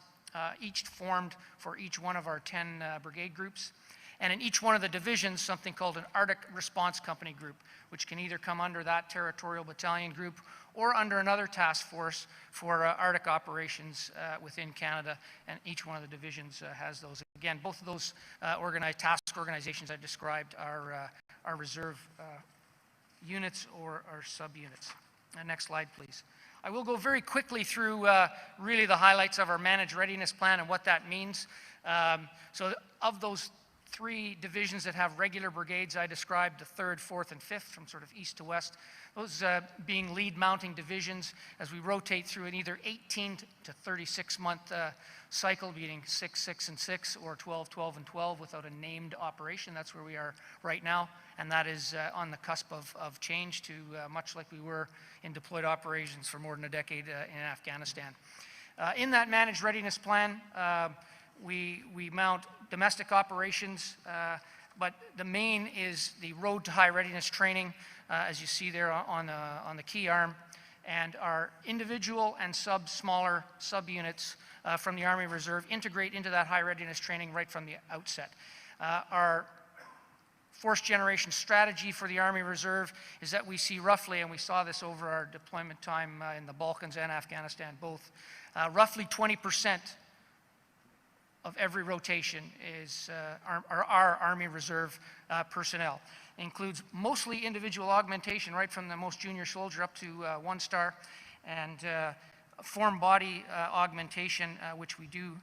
each formed for each one of our 10 brigade groups. And in each one of the divisions, something called an Arctic Response Company group, which can either come under that territorial battalion group or under another task force for Arctic operations within Canada, and each one of the divisions has those. Again, both of those task organizations I described are reserve units or subunits. Next slide, please. I will go very quickly through really the highlights of our managed readiness plan and what that means. So of those 3 divisions that have regular brigades, I described the 3rd, 4th, and 5th from sort of east to west. Those being lead mounting divisions as we rotate through an either 18 to 36 month cycle, being 6, 6, and 6, or 12, 12, and 12 without a named operation. That's where we are right now, and that is on the cusp of change to much like we were in deployed operations for more than a decade in Afghanistan. In that managed readiness plan, we mount domestic operations, but the main is the road to high readiness training, as you see there on the key arm, and our individual and smaller subunits from the Army Reserve integrate into that high readiness training right from the outset. Our force generation strategy for the Army Reserve is that we see roughly, and we saw this over our deployment time in the Balkans and Afghanistan both, roughly 20% of every rotation is our Army Reserve personnel. It includes mostly individual augmentation, right from the most junior soldier up to 1 star, and form body augmentation, which we do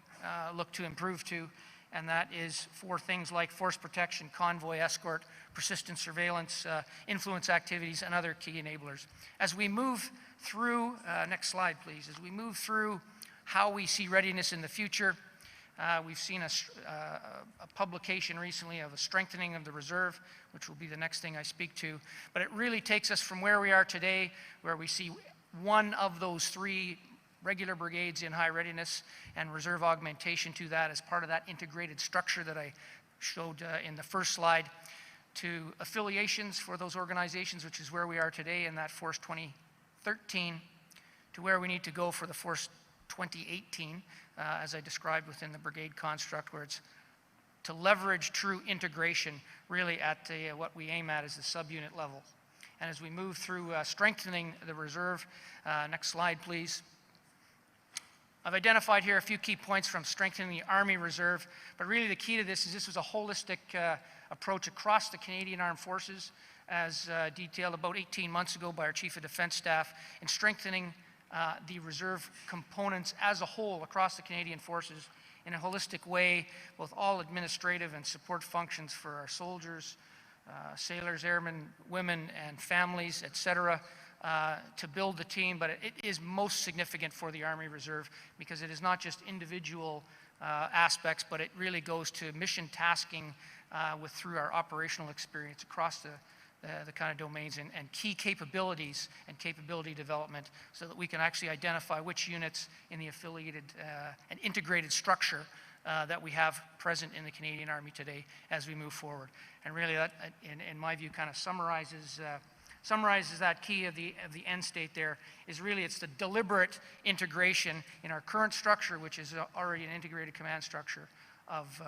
look to improve to, and that is for things like force protection, convoy escort, persistent surveillance, influence activities, and other key enablers. As we move through, next slide please, as we move through how we see readiness in the future, we've seen a publication recently of a strengthening of the reserve, which will be the next thing I speak to. But it really takes us from where we are today, where we see one of those 3 regular brigades in high readiness and reserve augmentation to that as part of that integrated structure that I showed in the first slide, to affiliations for those organizations, which is where we are today in that Force 2013, to where we need to go for the Force 2018, as I described within the brigade construct, where it's to leverage true integration really at what we aim at is the subunit level. And as we move through strengthening the reserve, next slide please. I've identified here a few key points from strengthening the Army Reserve, but really the key to this is this was a holistic approach across the Canadian Armed Forces, as detailed about 18 months ago by our Chief of Defense Staff, in strengthening the reserve components as a whole across the Canadian Forces in a holistic way, both all administrative and support functions for our soldiers, sailors, airmen, women, and families, etc., to build the team. But it is most significant for the Army Reserve because it is not just individual aspects, but it really goes to mission tasking through our operational experience across the kind of domains and key capabilities and capability development so that we can actually identify which units in the affiliated and integrated structure that we have present in the Canadian Army today as we move forward. And really that, in my view, kind of summarizes that key of the end state there is really it's the deliberate integration in our current structure, which is already an integrated command structure of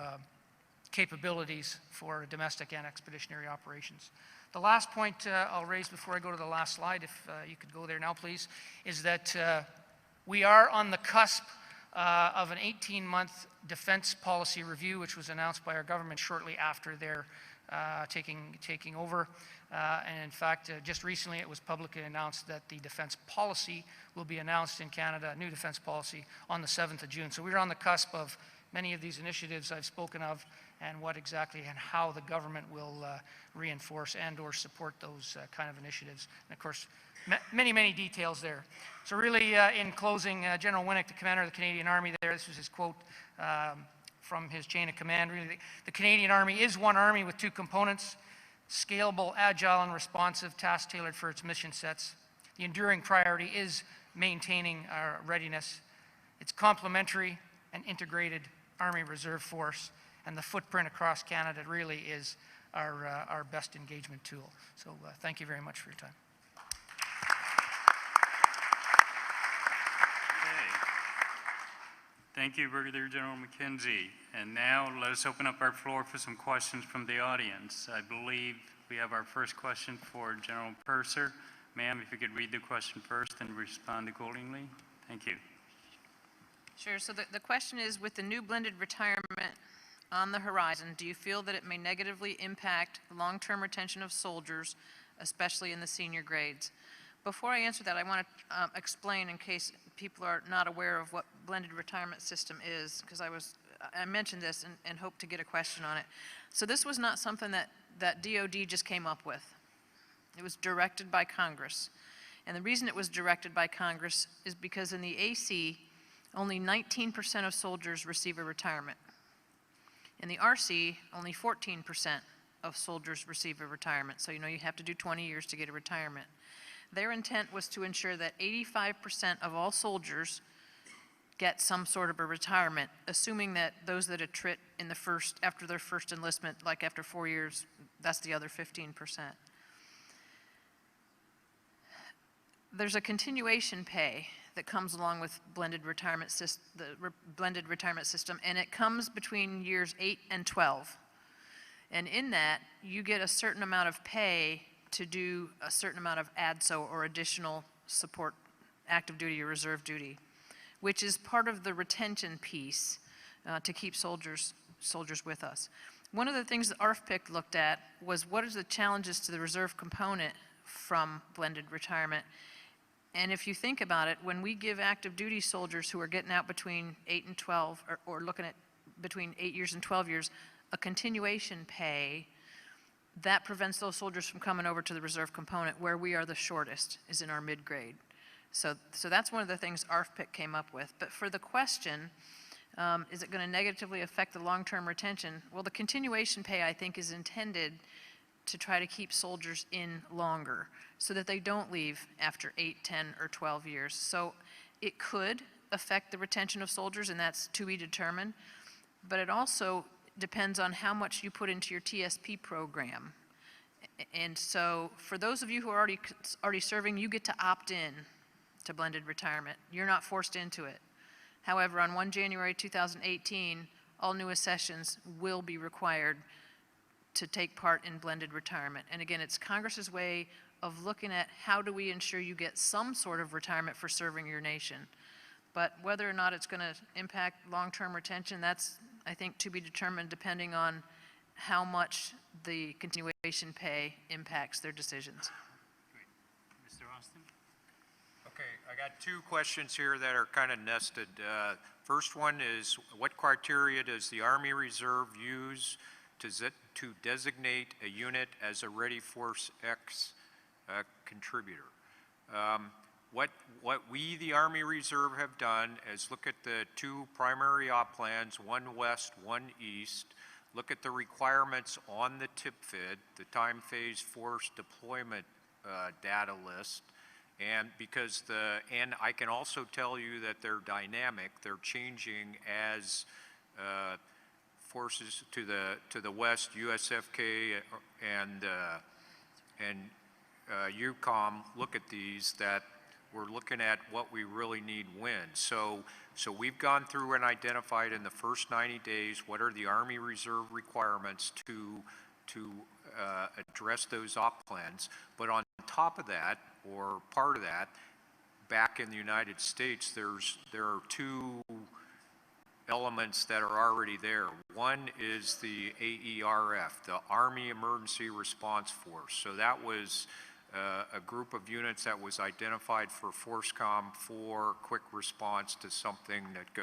capabilities for domestic and expeditionary operations. The last point I'll raise before I go to the last slide, if you could go there now, please, is that we are on the cusp of an 18-month defense policy review, which was announced by our government shortly after their taking over. And in fact, just recently it was publicly announced that the defense policy will be announced in Canada, a new defense policy, on the 7th of June. So we're on the cusp of many of these initiatives I've spoken of and what exactly and how the government will reinforce and or support those kind of initiatives. And of course, many details there. So really, in closing, General Winnick, the commander of the Canadian Army there, this was his quote from his chain of command. Really, the Canadian Army is one army with two components: scalable, agile, and responsive, task tailored for its mission sets. The enduring priority is maintaining our readiness. It's complementary and integrated Army Reserve Force, and the footprint across Canada really is our best engagement tool. So thank you very much for your time. Thank you, Brigadier General McKenzie. And now let us open up our floor for some questions from the audience. I believe we have our first question for General Purser. Ma'am, if you could read the question first and respond accordingly. Thank you. Sure. So the question is, with the new blended retirement on the horizon, do you feel that it may negatively impact long-term retention of soldiers, especially in the senior grades? Before I answer that, I want to explain, in case people are not aware of what blended retirement system is, because I mentioned this and hope to get a question on it. So this was not something that DOD just came up with. It was directed by Congress. And the reason it was directed by Congress is because in the AC, only 19% of soldiers receive a retirement. In the RC, only 14% of soldiers receive a retirement. So you know you have to do 20 years to get a retirement. Their intent was to ensure that 85% of all soldiers get some sort of a retirement, assuming that those that attrit in after their first enlistment, like after 4 years, that's the other 15%. There's a continuation pay that comes along with blended retirement blended retirement system, and it comes between years 8 and 12. And in that, you get a certain amount of pay to do a certain amount of ADSO, or additional support, active duty or reserve duty, which is part of the retention piece to keep soldiers with us. One of the things that ARFPIC looked at was what are the challenges to the reserve component from blended retirement. And if you think about it, when we give active duty soldiers who are getting out between 8 and 12, or looking at between 8 years and 12 years, a continuation pay, that prevents those soldiers from coming over to the reserve component, where we are the shortest, is in our mid-grade. So that's one of the things ARFPIC came up with. But for the question, is it going to negatively affect the long-term retention? Well, the continuation pay, I think, is intended to try to keep soldiers in longer so that they don't leave after 8, 10, or 12 years. So it could affect the retention of soldiers, and that's to be determined. But it also depends on how much you put into your TSP program. And so for those of you who are already serving, you get to opt in to blended retirement. You're not forced into it. However, on 1 January 2018, all new accessions will be required to take part in blended retirement. And again, it's Congress's way of looking at how do we ensure you get some sort of retirement for serving your nation. But whether or not it's going to impact long-term retention, that's, I think, to be determined depending on how much the continuation pay impacts their decisions. Mr. Austin? Okay, I got two questions here that are kind of nested. First one is, what criteria does the Army Reserve use to designate a unit as a Ready Force X contributor? What we, the Army Reserve, have done is look at the two primary op plans, one west, one east, look at the requirements on the TIPFID, the Time Phase Force Deployment data list, and and I can also tell you that they're dynamic, they're changing as forces to the west, USFK and UCOM look at these, that we're looking at what we really need when. So we've gone through and identified in the first 90 days what are the Army Reserve requirements to address those op plans. But on top of that, or part of that, back in the United States, there are two elements that are already there. One is the AERF, the Army Emergency Response Force. So that was a group of units that was identified for FORSCOM for quick response to something that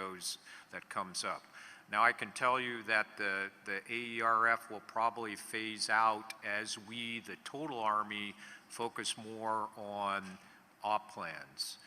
comes up. Now I can tell you that the AERF will probably phase out as we, the total Army, focus more on op plans.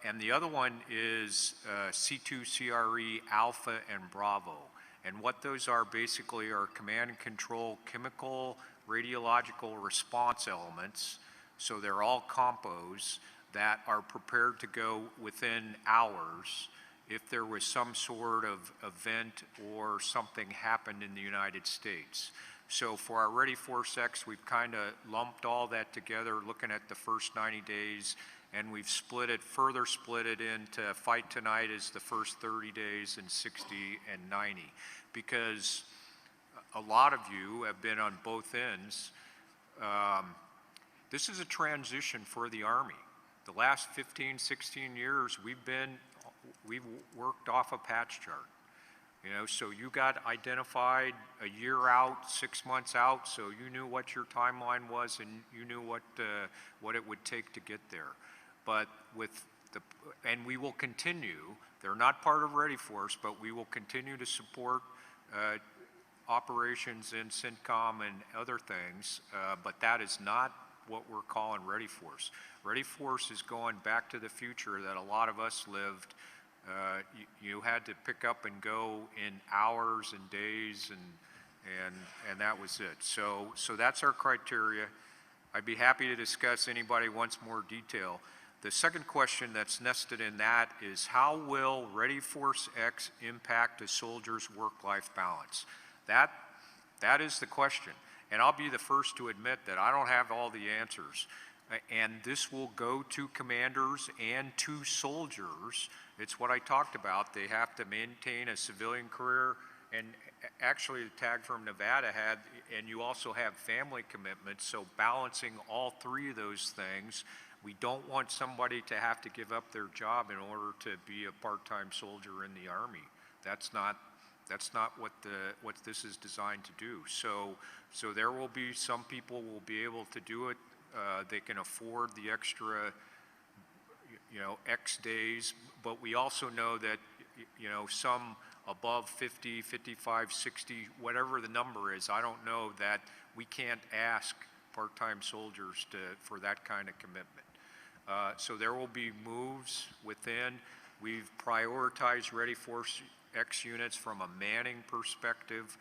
And the other one is C2 CRE Alpha and Bravo. And what those are basically are command and control chemical radiological response elements. So they're all compos that are prepared to go within hours if there was some sort of event or something happened in the United States. So for our Ready Force X, we've kind of lumped all that together, looking at the first 90 days, and we've further split it into Fight Tonight is the first 30 days and 60 and 90. Because a lot of you have been on both ends. This is a transition for the Army. The last 15, 16 years, we've worked off a patch chart. You know, so you got identified a year out, 6 months out, so you knew what your timeline was and you knew what it would take to get there. But and we will continue, they're not part of Ready Force, but we will continue to support operations in CENTCOM and other things, but that is not what we're calling Ready Force. Ready Force is going back to the future that a lot of us lived. You had to pick up and go in hours and days, and that was it. So that's our criteria. I'd be happy to discuss. Anybody wants more detail. The second question that's nested in that is, how will Ready Force X impact a soldier's work-life balance? That is the question. And I'll be the first to admit that I don't have all the answers. And this will go to commanders and to soldiers. It's what I talked about. They have to maintain a civilian career. And actually, the tag from Nevada had, and you also have family commitments. So balancing all three of those things, we don't want somebody to have to give up their job in order to be a part-time soldier in the Army. That's not what this is designed to do. So there will be some people will be able to do it. They can afford the extra, X days, but we also know that, some above 50, 55, 60, whatever the number is, I don't know that we can't ask part-time soldiers for that kind of commitment. So there will be moves within. We've prioritized Ready Force X units from a manning perspective.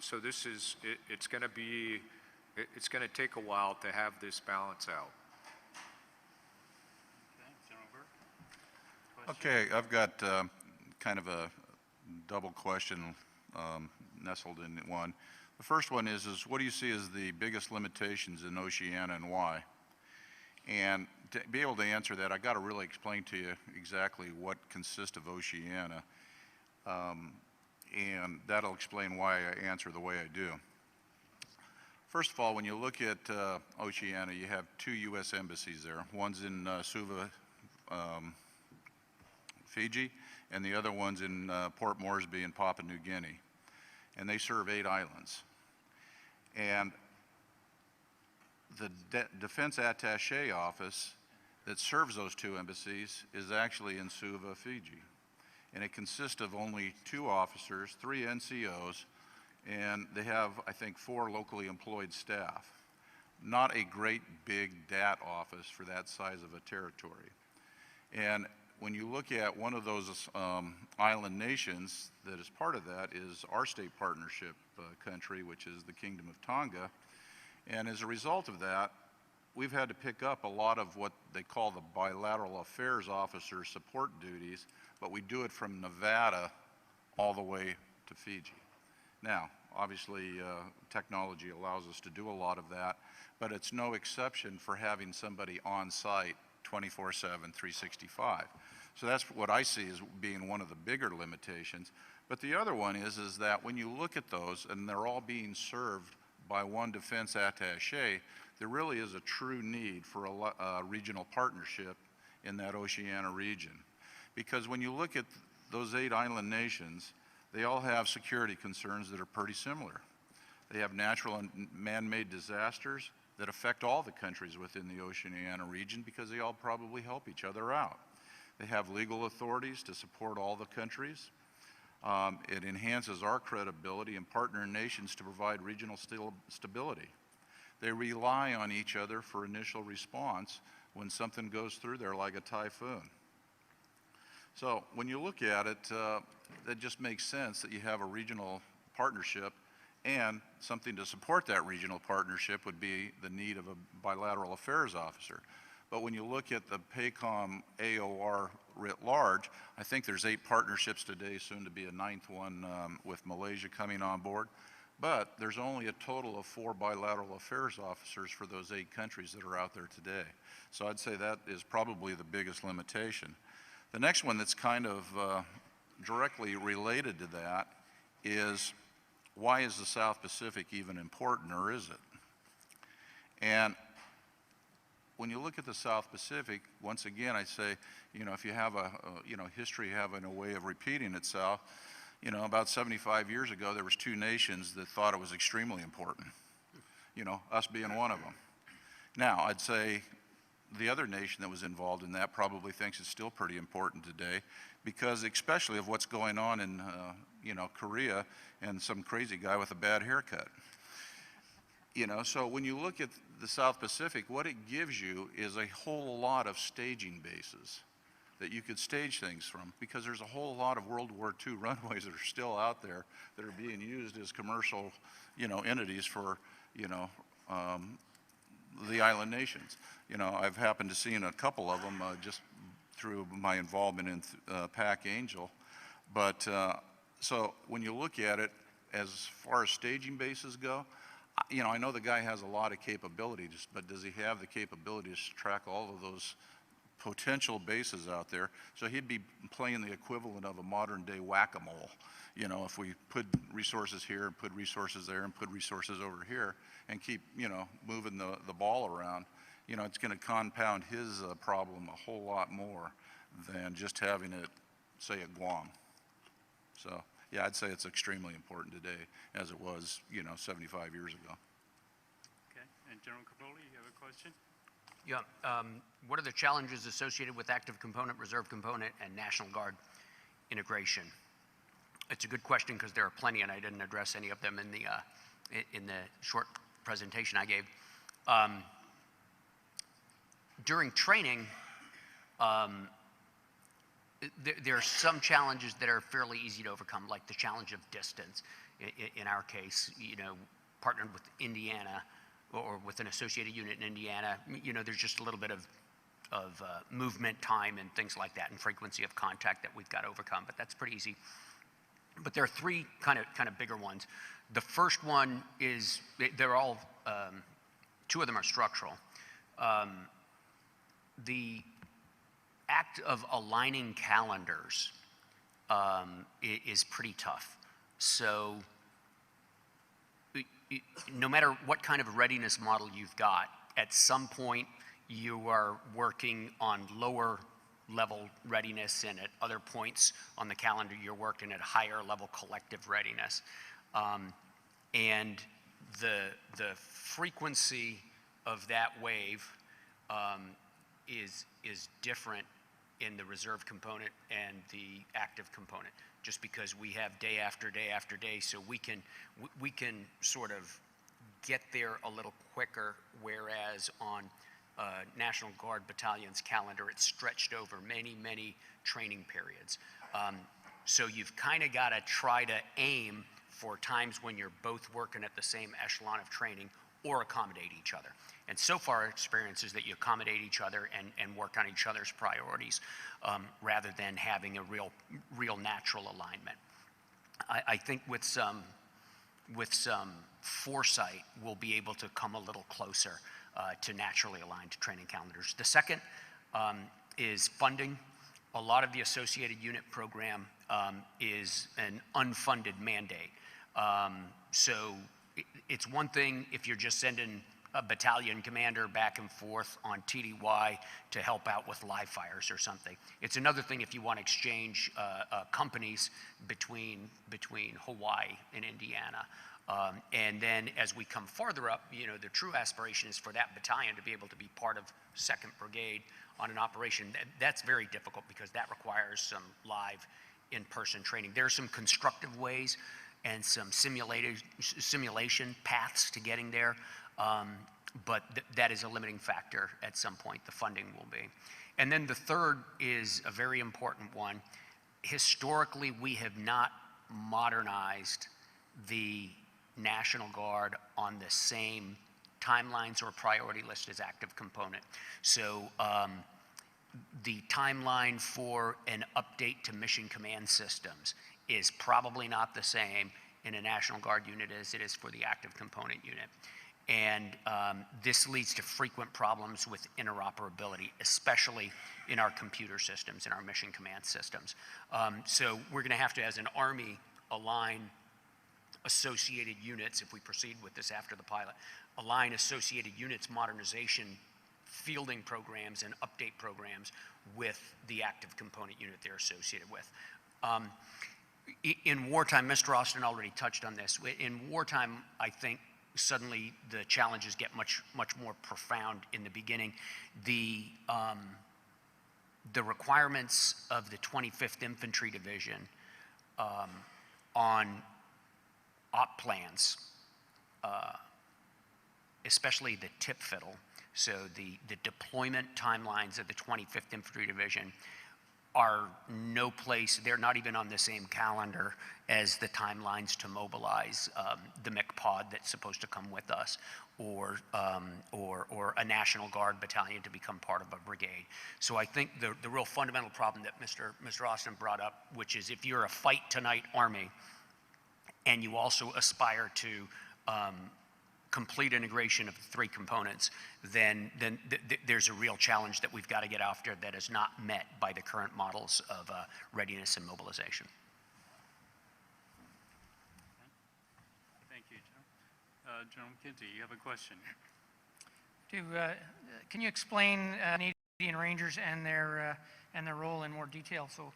So this is, it's going to take a while to have this balance out. Okay, I've got kind of a double question nestled in one. The first one is what do you see as the biggest limitations in Oceania and why? And to be able to answer that, I got to really explain to you exactly what consists of Oceania, and that'll explain why I answer the way I do. First of all, when you look at Oceania, you have two U.S. embassies there. One's in Suva, Fiji, and the other one's in Port Moresby in Papua New Guinea. and they serve 8 islands. And the Defense Attaché office that serves those 2 embassies is actually in Suva, Fiji. And it consists of only 2 officers, 3 NCOs, and they have, I think, 4 locally employed staff. Not a great big DAT office for that size of a territory. And when you look at one of those island nations that is part of that is our state partnership country, which is the Kingdom of Tonga. And as a result of that, we've had to pick up a lot of what they call the bilateral affairs officer support duties, but we do it from Nevada all the way to Fiji. Now, obviously, technology allows us to do a lot of that, but it's no exception for having somebody on site 24/7, 365. So that's what I see as being one of the bigger limitations. But the other one is that when you look at those and they're all being served by one defense attaché, there really is a true need for a regional partnership in that Oceania region. Because when you look at those 8 island nations, they all have security concerns that are pretty similar. They have natural and man-made disasters that affect all the countries within the Oceania region because they all probably help each other out. They have legal authorities to support all the countries. It enhances our credibility and partner nations to provide regional stability. They rely on each other for initial response when something goes through there like a typhoon. So when you look at it, that just makes sense that you have a regional partnership, and something to support that regional partnership would be the need of a bilateral affairs officer. But when you look at the PACOM AOR writ large, I think there's 8 partnerships today, soon to be a 9th one with Malaysia coming on board. But there's only a total of 4 bilateral affairs officers for those 8 countries that are out there today. So I'd say that is probably the biggest limitation. The next one that's kind of directly related to that is, why is the South Pacific even important, or is it? And when you look at the South Pacific, once again, I say, you know, if you have history having a way of repeating itself, you know, about 75 years ago, there was 2 nations that thought it was extremely important, you know, us being one of them. Now, I'd say the other nation that was involved in that probably thinks it's still pretty important today, because especially of what's going on in, you know, Korea and some crazy guy with a bad haircut. You know, so when you look at the South Pacific, what it gives you is a whole lot of staging bases that you could stage things from, because there's a whole lot of World War II runways that are still out there that are being used as commercial, you know, entities for, you know, the island nations. You know, I've happened to see a couple of them just through my involvement in PAC Angel. But so when you look at it, as far as staging bases go, you know, I know the guy has a lot of capabilities, but does he have the capabilities to track all of those potential bases out there? So he'd be playing the equivalent of a modern day whack-a-mole. You know, if we put resources here and put resources there and put resources over here and keep, you know, moving the ball around, you know, it's going to compound his problem a whole lot more than just having it, say, at Guam. So, yeah, I'd say it's extremely important today, as it was, you know, 75 years ago. Okay, and General Capoli, you have a question? Yeah, what are the challenges associated with active component, reserve component, and National Guard integration? It's a good question because there are plenty, and I didn't address any of them in the short presentation I gave. During training, there are some challenges that are fairly easy to overcome, like the challenge of distance. In our case, you know, partnered with Indiana or with an associated unit in Indiana, you know, there's just a little bit of movement time and things like that, and frequency of contact that we've got to overcome, but that's pretty easy. But there are 3 kind of bigger ones. The first one is, they're all, 2 of them are structural. The act of aligning calendars is pretty tough. So no matter what kind of readiness model you've got, at some point you are working on lower level readiness, and at other points on the calendar you're working at higher level collective readiness. And the frequency of that wave is different in the reserve component and the active component, just because we have day after day after day, so we can sort of get there a little quicker, whereas on National Guard battalion's calendar, it's stretched over many, many training periods. So you've kind of got to try to aim for times when you're both working at the same echelon of training or accommodate each other. And so far, our experience is that you accommodate each other and work on each other's priorities rather than having a real natural alignment. I think with some foresight, we'll be able to come a little closer to naturally aligned training calendars. The second is funding. A lot of the associated unit program is an unfunded mandate. So it's one thing if you're just sending a battalion commander back and forth on TDY to help out with live fires or something. It's another thing if you want to exchange companies between Hawaii and Indiana. And then as we come farther up, you know, the true aspiration is for that battalion to be able to be part of 2nd Brigade on an operation. That's very difficult because that requires some live in-person training. There are some constructive ways and some simulation paths to getting there, but that is a limiting factor at some point, the funding will be. And then the third is a very important one. Historically, we have not modernized the National Guard on the same timelines or priority list as active component. So the timeline for an update to mission command systems is probably not the same in a National Guard unit as it is for the active component unit. And this leads to frequent problems with interoperability, especially in our computer systems, in our mission command systems. So we're going to have to, as an Army, align associated units, if we proceed with this after the pilot, align associated units modernization fielding programs and update programs with the active component unit they're associated with. In wartime, Mr. Austin already touched on this. In wartime, I think suddenly the challenges get much more profound in the beginning. The requirements of the 25th Infantry Division on op plans, especially the tip fiddle, so the deployment timelines of the 25th Infantry Division are no place, they're not even on the same calendar as the timelines to mobilize the MCPOD that's supposed to come with us, or a National Guard battalion to become part of a brigade. So I think the real fundamental problem that Mr. Austin brought up, which is if you're a fight tonight Army and you also aspire to complete integration of the three components, then there's a real challenge that we've got to get after that is not met by the current models of readiness and mobilization. Thank you, General. General McKenzie, you have a question. Can you explain Canadian Rangers and their role in more detail? So,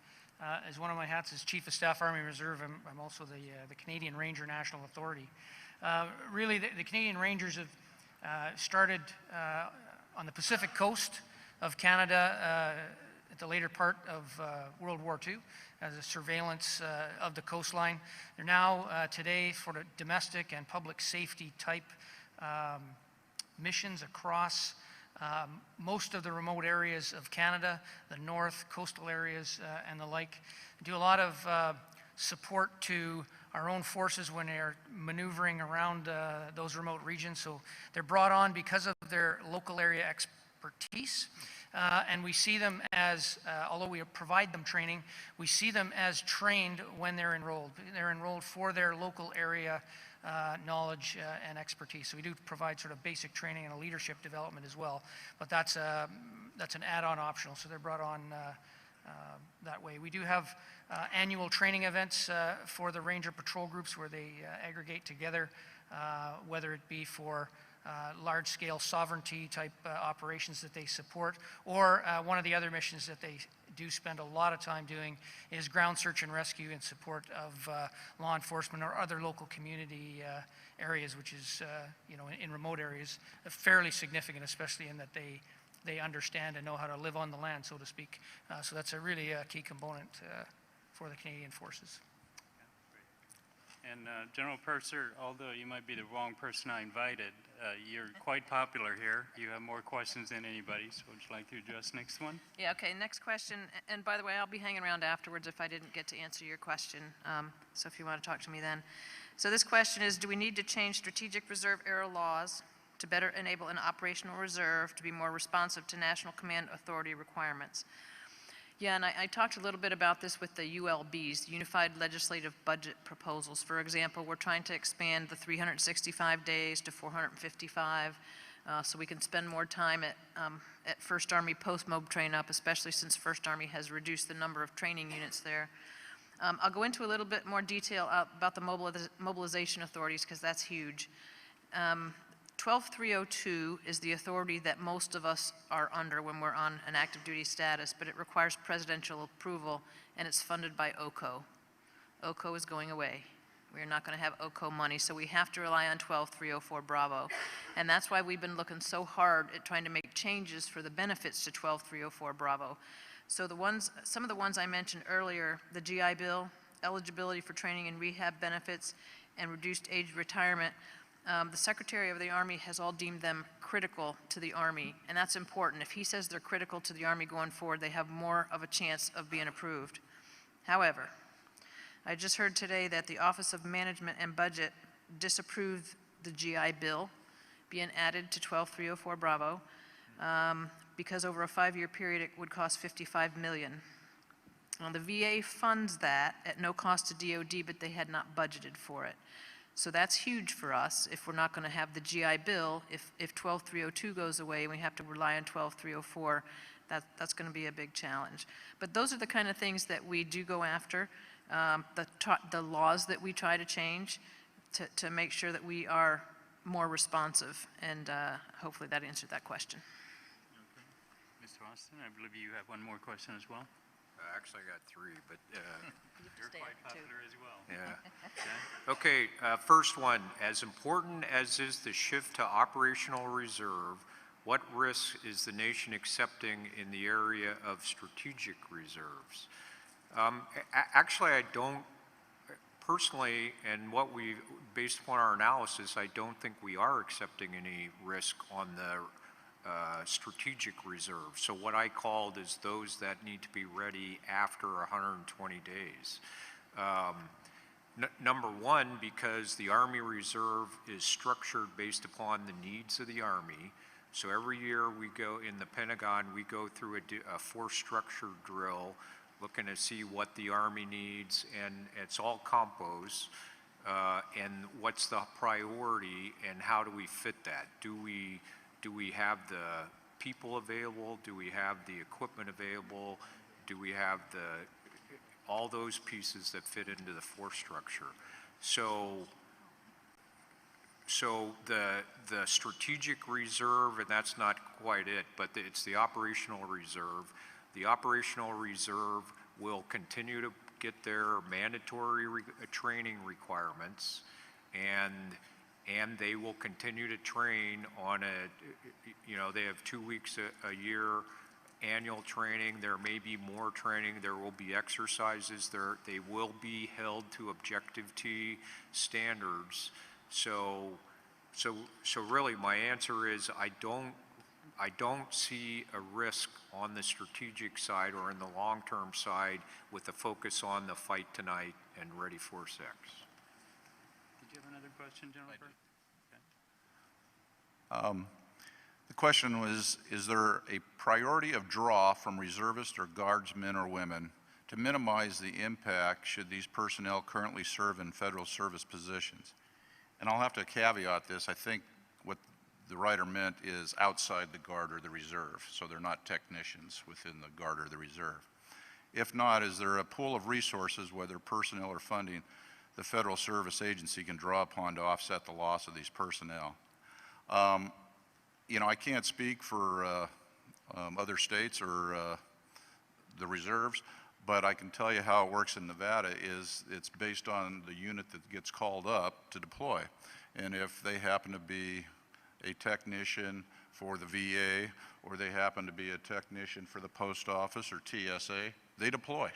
as one of my hats is Chief of Staff Army Reserve, I'm also the Canadian Ranger National Authority. Really, the Canadian Rangers have started on the Pacific coast of Canada at the later part of World War II as a surveillance of the coastline. They're now today for the domestic and public safety type missions across most of the remote areas of Canada, the north, coastal areas, and the like. Do a lot of support to our own forces when they're maneuvering around those remote regions. So they're brought on because of their local area expertise. And we see them as, although we provide them training, we see them as trained when they're enrolled. They're enrolled for their local area knowledge and expertise. So we do provide sort of basic training and a leadership development as well. But that's an add-on optional, so they're brought on that way. We do have annual training events for the Ranger Patrol groups where they aggregate together, whether it be for large-scale sovereignty type operations that they support, or one of the other missions that they do spend a lot of time doing is ground search and rescue in support of law enforcement or other local community areas, which is, you know, in remote areas, fairly significant, especially in that they understand and know how to live on the land, so to speak. So that's a really key component for the Canadian Forces. And General Purser, although you might be the wrong person I invited, you're quite popular here. You have more questions than anybody, so would you like to address next one? Yeah, okay, next question, and by the way, I'll be hanging around afterwards if I didn't get to answer your question, so if you want to talk to me then. So this question is, do we need to change strategic reserve era laws to better enable an operational reserve to be more responsive to National Command Authority requirements? Yeah, and I talked a little bit about this with the ULBs, Unified Legislative Budget Proposals. For example, we're trying to expand the 365 days to 455, so we can spend more time at First Army post-MOB train-up, especially since First Army has reduced the number of training units there. I'll go into a little bit more detail about the mobilization authorities, because that's huge. 12302 is the authority that most of us are under when we're on an active duty status, but it requires presidential approval, and it's funded by OCO. OCO is going away. We're not going to have OCO money, so we have to rely on 12304 Bravo. And that's why we've been looking so hard at trying to make changes for the benefits to 12304 Bravo. So some of the ones I mentioned earlier, the GI Bill, eligibility for training and rehab benefits, and reduced age retirement, the Secretary of the Army has all deemed them critical to the Army, and that's important. If he says they're critical to the Army going forward, they have more of a chance of being approved. However, I just heard today that the Office of Management and Budget disapproved the GI Bill being added to 12304 Bravo because over a 5-year period it would cost $55 million. Now, the VA funds that at no cost to DOD, but they had not budgeted for it. So that's huge for us if we're not going to have the GI Bill. If 12302 goes away and we have to rely on 12304, that's going to be a big challenge. But those are the kind of things that we do go after, the laws that we try to change to make sure that we are more responsive, and hopefully that answered that question. Okay. Mr. Austin, I believe you have one more question as well. Actually, I got 3, but you're quite popular as well. Yeah. Okay, first one, as important as is the shift to operational reserve, what risks is the nation accepting in the area of strategic reserves? Actually, I don't, personally, and what we, based upon our analysis, I don't think we are accepting any risk on the strategic reserve. So what I called is those that need to be ready after 120 days. Number one, because the Army Reserve is structured based upon the needs of the Army. So every year we go, in the Pentagon, we go through a force structure drill, looking to see what the Army needs, and it's all compos. And what's the priority, and how do we fit that? Do we have the people available? Do we have the equipment available? Do we have all those pieces that fit into the force structure? So the strategic reserve, and that's not quite it, but it's the operational reserve. The operational reserve will continue to get their mandatory training requirements, and they will continue to train on they have 2 weeks a year annual training. There may be more training. There will be exercises. They will be held to Objective T standards. So really my answer is I don't see a risk on the strategic side or in the long-term side with the focus on the fight tonight and Ready Force X. Did you have another question, General? The question was, is there a priority of draw from reservists or guardsmen or women to minimize the impact should these personnel currently serve in federal service positions? And I'll have to caveat this. I think what the writer meant is outside the Guard or the Reserve, so they're not technicians within the Guard or the Reserve. If not, is there a pool of resources, whether personnel or funding, the Federal Service Agency can draw upon to offset the loss of these personnel? I can't speak for other states or the reserves, but I can tell you how it works in Nevada is it's based on the unit that gets called up to deploy. And if they happen to be a technician for the VA, or they happen to be a technician for the post office or TSA, they deploy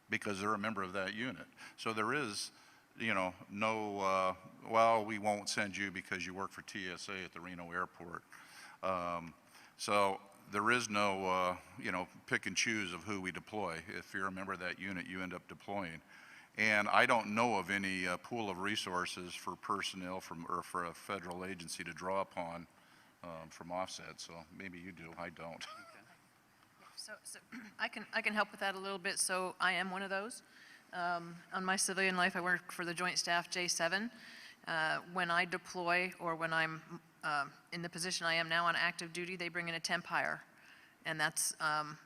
because they're a member of that unit. So there is, you know, no, well, we won't send you because you work for TSA at the Reno airport. So there is no, you know, pick and choose of who we deploy. If you're a member of that unit, you end up deploying. And I don't know of any pool of resources for personnel or for a federal agency to draw upon from offset. So maybe you do, I don't. So I can help with that a little bit. So I am one of those. On my civilian life, I work for the Joint Staff J7. When I deploy or when I'm in the position I am now on active duty, they bring in a temp hire. And that's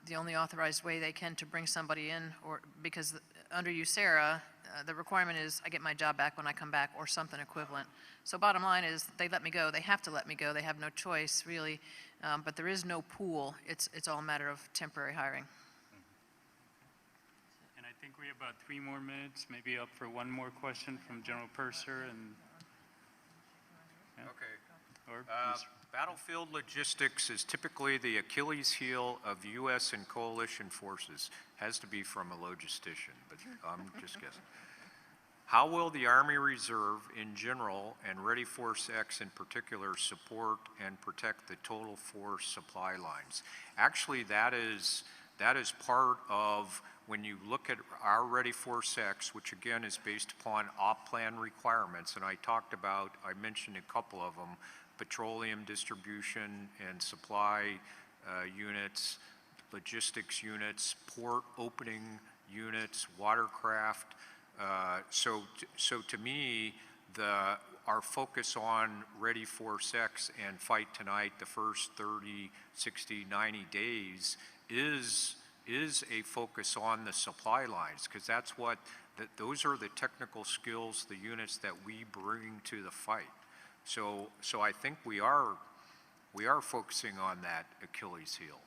the only authorized way they can to bring somebody in, or because under USERRA, the requirement is I get my job back when I come back or something equivalent. So bottom line is they let me go. They have to let me go. They have no choice, really. But there is no pool. It's all a matter of temporary hiring. And I think we have about 3 more minutes, maybe up for one more question from General Purser and. Yeah. Okay. Or Battlefield logistics is typically the Achilles heel of U.S. and coalition forces. Has to be from a logistician, but I'm just guessing. How will the Army Reserve in general and Ready Force X in particular support and protect the total force supply lines? Actually, that is part of when you look at our Ready Force X, which again is based upon op-plan requirements, and I mentioned a couple of them, petroleum distribution and supply units, logistics units, port opening units, watercraft. So to me, our focus on Ready Force X and Fight Tonight, the first 30, 60, 90 days is a focus on the supply lines, because that's those are the technical skills, the units that we bring to the fight. So I think we are focusing on that Achilles heel.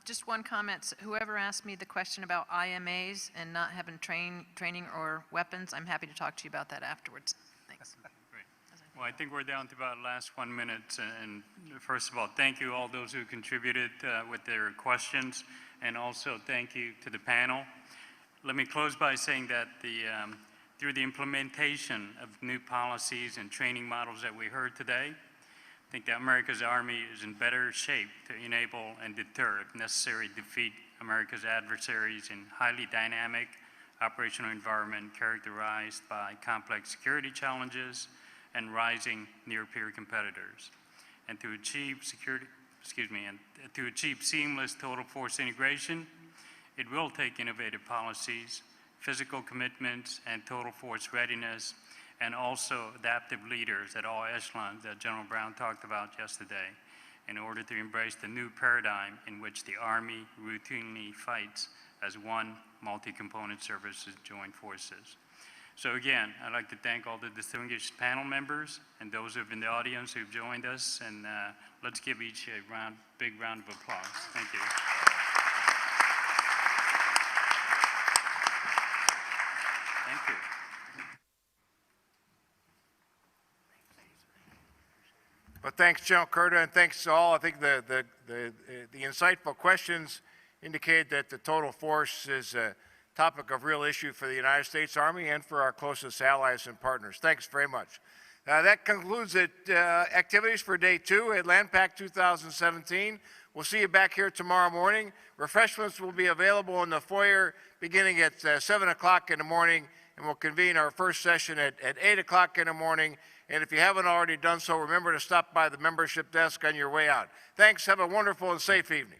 Just one comment. Whoever asked me the question about IMAs and not having training or weapons, I'm happy to talk to you about that afterwards. Thanks. Great. Well, I think we're down to about last 1 minute. And first of all, thank you all those who contributed with their questions, and also thank you to the panel. Let me close by saying that through the implementation of new policies and training models that we heard today, I think that America's Army is in better shape to enable and deter, if necessary, defeat America's adversaries in highly dynamic operational environment characterized by complex security challenges and rising near-peer competitors. And to achieve to achieve seamless total force integration, it will take innovative policies, physical commitments, and total force readiness, and also adaptive leaders at all echelons that General Brown talked about yesterday, in order to embrace the new paradigm in which the Army routinely fights as one multi-component services joint forces. So again, I'd like to thank all the distinguished panel members and those who have in the audience who've joined us, and let's give each a big round of applause. Thank you. Thank you. Well, thanks, General Curta, and thanks to all. I think the insightful questions indicate that the total force is a topic of real issue for the United States Army and for our closest allies and partners. Thanks very much. That concludes the activities for Day 2 at LandPAC 2017. We'll see you back here tomorrow morning. Refreshments will be available in the foyer beginning at 7 o'clock in the morning, and we'll convene our first session at 8 o'clock in the morning. And if you haven't already done so, remember to stop by the membership desk on your way out. Thanks. Have a wonderful and safe evening.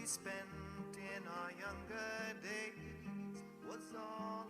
spent in our younger days was all